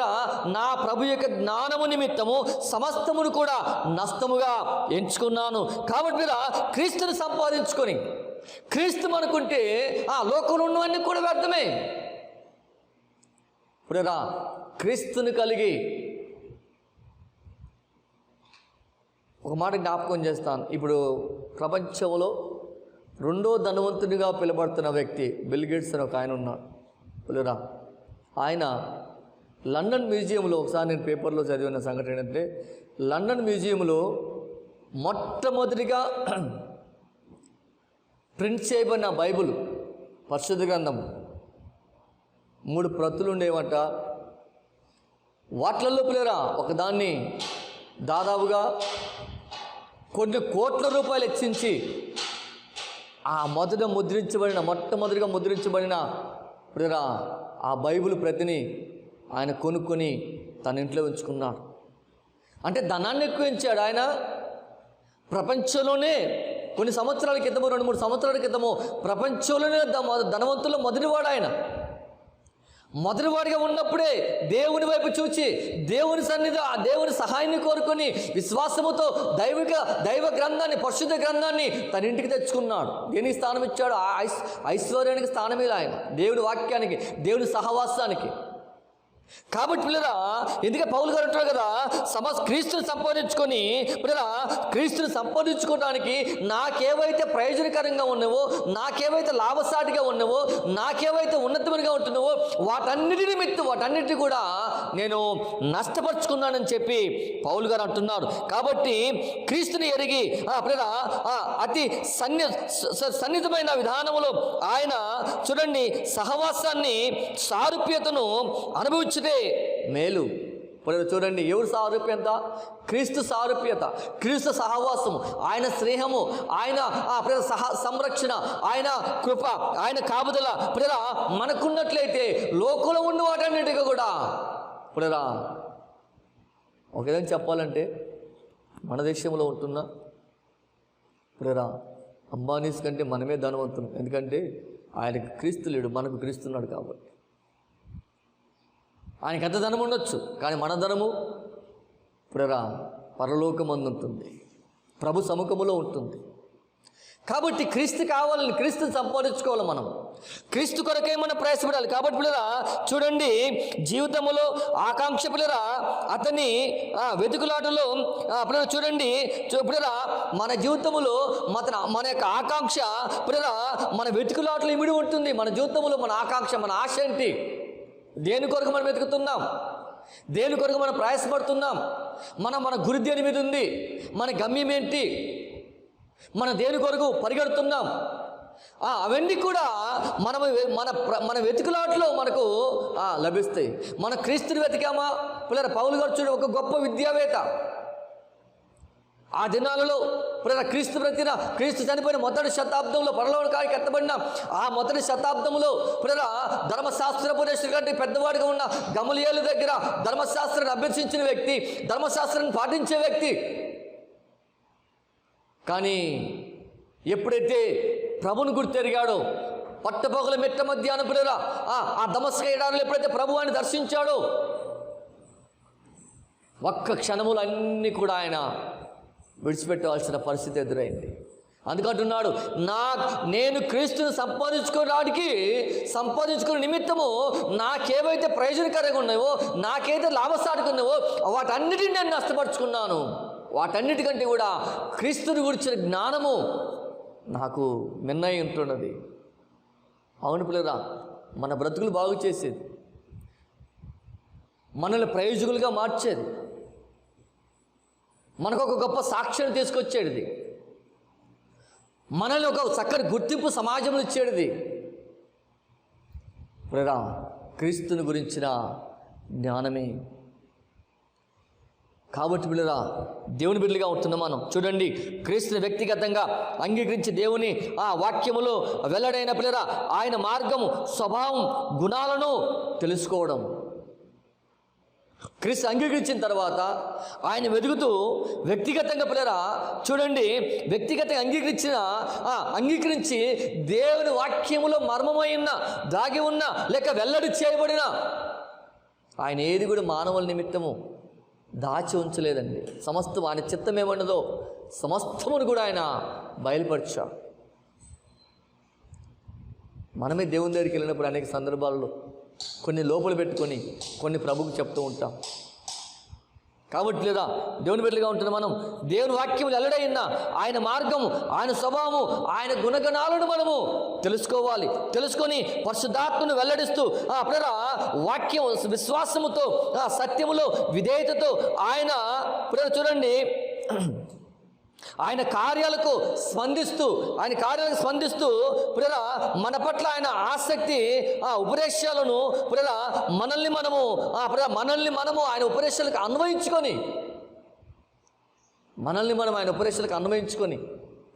నా ప్రభు యొక్క జ్ఞానము నిమిత్తము సమస్తమును కూడా నష్టముగా ఎంచుకున్నాను. కాబట్టి క్రీస్తుని సంపాదించుకొని క్రీస్తు అనుకుంటే లోకంలో ఉన్నవన్నీ కూడా వ్యర్థమే. ఇప్పుడు క్రీస్తుని కలిగి ఒక మాట జ్ఞాపకం చేస్తాను. ఇప్పుడు ప్రపంచంలో 2వ ధనవంతునిగా పిలువబడుతున్న వ్యక్తి బిల్ గేట్స్ అని ఒక ఆయన ఉన్నాడు. పులిరా ఆయన లండన్ మ్యూజియంలో, ఒకసారి నేను పేపర్లో చదివిన సంఘటన ఏంటంటే, లండన్ మ్యూజియంలో మొట్టమొదటిగా ప్రింట్ చేయబడిన బైబుల్ పరిశుద్ధ గ్రంథం 3 ప్రతులు ఉండేవట. వాట్లలో పిల్లరా ఒకదాన్ని దాదాపుగా కొన్ని కోట్ల రూపాయలు హెచ్చించి మొట్టమొదటిగా ముద్రించబడిన పిల్లరా ఆ బైబిల్ ప్రతిని ఆయన కొనుక్కొని తన ఇంట్లో ఉంచుకున్నాడు. అంటే ధనాన్ని ఎక్కువ ఇచ్చాడు ఆయన. ప్రపంచంలోనే కొన్ని సంవత్సరాల క్రితము, 2-3 సంవత్సరాల క్రితము ప్రపంచంలోనే ధనవంతుల్లో మొదటివాడు ఆయన. మొదటివాడిగా ఉన్నప్పుడే దేవుని వైపు చూచి దేవుని సహాయాన్ని కోరుకొని విశ్వాసముతో దైవ గ్రంథాన్ని, పరిశుద్ధ గ్రంథాన్ని తన ఇంటికి తెచ్చుకున్నాడు. దేనికి స్థానం ఇచ్చాడు? ఐశ్వర్యానికి స్థానమే ఆయన, దేవుని వాక్యానికి, దేవుని సహవాసానికి. కాబట్టి పిల్లరా ఎందుకంటే పౌలు గారు అంటారు కదా, క్రీస్తుని సంపాదించుకొని పిల్లరా క్రీస్తుని సంపాదించుకోవడానికి నాకేవైతే ప్రయోజనకరంగా ఉన్నావో, నాకేవైతే లాభసాటిగా ఉన్నావో, నాకేవైతే ఉన్నతమైనగా ఉంటున్నావో వాటన్నిటిని కూడా నేను నష్టపరుచుకున్నానని చెప్పి పౌలు గారు అంటున్నారు. కాబట్టి క్రీస్తుని ఎరిగి పిల్లరా అతి సన్నిహితమైన విధానములో ఆయన చూడండి సహవాసాన్ని, సారూప్యతను అనుభవించే మేలు. చూడండి ఎవరు సారూప్యత? క్రీస్తు సారూప్యత, క్రీస్తు సహవాసము, ఆయన స్నేహము, ఆయన సంరక్షణ, ఆయన కృప, ఆయన కాపుదల పిల్లరా మనకున్నట్లయితే లోకంలో ఉన్న వాటన్నిటిగా కూడా పిల్లరా ఒక విధంగా చెప్పాలంటే మన దేశంలో ఉంటున్న పిల్లరా అంబానీస్ కంటే మనమే ధనవంతులు. ఎందుకంటే ఆయనకు క్రీస్తు లేడు, మనకు క్రీస్తున్నాడు. కాబట్టి ఆయనకి ఎంత ధనం ఉండొచ్చు, కానీ మన ధనము ఇప్పుడురా పరలోకమందు ఉంటుంది, ప్రభు సముఖములో ఉంటుంది. కాబట్టి క్రీస్తు కావాలని, క్రీస్తుని సంపాదించుకోవాలి. మనం క్రీస్తు కొరకే మనం ప్రయాసపడాలి. కాబట్టి పిల్లరా చూడండి జీవితంలో ఆకాంక్ష పిల్లరా అతని వెతుకులాటలో పిల్లరా చూడండి పిల్లరా మన జీవితంలో మన యొక్క ఆకాంక్ష పిల్లరా మన వెతుకులాటలో ఇమిడి ఉంటుంది. మన జీవితంలో మన ఆకాంక్ష, మన ఆశ ఏంటి? దేని కొరకు మనం వెతుకుతున్నాం? దేని కొరకు మనం ప్రయాసపడుతున్నాం? మన గురి దేని మీద ఉంది? మన గమ్యం ఏంటి? మన దేని కొరకు పరిగెడుతున్నాం? అవన్నీ కూడా మన వెతుకులాట్లో మనకు లభిస్తాయి. మన క్రీస్తుని వెతికామా పిల్లల? పౌలు గారు చూడండి ఒక గొప్ప విద్యావేత్త. ఆ దినాలలో క్రీస్తు చనిపోయిన మొదటి శతాబ్దంలో పరలోకానికి ఎత్తబడిన ఆ మొదటి శతాబ్దంలో ధర్మశాస్త్రోపదేశుల కంటే పెద్దవాడిగా ఉన్న గమలీయేలు దగ్గర ధర్మశాస్త్రాన్ని అభ్యసించిన వ్యక్తి, ధర్మశాస్త్రాన్ని పాటించే వ్యక్తి. కానీ ఎప్పుడైతే ప్రభుని గుర్తెరిగాడో, పట్టపగల మెట్ట మధ్యాహ్నం పిల్లరా ఆ దమస్క ఎడారిలో ఎప్పుడైతే ప్రభువాన్ని దర్శించాడో ఒక్క క్షణములు అన్నీ కూడా ఆయన విడిచిపెట్టవలసిన పరిస్థితి ఎదురైంది. అందుకంటున్నాడు నేను క్రీస్తుని సంపాదించుకునే నిమిత్తము నాకేవైతే ప్రయోజనకరంగా ఉన్నాయో, నాకైతే లాభసాటిగా ఉన్నాయో వాటన్నిటిని నేను నష్టపరుచుకున్నాను. వాటన్నిటికంటే కూడా క్రీస్తుని గురించిన జ్ఞానము నాకు మిన్నై ఉంటున్నది. అవును పిల్లరా, మన బ్రతుకులు బాగు చేసేది, మనల్ని ప్రయోజకులుగా మార్చేది, మనకు ఒక గొప్ప సాక్ష్యం తీసుకొచ్చేది, మనల్ని ఒక చక్కని గుర్తింపు సమాజంలో ఇచ్చేది ప్రేరా క్రీస్తుని గురించిన జ్ఞానమే. కాబట్టి పిల్లరా దేవుని బిడ్డలుగా ఉంటున్నాం మనం. చూడండి, క్రీస్తుని వ్యక్తిగతంగా అంగీకరించి దేవుని ఆ వాక్యములో వెల్లడైన పిల్లరా ఆయన మార్గము, స్వభావం, గుణాలను తెలుసుకోవడం. క్రీస్తు అంగీకరించిన తర్వాత ఆయన వెతుకుతూ వ్యక్తిగతంగా పిల్లరా చూడండి, వ్యక్తిగతంగా అంగీకరించి దేవుని వాక్యములో మర్మమై ఉన్న, దాగి ఉన్న, లేక వెల్లడి చేయబడిన ఆయన ఏది కూడా మానవుల నిమిత్తము దాచి ఉంచలేదండి. సమస్తం ఆయన చిత్తం ఏమన్నదో సమస్తమును కూడా ఆయన బయలుపరిచాడు. మనమే దేవుని దగ్గరికి వెళ్ళినప్పుడు అనేక సందర్భాల్లో కొన్ని లోపల పెట్టుకొని కొన్ని ప్రభువుకు చెప్తూ ఉంటాం. కాబట్టి లేదా దేవుని బిడ్డలుగా ఉంటున్న మనం దేవుని వాక్యములు వెల్లడైన ఆయన మార్గము, ఆయన స్వభావము, ఆయన గుణగణాలను మనము తెలుసుకోవాలి. తెలుసుకొని పరిశుద్ధాత్మను వెల్లడిస్తూ అప్పుడ వాక్యం విశ్వాసముతో, సత్యములో, విధేయతతో ఆయన చూడండి ఆయన కార్యాలకు స్పందిస్తూ ప్రియరా మన పట్ల ఆయన ఆసక్తి ఉపదేశాలను ప్రియరా మనల్ని మనము ఆయన ఉపదేశాలకు అన్వయించుకొని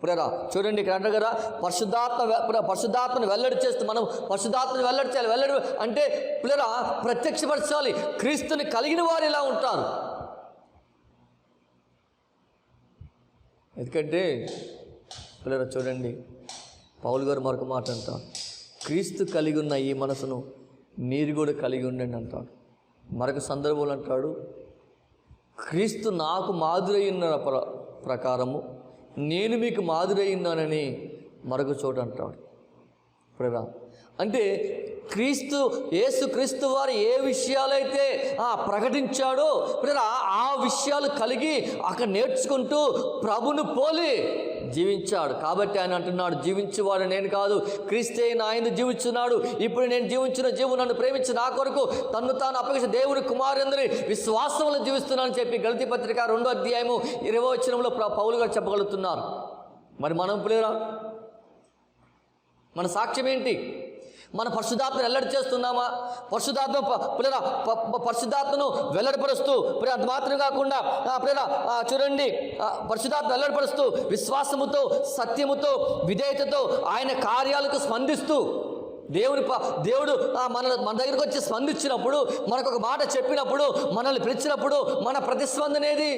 ప్రియరా చూడండి ఇక్కడ అంటారు కదా, పరిశుద్ధాత్మను వెల్లడి చేస్తూ మనం పరిశుద్ధాత్మను వెల్లడి చేయాలి. వెల్లడి అంటే ప్రియరా ప్రత్యక్షపరచాలి. క్రీస్తుని కలిగిన వారు ఇలా ఉంటారు. ఎందుకంటే పిల్లలు చూడండి, పౌలు గారు మరొక మాట అంటాడు, క్రీస్తు కలిగి ఉన్న ఈ మనసును మీరు కూడా కలిగి ఉండండి అంటాడు. మరొక సందర్భంలో అంటాడు, క్రీస్తు నాకు మాదిరయ్యున్న ప్రకారము నేను మీకు మాదిరయ్యున్నానని మరొక చోట అంటాడు. ప్రియరా అంటే యేసుక్రీస్తు వారు ఏ విషయాలైతే ప్రకటించాడో ప్రియరా ఆ విషయాలు కలిగి అక్కడ నేర్చుకుంటూ ప్రభును పోలి జీవించాడు. కాబట్టి ఆయన అంటున్నాడు, జీవించేవాడు నేను కాదు, క్రీస్తే నా యందు జీవించున్నాడు. ఇప్పుడు నేను జీవించిన జీవు నన్ను ప్రేమించి నా కొరకు తన్ను తాను అప్పగించి దేవుని కుమారుని విశ్వాసంలో జీవిస్తున్నానని చెప్పి గలతీ పత్రిక 2వ అధ్యాయము 20వ వచనంలో పౌలు గారు చెప్పగలుగుతున్నారు. మరి మనం ప్రియరా మన సాక్ష్యం ఏంటి? మన పరిశుద్ధాత్మను వెల్లడి చేస్తున్నామా? పరిశుద్ధాత్మను వెల్లడిపరుస్తూ అంత మాత్రం కాకుండా చూడండి, పరిశుద్ధాత్మ వెల్లడిపరుస్తూ విశ్వాసముతో, సత్యముతో, విధేయతతో ఆయన కార్యాలకు స్పందిస్తూ దేవుడు మన దగ్గరకు వచ్చి స్పందించినప్పుడు, మనకు ఒక మాట చెప్పినప్పుడు, మనల్ని పిలిచినప్పుడు మన ప్రతిస్పందన ఏది?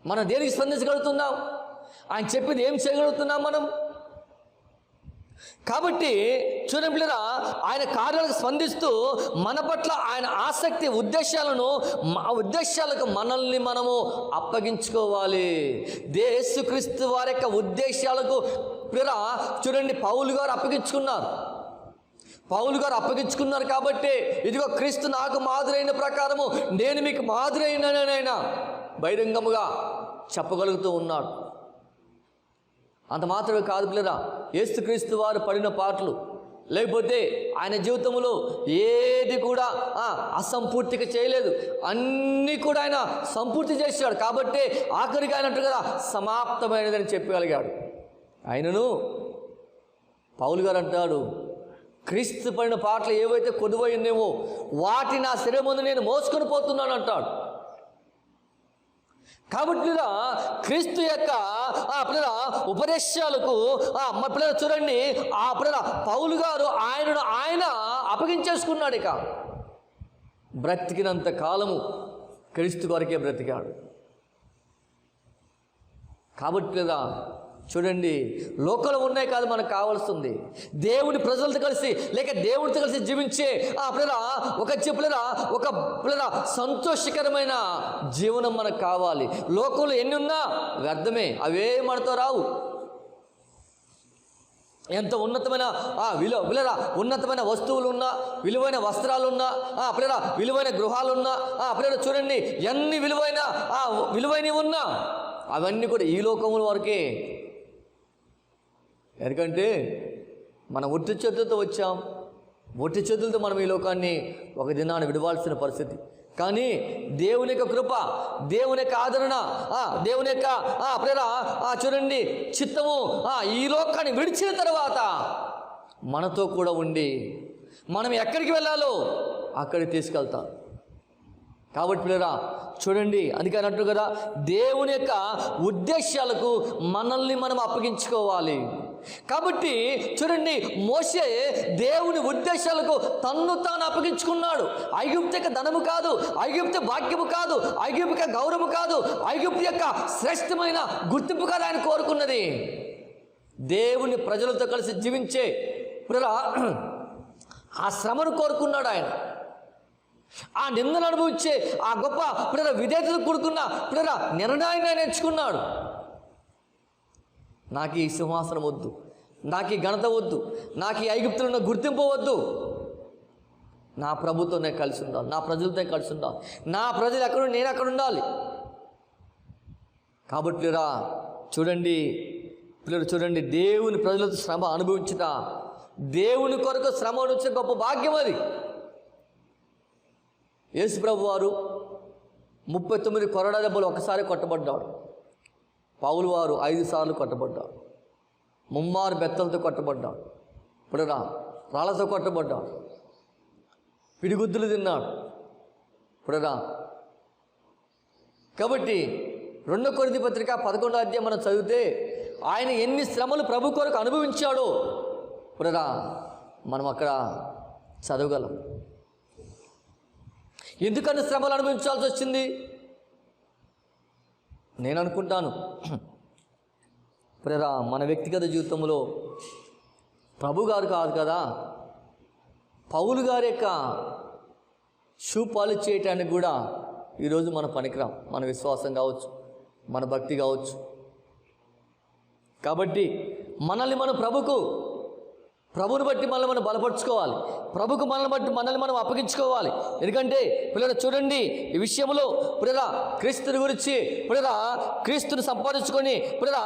మనం దేనికి స్పందించగలుగుతున్నాం? ఆయన చెప్పింది ఏం చేయగలుగుతున్నాం మనం? కాబట్టి చూడండి పిల్లరా, ఆయన కార్యాలకు స్పందిస్తూ మన పట్ల ఆయన ఆసక్తి ఉద్దేశాలకు మనల్ని మనము అప్పగించుకోవాలి. యేసుక్రీస్తు వారి యొక్క ఉద్దేశాలకు పిల్లరా చూడండి పౌలు గారు అప్పగించుకున్నారు కాబట్టి ఇదిగో క్రీస్తు నాకు మాదిరైన ప్రకారము నేను మీకు మాదిరైననైనా బహిరంగముగా చెప్పగలుగుతూ ఉన్నాడు. అంత మాత్రమే కాదు పిల్లరా, యేసుక్రీస్తు వారు పడిన పాటలు, లేకపోతే ఆయన జీవితంలో ఏది కూడా అసంపూర్తిగా చేయలేదు, అన్నీ కూడా ఆయన సంపూర్తి చేశాడు. కాబట్టి ఆఖరికి ఆయనట్టు కదా సమాప్తమైనదని చెప్పగలిగాడు. ఆయనను పౌలు గారు అంటాడు, క్రీస్తు పడిన పాటలు ఏవైతే కొదువైందేమో వాటి నా శరీరం ముందు నేను మోసుకొని పోతున్నాను అంటాడు. కాబట్టి క్రీస్తు యొక్క ఉపదేశాలకు పిల్లలు చూడండి, పౌలు గారు ఆయన అప్పగించేసుకున్నాడు. ఇక బ్రతికినంత కాలము క్రీస్తు కొరకే బ్రతికాడు. కాబట్టి చూడండి, లోకంలో ఉన్నాయి కాదు మనకు కావాల్సింది, దేవుని ప్రజలతో కలిసి లేక దేవుడితో కలిసి జీవించే ఒక సంతోషకరమైన జీవనం మనకు కావాలి. లోకంలో ఎన్ని ఉన్నా వ్యర్థమే, అవే మనతో రావు. ఎంత ఉన్నతమైన ఉన్నతమైన వస్తువులు ఉన్నా, విలువైన వస్త్రాలున్నా, విలువైన గృహాలున్నా, చూడండి ఎన్ని విలువైనవి ఉన్నా అవన్నీ కూడా ఈ లోకముల వరకే. ఎందుకంటే మనం ఒట్టి చేతులతో వచ్చాం, ఒట్టి చేతులతో మనం ఈ లోకాన్ని ఒక దినాన్ని విడవాల్సిన పరిస్థితి. కానీ దేవుని యొక్క కృప, దేవుని యొక్క ఆదరణ, దేవుని యొక్క చూడండి చిత్తము ఈ లోకాన్ని విడిచిన తర్వాత మనతో కూడా ఉండి మనం ఎక్కడికి వెళ్ళాలో అక్కడికి తీసుకెళ్తాం. కాబట్టి పిల్లరా చూడండి, అందుకే అన్నట్టు కదా, దేవుని యొక్క ఉద్దేశాలకు మనల్ని మనం అప్పగించుకోవాలి. కాబట్టి చూడండి, మోషే దేవుని ఉద్దేశాలకు తన్ను తాను అప్పగించుకున్నాడు. ఐగుప్తు యొక్క ధనము కాదు, ఐగుప్తు భాగ్యము కాదు, ఐగుప్తు యొక్క గౌరవము కాదు, ఐగుప్తు యొక్క శ్రేష్టమైన గుర్తింపు కాదు ఆయన కోరుకున్నది. దేవుని ప్రజలతో కలిసి జీవించే పిల్లరా ఆ శ్రమను కోరుకున్నాడు ఆయన. ఆ నిందను అనుభవించే ఆ గొప్ప పిల్లల విధేయతతో కూడుకున్న పిల్లల నిర్ణయాన్ని ఆయన ఎంచుకున్నాడు. నాకు ఈ సింహాసనం వద్దు, నాకు ఈ ఘనత వద్దు, నాకు ఈ ఐగుప్తులో ఉన్న గుర్తింపు వద్దు, నా ప్రభుత్వంతో కలిసి ఉండాలి, నా ప్రజలతో కలిసి ఉండాలి, నా ప్రజలు ఎక్కడ నేను అక్కడ ఉండాలి. కాబట్టి పిల్లరా చూడండి, పిల్లలు చూడండి, దేవుని ప్రజలతో శ్రమ అనుభవించుట, దేవుని కొరకు శ్రమ అనుభవించే గొప్ప భాగ్యం అది. యేసు ప్రభు వారు 39 కొరడా దెబ్బలు ఒకసారి కొట్టబడ్డాడు. పౌలు వారు 5 సార్లు కొట్టబడ్డాడు. ముమ్మారు బెత్తలతో కొట్టబడ్డాడు. ఇప్పుడు రాళ్లతో కొట్టబడ్డాడు. పిడిగుద్దులు తిన్నాడు. ఇప్పుడు కాబట్టి 2 కొరింథీ పత్రిక 11వ అధ్యాయం మనం చదివితే ఆయన ఎన్ని శ్రమలు ప్రభు కొరకు అనుభవించాడో ఇప్పుడు మనం అక్కడ చదవగలం. ఎందుకని శ్రమలు అనుభవించాల్సి వచ్చింది? నేను అనుకుంటాను ప్రేరా మన వ్యక్తిగత జీవితంలో ప్రభు గారు కాదు కదా, పౌలు గారి యొక్క షూ పాలిష్ చేయటానికి కూడా ఈరోజు మన పనికిరాం. మన విశ్వాసం కావచ్చు, మన భక్తి కావచ్చు. కాబట్టి మనల్ని మనం ప్రభుని బట్టి మనల్ని మనం బలపరుచుకోవాలి. ప్రభుకు మనల్ని మనం అప్పగించుకోవాలి. ఎందుకంటే పిల్లలు చూడండి, ఈ విషయంలో పిల్లల క్రీస్తుని గురించి పిల్లల క్రీస్తుని సంపాదించుకొని పిల్లల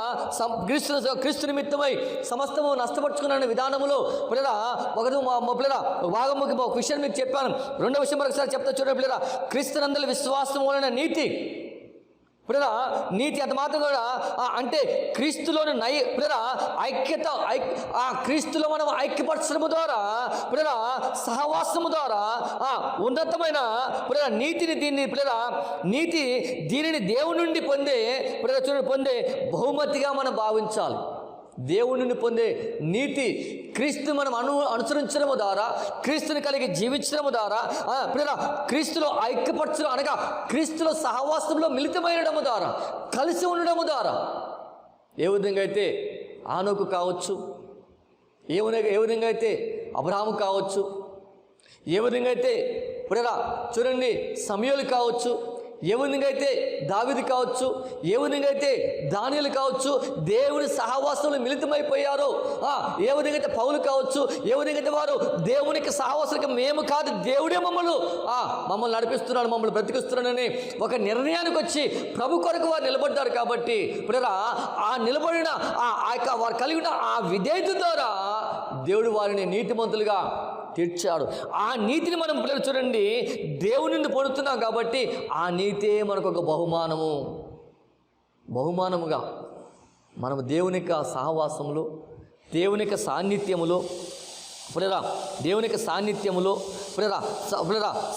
క్రీస్తు నిమిత్తమై సమస్తము నష్టపరుచుకున్న విధానంలో పిల్లల పిల్లల భాగముకి ఒక విషయం మీకు చెప్పాను. 2వ విషయం మరొకసారి చెప్తా చూడండి. పిల్లల క్రీస్తునందలి విశ్వాసం వలన నీతి, పిల్లల నీతి అంత మాత్రం కూడా అంటే క్రీస్తులోని పిల్లల ఐక్యత, ఆ క్రీస్తులో మనం ఐక్యపరచడము ద్వారా పిల్లల సహవాసము ద్వారా ఉన్నతమైన పిల్లల నీతి దీనిని దేవుని నుండి పొందే బహుమతిగా మనం భావించాలి. దేవుని నుండి పొందే నీతి క్రీస్తు మనం అనుసరించడము ద్వారా, క్రీస్తుని కలిగి జీవించడము ద్వారా, పిల్లల క్రీస్తులో ఐక్యపరచడం అనగా క్రీస్తులో సహవాసంలో మిళితమైనడము ద్వారా, కలిసి ఉండడము ద్వారా, ఏ విధంగా అయితే ఆనోకు కావచ్చు, ఏ విధంగా అయితే అబ్రహాము కావచ్చు, ఏ విధంగా అయితే పిల్లల చూడండి సమూయేలు కావచ్చు, ఏ విధంగా అయితే దావీదు కావచ్చు, ఏ విధంగా అయితే దానియేలు కావచ్చు, దేవుని సహవాసంలో మిళితమైపోయారో, ఏ విధంగా అయితే పౌలు కావచ్చు, ఏ విధంగా అయితే వారు దేవునికి సహవాసానికి మేము కాదు దేవుడే మమ్మల్ని నడిపిస్తున్నాడు, మమ్మల్ని బ్రతికిస్తున్నాడని ఒక నిర్ణయానికి వచ్చి ప్రభు కొరకు వారు నిలబడ్డారు. కాబట్టి ఇప్పుడు ఆ నిలబడిన వారు కలిగిన ఆ విధేయత ద్వారా దేవుడు వారిని నీతిమంతులుగా తీర్చాడు. ఆ నీతిని మనం పిల్లలు చూడండి దేవుని నుండి పొందుతున్నాం. కాబట్టి ఆ నీతే మనకు ఒక బహుమానముగా మనము దేవుని యొక్క సహవాసములో, దేవుని యొక్క సాన్నిధ్యములో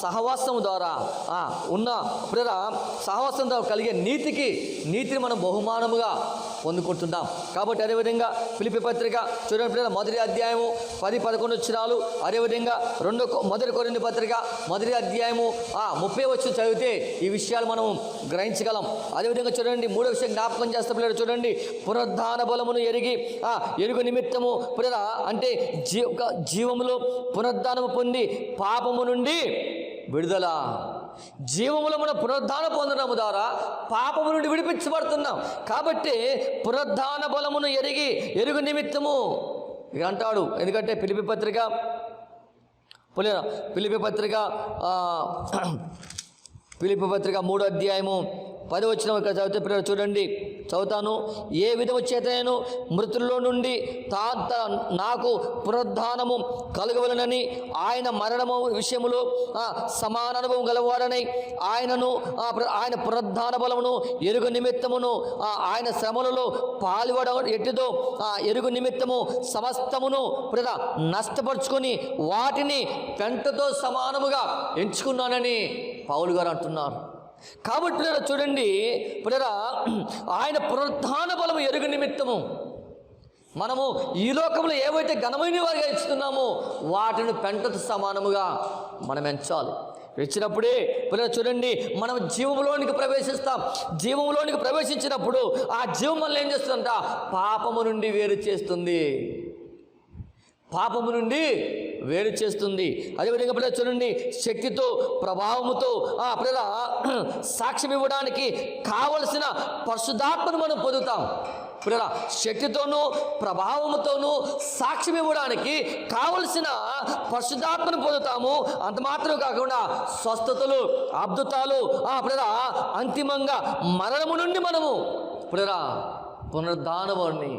సహవాసము ద్వారా సహవాసం ద్వారా కలిగే నీతిని మనం బహుమానముగా పొందుకుంటున్నాం. కాబట్టి అదేవిధంగా ఫిలిప్పీ పత్రిక చూడండి పిల్లల 1వ అధ్యాయము 10-11 వచనాలు, అదేవిధంగా 1 కొరింథీ పత్రిక 1వ అధ్యాయము 30 వచనం చదివితే ఈ విషయాలు మనం గ్రహించగలం. అదేవిధంగా చూడండి 3వ విషయం జ్ఞాపకం చేస్తే పిల్లలు చూడండి, పునరుద్ధాన బలమును ఎరుగు నిమిత్తము పిల్లల అంటే జీవములో పునరుద్ధానము పొంది పాపము నుండి విడుదల. జీవములో మనం పునరుద్ధానం పొందడము ద్వారా పాపము నుండి విడిపించబడుతున్నాం. కాబట్టి పునరుద్ధాన బలమును ఎరుగు నిమిత్తము ఇక అంటాడు. ఎందుకంటే ఫిలిప్పీ పత్రిక 3వ అధ్యాయము 10వ వచనం ఇక్కడ చదివితే పిల్లలు చూడండి, చదువుతాను. ఏ విధము చేతనైనా మృతుల్లో నుండి నాకు పునరుద్ధానము కలగవలనని ఆయన మరణము విషయములో సమాన అనుభవం గలవాడని ఆయన పునరుద్ధాన బలమును ఎరుగు నిమిత్తమును ఆయన శ్రమలలో పాల్గొడ ఎట్టిదో ఎరుగు నిమిత్తము సమస్తమును నష్టపరుచుకొని వాటిని పెంటతో సమానముగా ఎంచుకున్నానని పౌలు గారు అంటున్నారు. కాబట్టి పిల్లరా చూడండి, పిల్లరా ఆయన పునరుత్థాన బలము ఎరుగు నిమిత్తము మనము ఈ లోకంలో ఏవైతే ఘనమైన వారిగా ఇస్తున్నామో వాటిని పెంటతో సమానముగా మనం ఎంచాలి. ఇచ్చినప్పుడే పిల్లలు చూడండి, మనం జీవంలోనికి ప్రవేశిస్తాం. జీవంలోనికి ప్రవేశించినప్పుడు ఆ జీవం మనల్ని ఏం చేస్తుందంట? పాపము నుండి వేరు చేస్తుంది. పాపము నుండి వేరు చేస్తుంది. అదేవిధంగా పిల్లలు చూడండి, శక్తితో ప్రభావముతో పిల్లల సాక్ష్యం ఇవ్వడానికి కావలసిన పరిశుద్ధాత్మను మనం పొందుతాం. పిల్లల శక్తితోనూ ప్రభావముతోనూ సాక్ష్యం ఇవ్వడానికి కావలసిన పరిశుద్ధాత్మను పొందుతాము. అంత మాత్రం కాకుండా స్వస్థతలు, అద్భుతాలు, పిల్లల అంతిమంగా మరణము నుండి మనము పిల్లల పునరుద్ధానాన్ని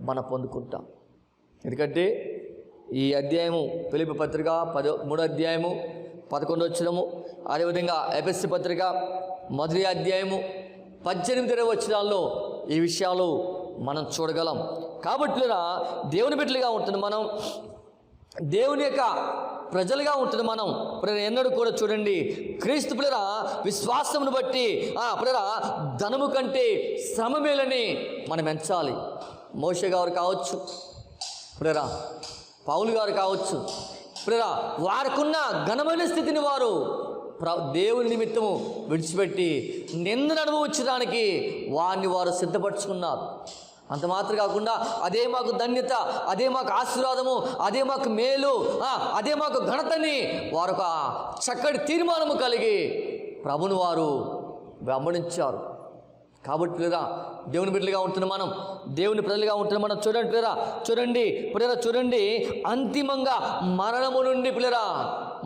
మనం పొందుకుంటాం. ఎందుకంటే ఈ అధ్యాయము ఫిలిప్పీ పత్రిక 3వ అధ్యాయము 11వ వచనము, అదేవిధంగా ఎఫెసీ పత్రిక 1వ అధ్యాయము 18వ వచనాల్లో ఈ విషయాలు మనం చూడగలం. కాబట్టి దేవుని బిడ్డలుగా ఉంటుంది మనం, దేవుని యొక్క ప్రజలుగా ఉంటుంది మనం. ఎన్నడూ కూడా చూడండి, క్రీస్తు పిల్లరా విశ్వాసమును బట్టి పిల్లరా ధనము కంటే శ్రమ మేలని మనం ఎంచాలి. మోషే గారు కావచ్చు, పిల్లరా పౌలు గారు కావచ్చు, పిల్లరా వారికున్న ఘనమైన స్థితిని వారు దేవుని నిమిత్తము విడిచిపెట్టి నిందను అనుభవించడానికి వారిని వారు సిద్ధపరచుకున్నారు. అంత మాత్రం కాకుండా అదే మాకు ధన్యత, అదే మాకు ఆశీర్వాదము, అదే మాకు మేలు, అదే మాకు ఘనతని వారు ఒక చక్కటి తీర్మానము కలిగి ప్రభుని వారు వెంబడించారు. కాబట్టి పిల్లరా దేవుని బిడ్డలుగా ఉంటున్న మనం, దేవుని ప్రజలుగా ఉంటున్న మనం చూడండి పిల్లరా, చూడండి అంతిమంగా మరణము నుండి పిల్లరా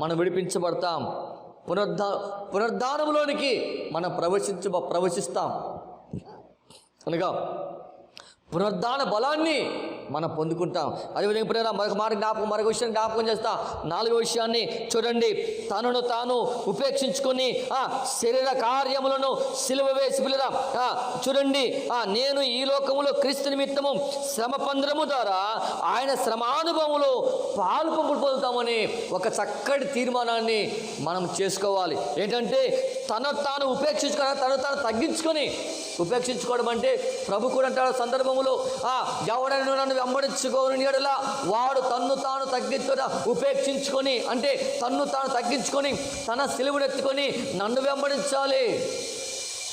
మనం విడిపించబడతాం. పునరుద్ధానంలోనికి మనం ప్రవేశిస్తాం. అనగా పునరుద్ధాన బలాన్ని మనం పొందుకుంటాం. అదేవిధంగా పిల్లరా మరొక విషయం జ్ఞాపకం చేస్తా. 4వ విషయాన్ని చూడండి, తనను తాను ఉపేక్షించుకొని శరీర కార్యములను సిలువ వేసి పిల్లరా చూడండి, నేను ఈ లోకములో క్రీస్తు నిమిత్తము శ్రమ పొందడము ద్వారా ఆయన శ్రమానుభవములో పాలు పొందుతామని ఒక చక్కటి తీర్మానాన్ని మనం చేసుకోవాలి. ఏంటంటే తను తాను ఉపేక్షించుకోవడం అంటే ప్రభు కూడా అంటాడు సందర్భములో, ఎవడైనా నన్ను వెంబడించుకోని యెడల వాడు తన్ను తాను ఉపేక్షించుకొని, అంటే తన్ను తాను తగ్గించుకొని తన సిలువనెత్తుకొని నన్ను వెంబడించాలి.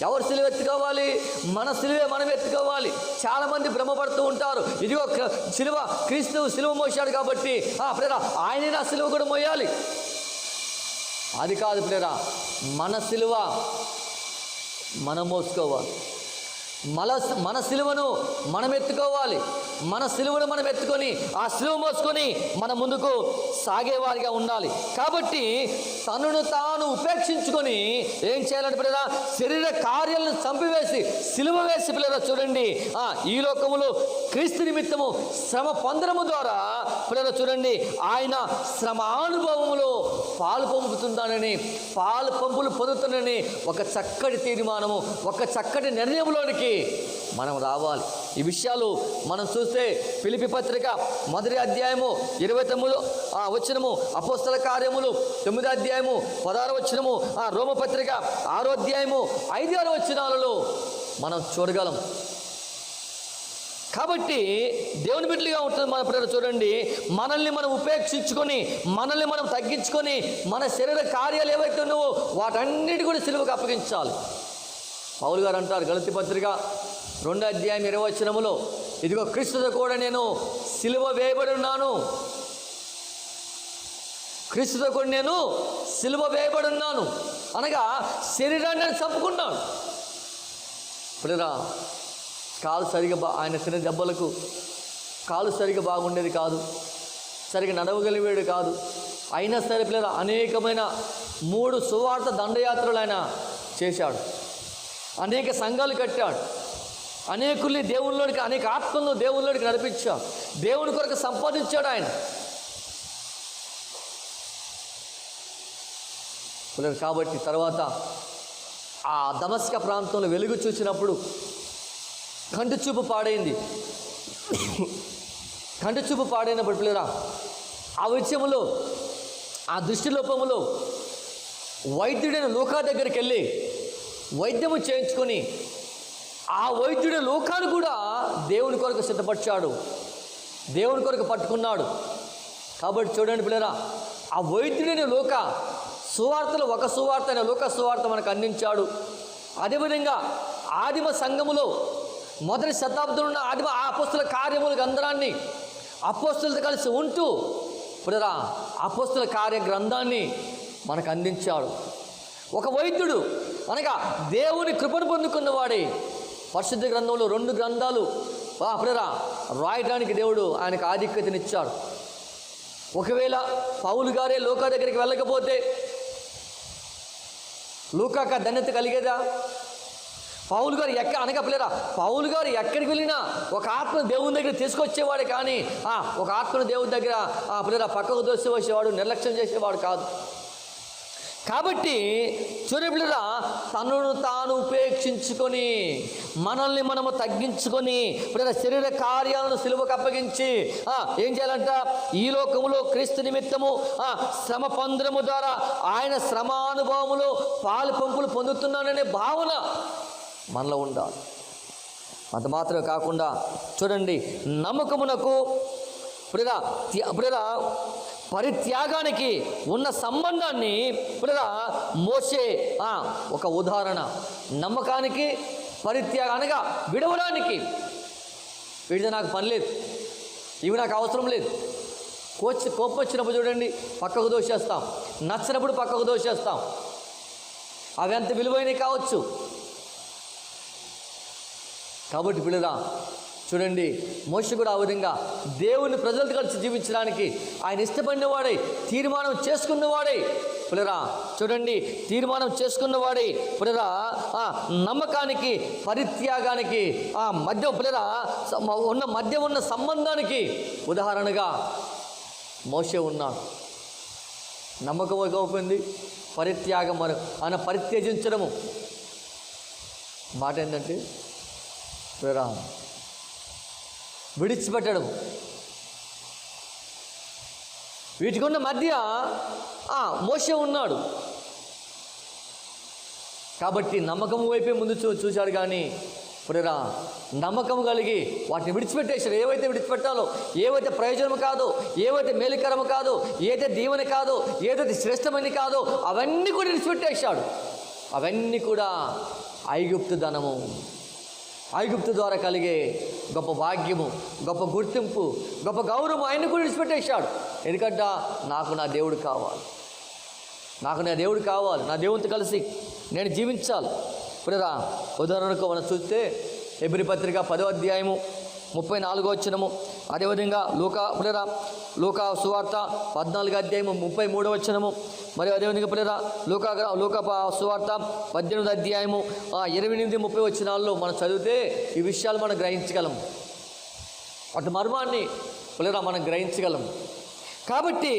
ఎవరు సిలువ ఎత్తుకోవాలి? మన సిలువే మనం ఎత్తుకోవాలి. చాలామంది భ్రమపడుతూ ఉంటారు, ఇదిగో క్రీస్తు సిలువ మోసాడు కాబట్టి ఆయనే నా సిలువ కూడా మోయాలి. అది కాదు పిల్లరా, మన సిలువ మనం మోసుకోవాలి. మన సిలువను మనం ఎత్తుకోవాలి. మన సిలువను మనం ఎత్తుకొని ఆ సిలువ మోసుకొని మన ముందుకు సాగేవారిగా ఉండాలి. కాబట్టి తనను తాను ఉపేక్షించుకొని ఏం చేయాలంటే పిల్లరా, శరీర కార్యాలను చంపివేసి సిలువ వేసి పిల్లరా చూడండి, ఈ లోకములో క్రీస్తు నిమిత్తము శ్రమ పొందడము ద్వారా పిల్లరా చూడండి ఆయన శ్రమానుభవములో పాలు పంపులు పొందుతానని ఒక చక్కటి తీర్మానము, ఒక చక్కటి నిర్ణయంలోనికి మనం రావాలి. ఈ విషయాలు మనం చూస్తే ఫిలిప్పీ పత్రిక 1వ అధ్యాయము 29వ వచనము, అపోస్తల కార్యములు 9వ అధ్యాయము 16వ వచనము, రోమ పత్రిక 6వ అధ్యాయము 5-6 వచనాలలో మనం చూడగలం. కాబట్టి దేవుని బిడ్డలుగా ఉంటుంది మన పిల్లలు చూడండి, మనల్ని మనం ఉపేక్షించుకొని, మనల్ని మనం తగ్గించుకొని, మన శరీర కార్యాలు ఏవైతే ఉన్నావో వాటన్నిటి కూడా సిలువకు అప్పగించాలి. పౌలు గారు అంటారు గలతీ పత్రిక 2వ అధ్యాయం 20వ వచనములో, ఇదిగో క్రీస్తుతో కూడా నేను సిలువ వేయబడి ఉన్నాను. క్రీస్తుతో కూడా నేను సిలువ వేయబడి ఉన్నాను అనగా శరీరాన్ని నేను చంపుకున్నాను. పిల్లరా కాలు సరిగా ఆయన తినే దెబ్బలకు కాలు సరిగా బాగుండేది కాదు, సరిగా నడవగలిగేడు కాదు. అయినా సరే పిల్లరా అనేకమైన 3 సువార్త దండయాత్రలు ఆయన చేశాడు, అనేక సంఘాలు కట్టాడు, అనేకుల్ని దేవుళ్ళలోనికి, అనేక ఆత్మలను దేవుళ్ళలోనికి నడిపించాడు, దేవుని కొరకు సంపాదించాడు ఆయన. కాబట్టి తర్వాత ఆ దమస్క ప్రాంతంలో వెలుగు చూసినప్పుడు కంటి చూపు పాడైంది. కంటి చూపు పాడైనప్పుడు పిల్లరా ఆ విషయంలో, ఆ దృష్టి లోపములో వైద్యుడైన లూకా దగ్గరికి వెళ్ళి వైద్యము చేయించుకొని ఆ వైద్యుడి లూకాను కూడా దేవుని కొరకు సిద్ధపరిచాడు, దేవుని కొరకు పట్టుకున్నాడు. కాబట్టి చూడండి పిల్లరా, ఆ వైద్యుడైన లూకా సువార్తలు ఒక సువార్త అయిన లూకా సువార్త మనకు అందించాడు. అదేవిధంగా ఆదిమ సంఘములో మొదటి శతాబ్దంలో ఉన్న ఆదిమ అపోస్తల కార్యముల గ్రంథాన్ని అపోస్తలతో కలిసి ఉంటూ పిల్లరా అపోస్తల కార్య గ్రంథాన్ని మనకు అందించాడు. ఒక వైద్యుడు అనగా దేవుని కృపను పొందుకున్నవాడే పరిశుద్ధ గ్రంథంలో 2 గ్రంథాలు పిల్లరా రాయడానికి దేవుడు ఆయనకు ఆధిక్యతనిచ్చాడు. ఒకవేళ పౌలు గారే లూకా దగ్గరికి వెళ్ళకపోతే లూకాకు ధన్యత కలిగేదా? పౌలు గారు అనగా పిల్లరా పౌలు గారు ఎక్కడికి వెళ్ళినా ఒక ఆత్మ దేవుని దగ్గర తీసుకొచ్చేవాడే కానీ ఒక ఆత్మను దేవుని దగ్గర పిల్లరా పక్కకు దోసేవాడు, నిర్లక్ష్యం చేసేవాడు కాదు. కాబట్టి చూడండి పిల్లరా, తనను తాను ఉపేక్షించుకొని మనల్ని మనము తగ్గించుకొని పిల్లల శరీర కార్యాలను సిలువకు అప్పగించి ఏం చేయాలంట? ఈ లోకములో క్రీస్తు నిమిత్తము శ్రమ పొందడము ద్వారా ఆయన శ్రమానుభవములో పాలు పంపులు పొందుతున్నాననే భావన మనలో ఉండాలి. అంత మాత్రమే కాకుండా చూడండి, నమ్మకమునకు పిల్లల పరిత్యాగానికి ఉన్న సంబంధాన్ని పిల్లల మోసే ఒక ఉదాహరణ. నమ్మకానికి పరిత్యాగం అనగా విడవడానికి. వీడితో నాకు పని లేదు, ఇవి నాకు అవసరం లేదు. కోపం వచ్చినప్పుడు చూడండి పక్కకు దోసేస్తాం, నచ్చినప్పుడు పక్కకు దోసేస్తాం. అవి ఎంత విలువైనవి కావచ్చు. కాబట్టి పిల్లరా చూడండి, మోషే కూడా ఆ విధంగా దేవుని ప్రజలతో కలిసి జీవించడానికి ఆయన ఇష్టపడినవాడై తీర్మానం చేసుకున్నవాడై పిల్లరా చూడండి, తీర్మానం చేసుకున్నవాడై పిల్లరా నమ్మకానికి పరిత్యాగానికి మధ్య పిల్లరా ఉన్న సంబంధానికి ఉదాహరణగా మోషే ఉన్నాడు. నమ్మకం అయిపోయింది, పరిత్యాగం ఆయన పరిత్యజించడము మాట ఏంటంటే పిల్లరా విడిచిపెట్టడం. వీటికున్న మధ్య మోషే ఉన్నాడు. కాబట్టి నమ్మకం వైపే ముందు చూశాడు. కానీ పురేరా నమ్మకం కలిగి వాటిని విడిచిపెట్టేశాడు. ఏవైతే విడిచిపెట్టాలో, ఏవైతే ప్రయోజనం కాదో, ఏవైతే మేలుకరము కాదో, ఏదైతే దీవెన కాదో, ఏదైతే శ్రేష్టమని కాదో అవన్నీ కూడా విడిచిపెట్టేశాడు. అవన్నీ కూడా ఐగుప్తు ధనము, ఐగుప్తు ద్వారా కలిగే గొప్ప భాగ్యము, గొప్ప గుర్తింపు, గొప్ప గౌరవం ఆయన కూడా విడిచిపెట్టేశాడు. ఎందుకంటే నాకు నా దేవుడు కావాలి, నాకు నా దేవుడు కావాలి, నా దేవునితో కలిసి నేను జీవించాలి. పురేరా ఉదాహరణకు మనం చూస్తే హెబ్రీ పత్రిక 10వ అధ్యాయము 34వ వచనము, అదేవిధంగా లూకా సువార్త 14వ అధ్యాయము 33వ వచనము, మరియు అదేవిధంగా పిల్లరా లూకా సువార్త 18వ అధ్యాయము 28-30 వచనాల్లో మనం చదివితే ఈ విషయాలు మనం గ్రహించగలం. అటు మర్మాన్ని పిల్లరా మనం గ్రహించగలం. కాబట్టి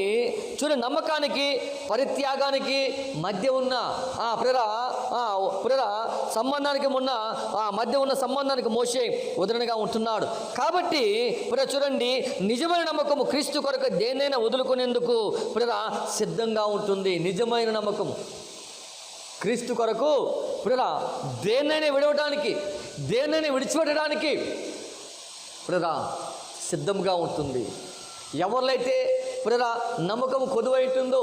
చూడండి, నమ్మకానికి పరిత్యాగానికి మధ్య ఉన్న పిల్లరా సంబంధానికి మధ్య ఉన్న సంబంధానికి మోషే ఉదాహరణగా ఉంటున్నాడు. కాబట్టి చూడండి, నిజమైన నమ్మకము క్రీస్తు కొరకు దేన్నైనా వదులుకునేందుకు పిల్లరా సిద్ధంగా ఉంటుంది. నిజమైన నమ్మకం క్రీస్తు కొరకు పిల్లరా దేన్నైనా విడవడానికి, దేన్నైనా విడిచిపెట్టడానికి పిల్లరా సిద్ధంగా ఉంటుంది. ఎవరినైతే పిల్లరా నమ్మకము కొద్దువై ఉంటుందో,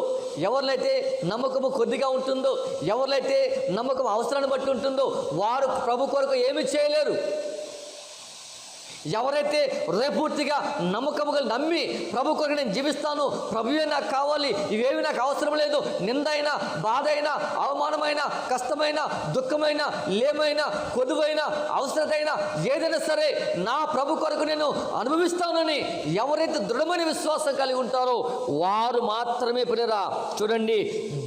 ఎవరినైతే నమ్మకము కొద్దిగా ఉంటుందో, ఎవరినైతే నమ్మకం అవసరాన్ని బట్టి ఉంటుందో వారు ప్రభు కొరకు ఏమీ చేయలేరు. ఎవరైతే హృదయపూర్తిగా నమ్మకముగా నమ్మి ప్రభు కొరకు నేను జీవిస్తాను, ప్రభువే నాకు కావాలి, ఇవేవి నాకు అవసరం లేదు, నిందైనా, బాధ అయినా, అవమానమైన, కష్టమైన, దుఃఖమైన, లేమైన, కొదువైన, అవసరతైనా ఏదైనా సరే నా ప్రభు కొరకు నేను అనుభవిస్తానని ఎవరైతే దృఢమైన విశ్వాసం కలిగి ఉంటారో వారు మాత్రమే పిల్లరా చూడండి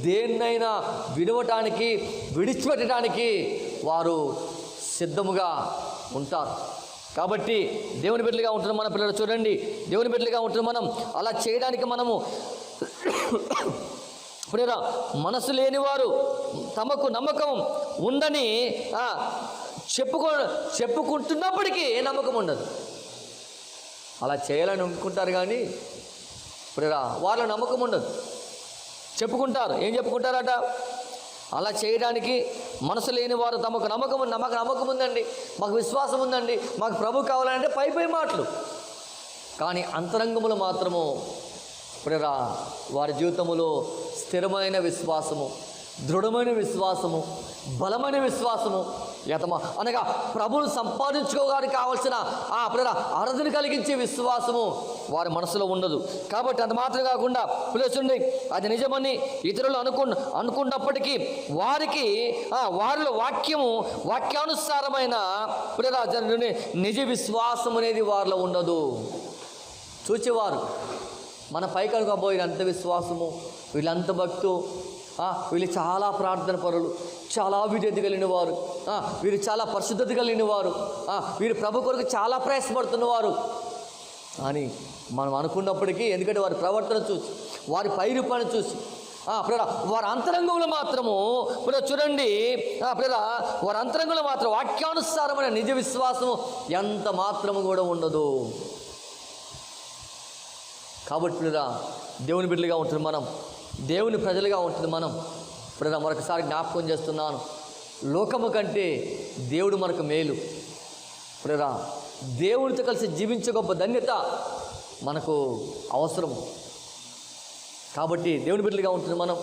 దేన్నైనా విడవటానికి, విడిచిపెట్టడానికి వారు సిద్ధముగా ఉంటారు. కాబట్టి దేవుని బిడ్డలుగా ఉంటున్న మన పిల్లలు చూడండి, దేవుని బిడ్డలుగా ఉంటున్న మనం అలా చేయడానికి మనము పిల్లరా మనసు లేనివారు తమకు నమ్మకం ఉందని చెప్పుకుంటున్నప్పటికీ ఏ నమ్మకం ఉండదు. అలా చేయాలని అనుకుంటారు కానీ పిల్లరా వాళ్ళ నమ్మకం ఉండదు. చెప్పుకుంటారు, ఏం చెప్పుకుంటారట? అలా చేయడానికి మనసు లేని వారు మాకు నమ్మకం ఉందండి, మాకు విశ్వాసం ఉందండి, మాకు ప్రభు కావాలంటే పై మాటలు. కానీ అంతరంగములు మాత్రము ప్రియరా వారి జీవితంలో స్థిరమైన విశ్వాసము, దృఢమైన విశ్వాసము, బలమైన విశ్వాసము, అనగా ప్రభువును సంపాదించుకోవడానికి కావాల్సిన ప్రియరా అర్హతను కలిగించే విశ్వాసము వారి మనసులో ఉండదు. కాబట్టి అంత మాత్రం కాకుండా పిలుచుండి అది నిజమని ఇతరులు అనుకున్నప్పటికీ వారిలో వాక్యానుసారమైన ప్రియరా నిజ విశ్వాసం అనేది వారిలో ఉండదు. చూచేవారు మన పైకనుకోబోయిన అంత విశ్వాసము, వీళ్ళంత భక్తు, వీళ్ళు చాలా ప్రార్థన పరులు, చాలా విధేయత కలిగిన వారు, వీరు చాలా పరిశుద్ధత కలిగిన వారు, వీరు ప్రభు కొరకు చాలా ప్రయాసపడుతున్నవారు అని మనం అనుకున్నప్పటికీ, ఎందుకంటే వారి ప్రవర్తన చూసి, వారి పై రూపాన్ని చూసి, వారి అంతరంగంలో మాత్రము చూడండి, వారి అంతరంగంలో మాత్రం వాక్యానుసారమైన నిజ విశ్వాసము ఎంత మాత్రము కూడా ఉండదు. కాబట్టి దేవుని బిడ్డలుగా ఉంటుంది మనం, దేవుని ప్రజలుగా ఉంటుంది మనం. మరొకసారి జ్ఞాపకం చేస్తున్నాను, లోకము కంటే దేవుడు మనకు మేలు. దేవునితో కలిసి జీవించే గొప్ప ధన్యత మనకు అవసరం. కాబట్టి దేవుని బిడ్డలుగా ఉంటుంది మనం,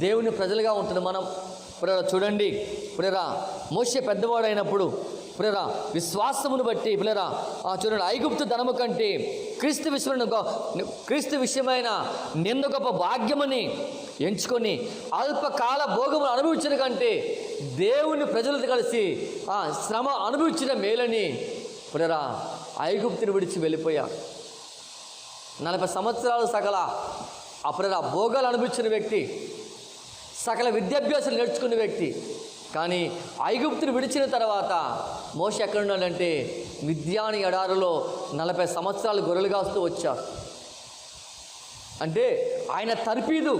దేవుని ప్రజలుగా ఉంటుంది మనం. చూడండి మోషే పెద్దవాడైనప్పుడు విశ్వాసమును బట్టి చూడండి, ఐగుప్తు ధనము కంటే క్రీస్తు విషయమైన నింద గొప్ప భాగ్యమని ఎంచుకొని అల్పకాల భోగములు అనుభవించిన కంటే దేవుని ప్రజలతో కలిసి శ్రమ అనుభవించిన మేలని ఐగుప్తుని విడిచి వెళ్ళిపోయాడు. 40 సంవత్సరాలు సకల భోగాలు అనుభవించిన వ్యక్తి, సకల విద్యాభ్యాసాలు నేర్చుకున్న వ్యక్తి. కానీ ఐగుప్తుని విడిచిన తర్వాత మోషే ఎక్కడున్నాడంటే మిద్యాని ఎడారిలో 40 సంవత్సరాలు గొర్రెలు కాస్తూ వచ్చారు. అంటే ఆయన తర్పీదు,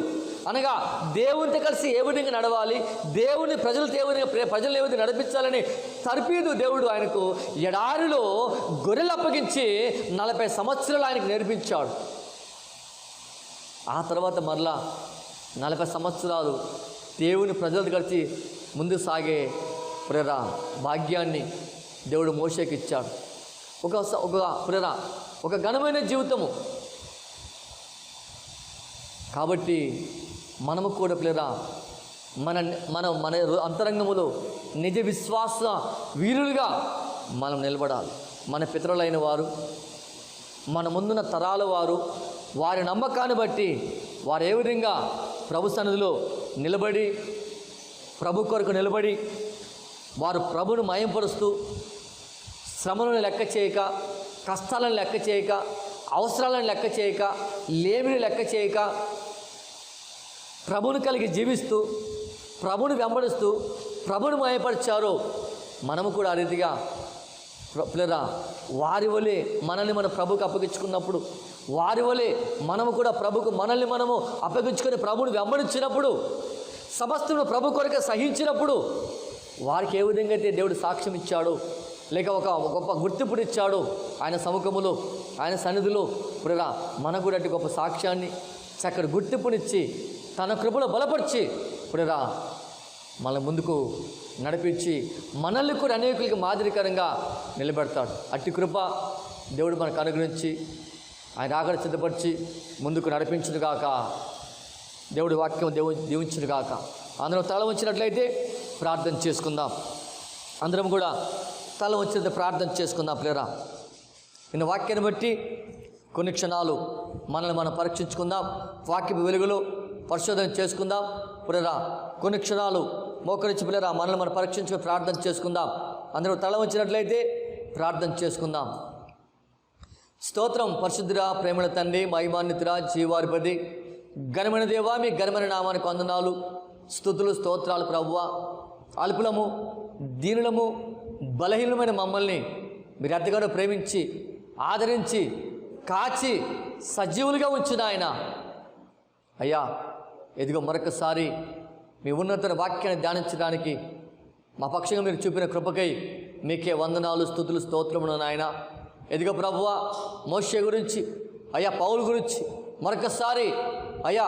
అనగా దేవునితో కలిసి ఏ విధంగా నడవాలి, దేవుని ప్రజలతో ప్రజలు ఏ విధంగా నడిపించాలని తర్పీదు దేవుడు ఆయనకు ఎడారిలో గొర్రెలు అప్పగించి 40 సంవత్సరాలు ఆయనకు నేర్పించాడు. ఆ తర్వాత మరలా 40 సంవత్సరాలు దేవుని ప్రజలతో కలిసి ముందు సాగే భాగ్యాన్ని దేవుడు మోషేకి ఇచ్చాడు. ఒక ఘనమైన జీవితము. కాబట్టి మనము కూడా మన అంతరంగములో నిజ విశ్వాస వీరులుగా మనం నిలబడాలి. మన పితరులైన వారు, మన ముందున్న తరాల వారు, వారి నమ్మకాన్ని బట్టి వారు ఏ విధంగా ప్రభు సన్నిధిలో నిలబడి, ప్రభు కొరకు నిలబడి, వారు ప్రభును మయంపరుస్తూ శ్రమలను లెక్క చేయక, కష్టాలను లెక్క చేయక, అవసరాలను లెక్క చేయక, లేమిని లెక్క చేయక, ప్రభుని కలిగి జీవిస్తూ, ప్రభుని వెంబడిస్తూ, ప్రభుని మయపరిచారో మనము కూడా ఆ రీతిగా వారి వలె మనల్ని మన ప్రభుకు అప్పగించుకున్నప్పుడు, వారి వలె మనము కూడా ప్రభుకు మనల్ని మనము అప్పగించుకొని ప్రభుని వెంబడించినప్పుడు, సమస్తను ప్రభు కొరకు సహించినప్పుడు, వారికి ఏ విధంగా అయితే దేవుడు సాక్ష్యం ఇచ్చాడు, లేక ఒక గొప్ప గుర్తింపునిచ్చాడు ఆయన సముఖములో, ఆయన సన్నిధిలో, మనకు కూడా అటు గొప్ప సాక్ష్యాన్ని, చక్కటి గుర్తింపునిచ్చి, తన కృపలో బలపరిచి మన ముందుకు నడిపించి, మనల్ని కూడా అనేకులకి మాదిరికరంగా నిలబెడతాడు. అట్టి కృప దేవుడు మనకు అనుగ్రహించి, ఆయన ఆకలి సిద్ధపరిచి ముందుకు నడిపించును గాక. దేవుడి వాక్యం దీవించును గాక. అందరం తల వంచినట్లయితే ప్రార్థన చేసుకుందాం. అందరం కూడా తల వంచినట్టు ప్రార్థన చేసుకుందాం. నిన్న వాక్యాన్ని బట్టి కొన్ని క్షణాలు మనల్ని మనం పరీక్షించుకుందాం. వాక్య వెలుగులో పరిశోధన చేసుకుందాం. కొన్ని క్షణాలు మోకరించి మనల్ని మనం పరీక్షించుకుని ప్రార్థన చేసుకుందాం. అందరూ తల వంచినట్లయితే ప్రార్థన చేసుకుందాం. స్తోత్రం పరిశుద్ధుడా, ప్రేమల తండ్రి, మహిమాన్వితుడా, జీవాధిపతి, ఘనమైన దేవా, మీ ఘనమైన నామానికి వందనాలు, స్తుతులు, స్తోత్రాలు. ప్రభువా, అల్పులము, దీనులము, బలహీనమైన మమ్మల్ని మీరు ఎంతగానో ప్రేమించి, ఆదరించి, కాచి, సజీవులుగా ఉంచిన ఆయన అయ్యా, ఎదిగో మరొకసారి మీ ఉన్నత వాక్యాన్ని ధ్యానించడానికి మా పక్షంగా మీరు చూపిన కృపకై మీకే వందనాలు, స్తుతులు, స్తోత్రములు నాయన. ఎదిగో ప్రభువా, మోషే గురించి, అయ్యా పౌలు గురించి మరొకసారి అయ్యా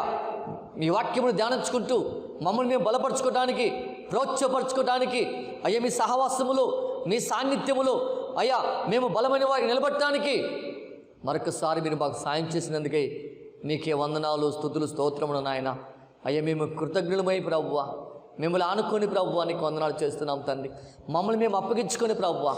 మీ వాక్యమును ధ్యానించుకుంటూ మమ్మల్ని మేము బలపరచుకోవడానికి, ప్రోత్సాహపరచుకోవడానికి, అయ్యా మీ సహవాసములో, మీ సాన్నిధ్యములో అయ్యా మేము బలమైన వారికి నిలబడటానికి మరొకసారి మీరు మాకు సాయం చేసినందుకే మీకే వందనాలు, స్తుతులు, స్తోత్రములు నాయన. అయ్యా మేము కృతజ్ఞులమై ప్రభువా, మిమ్మల్ని ఆనుకొని ప్రభువా నీకు వందనాలు చేస్తున్నాం తండ్రి. మమ్మల్ని మేము అప్పగించుకొని ప్రభువా,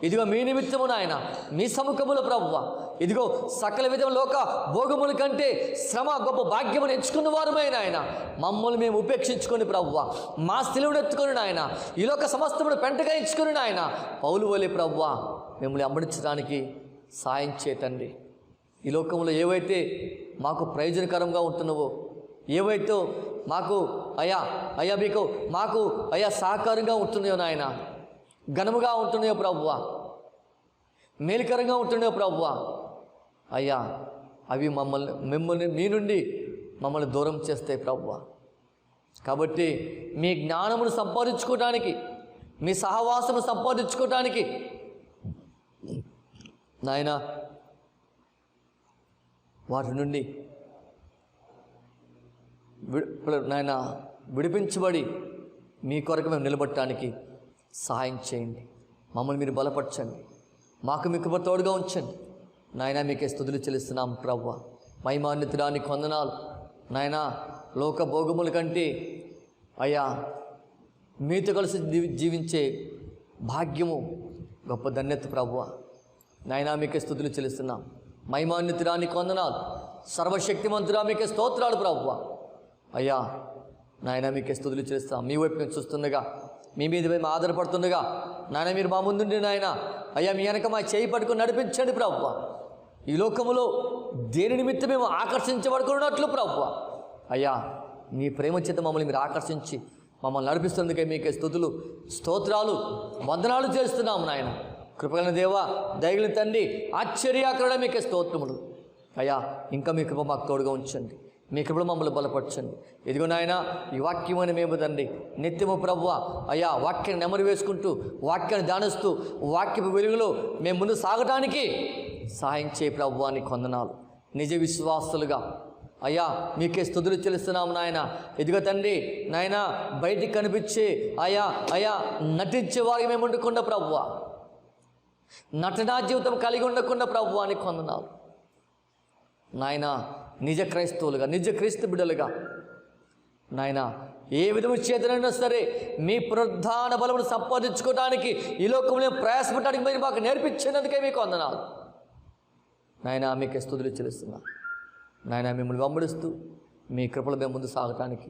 ఇదిగో మీ నిమిత్తము నాయన, మీ సముఖములో ప్రభువా, ఇదిగో సకల విధం లోక భోగముల కంటే శ్రమ గొప్ప భాగ్యమును ఎంచుకున్న వారమే నాయన. మమ్మల్ని మేము ఉపేక్షించుకొని ప్రభువా, మా స్థిలువును ఎత్తుకొని నాయన, ఈ లోక సమస్తమును పెంటగా ఎంచుకొని నాయన, పౌలు వలె ప్రభువా మిమ్మల్ని అంబడించడానికి సాయం చేతండి. ఈ లోకంలో ఏవైతే మాకు ప్రయోజనకరంగా ఉంటున్నావో, ఏవైతే మాకు అయ్యా మీకు మాకు సహకారంగా ఉంటున్నాయో నాయన, ఘనముగా ఉంటున్నాయో ప్రభువా, మేలుకరంగా ఉంటున్నాయో ప్రభువా, అయ్యా అవి మిమ్మల్ని మీ నుండి మమ్మల్ని దూరం చేస్తాయి ప్రభువా. కాబట్టి మీ జ్ఞానమును సంపాదించుకోవడానికి, మీ సహవాసము సంపాదించుకోవడానికి నాయన వాటి నుండి నాయన విడిపించబడి మీ కొరకు మేము నిలబడటానికి సహాయం చేయండి. మమ్మల్ని మీరు బలపరచండి, మాకు మీకు తోడుగా ఉంచండి నాయన. మీకే స్తుతులు చెల్లిస్తున్నాం ప్రభువా. మహిమాన్వితుడానికి వందనాలు నాయన. లోక భోగముల కంటే అయ్యా మీతో కలిసి జీవించే భాగ్యము గొప్ప ధన్యత ప్రభువా నాయన. మీకే స్తుతులు చెల్లిస్తున్నాం. మహిమాన్వితుడానికి వందనాలు. సర్వశక్తిమంతుడా మీకే స్తోత్రాలు ప్రభువా. అయ్యా నాయన మీకే స్తుతులు చెల్లిస్తాం. మీ వైపు మేము చూస్తుండగా, మీ మీద మేము ఆధారపడుతుండగా నాయన మీరు మా ముందుండి నాయన అయ్యా మీ వెనక మా చేయి పట్టుకుని నడిపించండి ప్రభువా. ఈ లోకములో దేని నిమిత్తం మేము ఆకర్షించబడుకున్నట్లు ప్రభువా అయ్యా మీ ప్రేమ చేత మమ్మల్ని మీరు ఆకర్షించి మమ్మల్ని నడిపిస్తుందుకే మీకే స్తుతులు, స్తోత్రాలు, వందనాలు చేస్తున్నాము నాయన. కృపగల దేవా, దయగలిగిన తండ్రి, ఆశ్చర్యాకరణ మీకే స్తోత్రములు అయ్యా. ఇంకా మీ కృప మాకు తోడుగా ఉంచండి, మీ కృపలో మమ్మల్ని బలపరచండి. ఇదిగో నాయన ఈ వాక్యమని మేము తండ్రి నిత్యము ప్రభువా అయ్యా వాక్యాన్ని నెమరు వేసుకుంటూ, వాక్యాన్ని ధ్యానిస్తూ, వాక్యపు వెలుగులో మేము ముందు సాగటానికి సహాయం చేయ ప్రభువా నీకు వందనాలు. నిజ విశ్వాసులుగా అయ్యా మీకే స్తుతులు చెల్లిస్తున్నాము నాయన. ఇదిగో తండ్రి నాయన బయటికి కనిపించే అయ్యా నటించే వారికి మేము ఉండకుండా ప్రభువా, నటనా జీవితం కలిగి ఉండకుండా ప్రభువా నీకు వందనాలు నాయన. నిజ క్రైస్తవులుగా, నిజ క్రీస్తు బిడ్డలుగా నాయన ఏ విధము చేతనైనా సరే మీ పునరుద్ధాన బలమును సంపాదించుకోవడానికి, ఈ లోకంలో ప్రయాసపడడానికి మీరు మాకు నేర్పించినందుకే మీకు వందనాలు నాయన. మీకే స్తుతులు చెల్లిస్తున్నా నాయన. మిమ్మల్ని వెంబడిస్తూ మీ కృపలో మేము ముందు సాగటానికి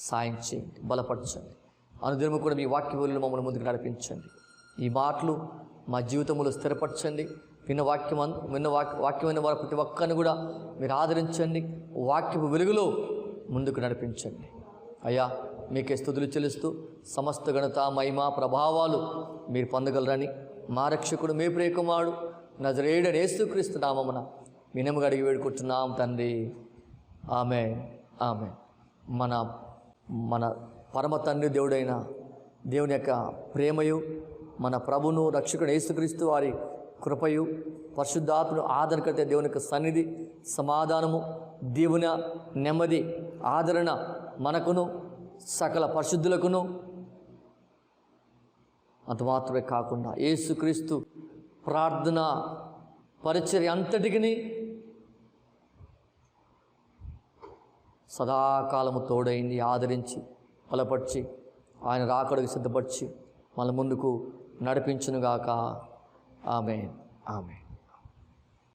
సాయం చేయండి, బలపరచండి. అనుదినము కూడా మీ వాక్యములను మమ్మల్ని ముందుకు నడిపించండి. ఈ మాటలు మా జీవితంలో స్థిరపరచండి. విన్న వాక్యమైన వారు ప్రతి ఒక్కరిని కూడా మీరు ఆదరించండి, వాక్యపు వెలుగులో ముందుకు నడిపించండి అయ్యా. మీకే స్తుతులు చెల్లిస్తూ సమస్త ఘనత, మహిమ, ప్రభావాలు మీరు పొందగలరని మా రక్షకుడు మీ ప్రియకుమారుడు నజరేయుడైన యేసుక్రీస్తు నామమున వినముగా అడిగి వేడుకుంటున్నాం తండ్రి. ఆమేన్, ఆమేన్. మన పరమ తండ్రి దేవుడైన దేవుని యొక్క ప్రేమయు, మన ప్రభును రక్షకుడు యేసుక్రీస్తు వారి కృపయు, పరిశుద్ధాత్మను ఆదరణకర్త దేవుని యొక్క సన్నిధి, సమాధానము, దీవెన, నెమ్మది, ఆదరణ మనకును సకల పరిశుద్ధులకును, అంత మాత్రమే కాకుండా యేసుక్రీస్తు ప్రార్థన పరిచర్య అంతటికి సదాకాలము తోడైంది, ఆదరించి, బలపరిచి, ఆయన రాకడకు సిద్ధపరిచి మన ముందుకు నడిపించునుగాక. ఆమేన్, ఆమేన్.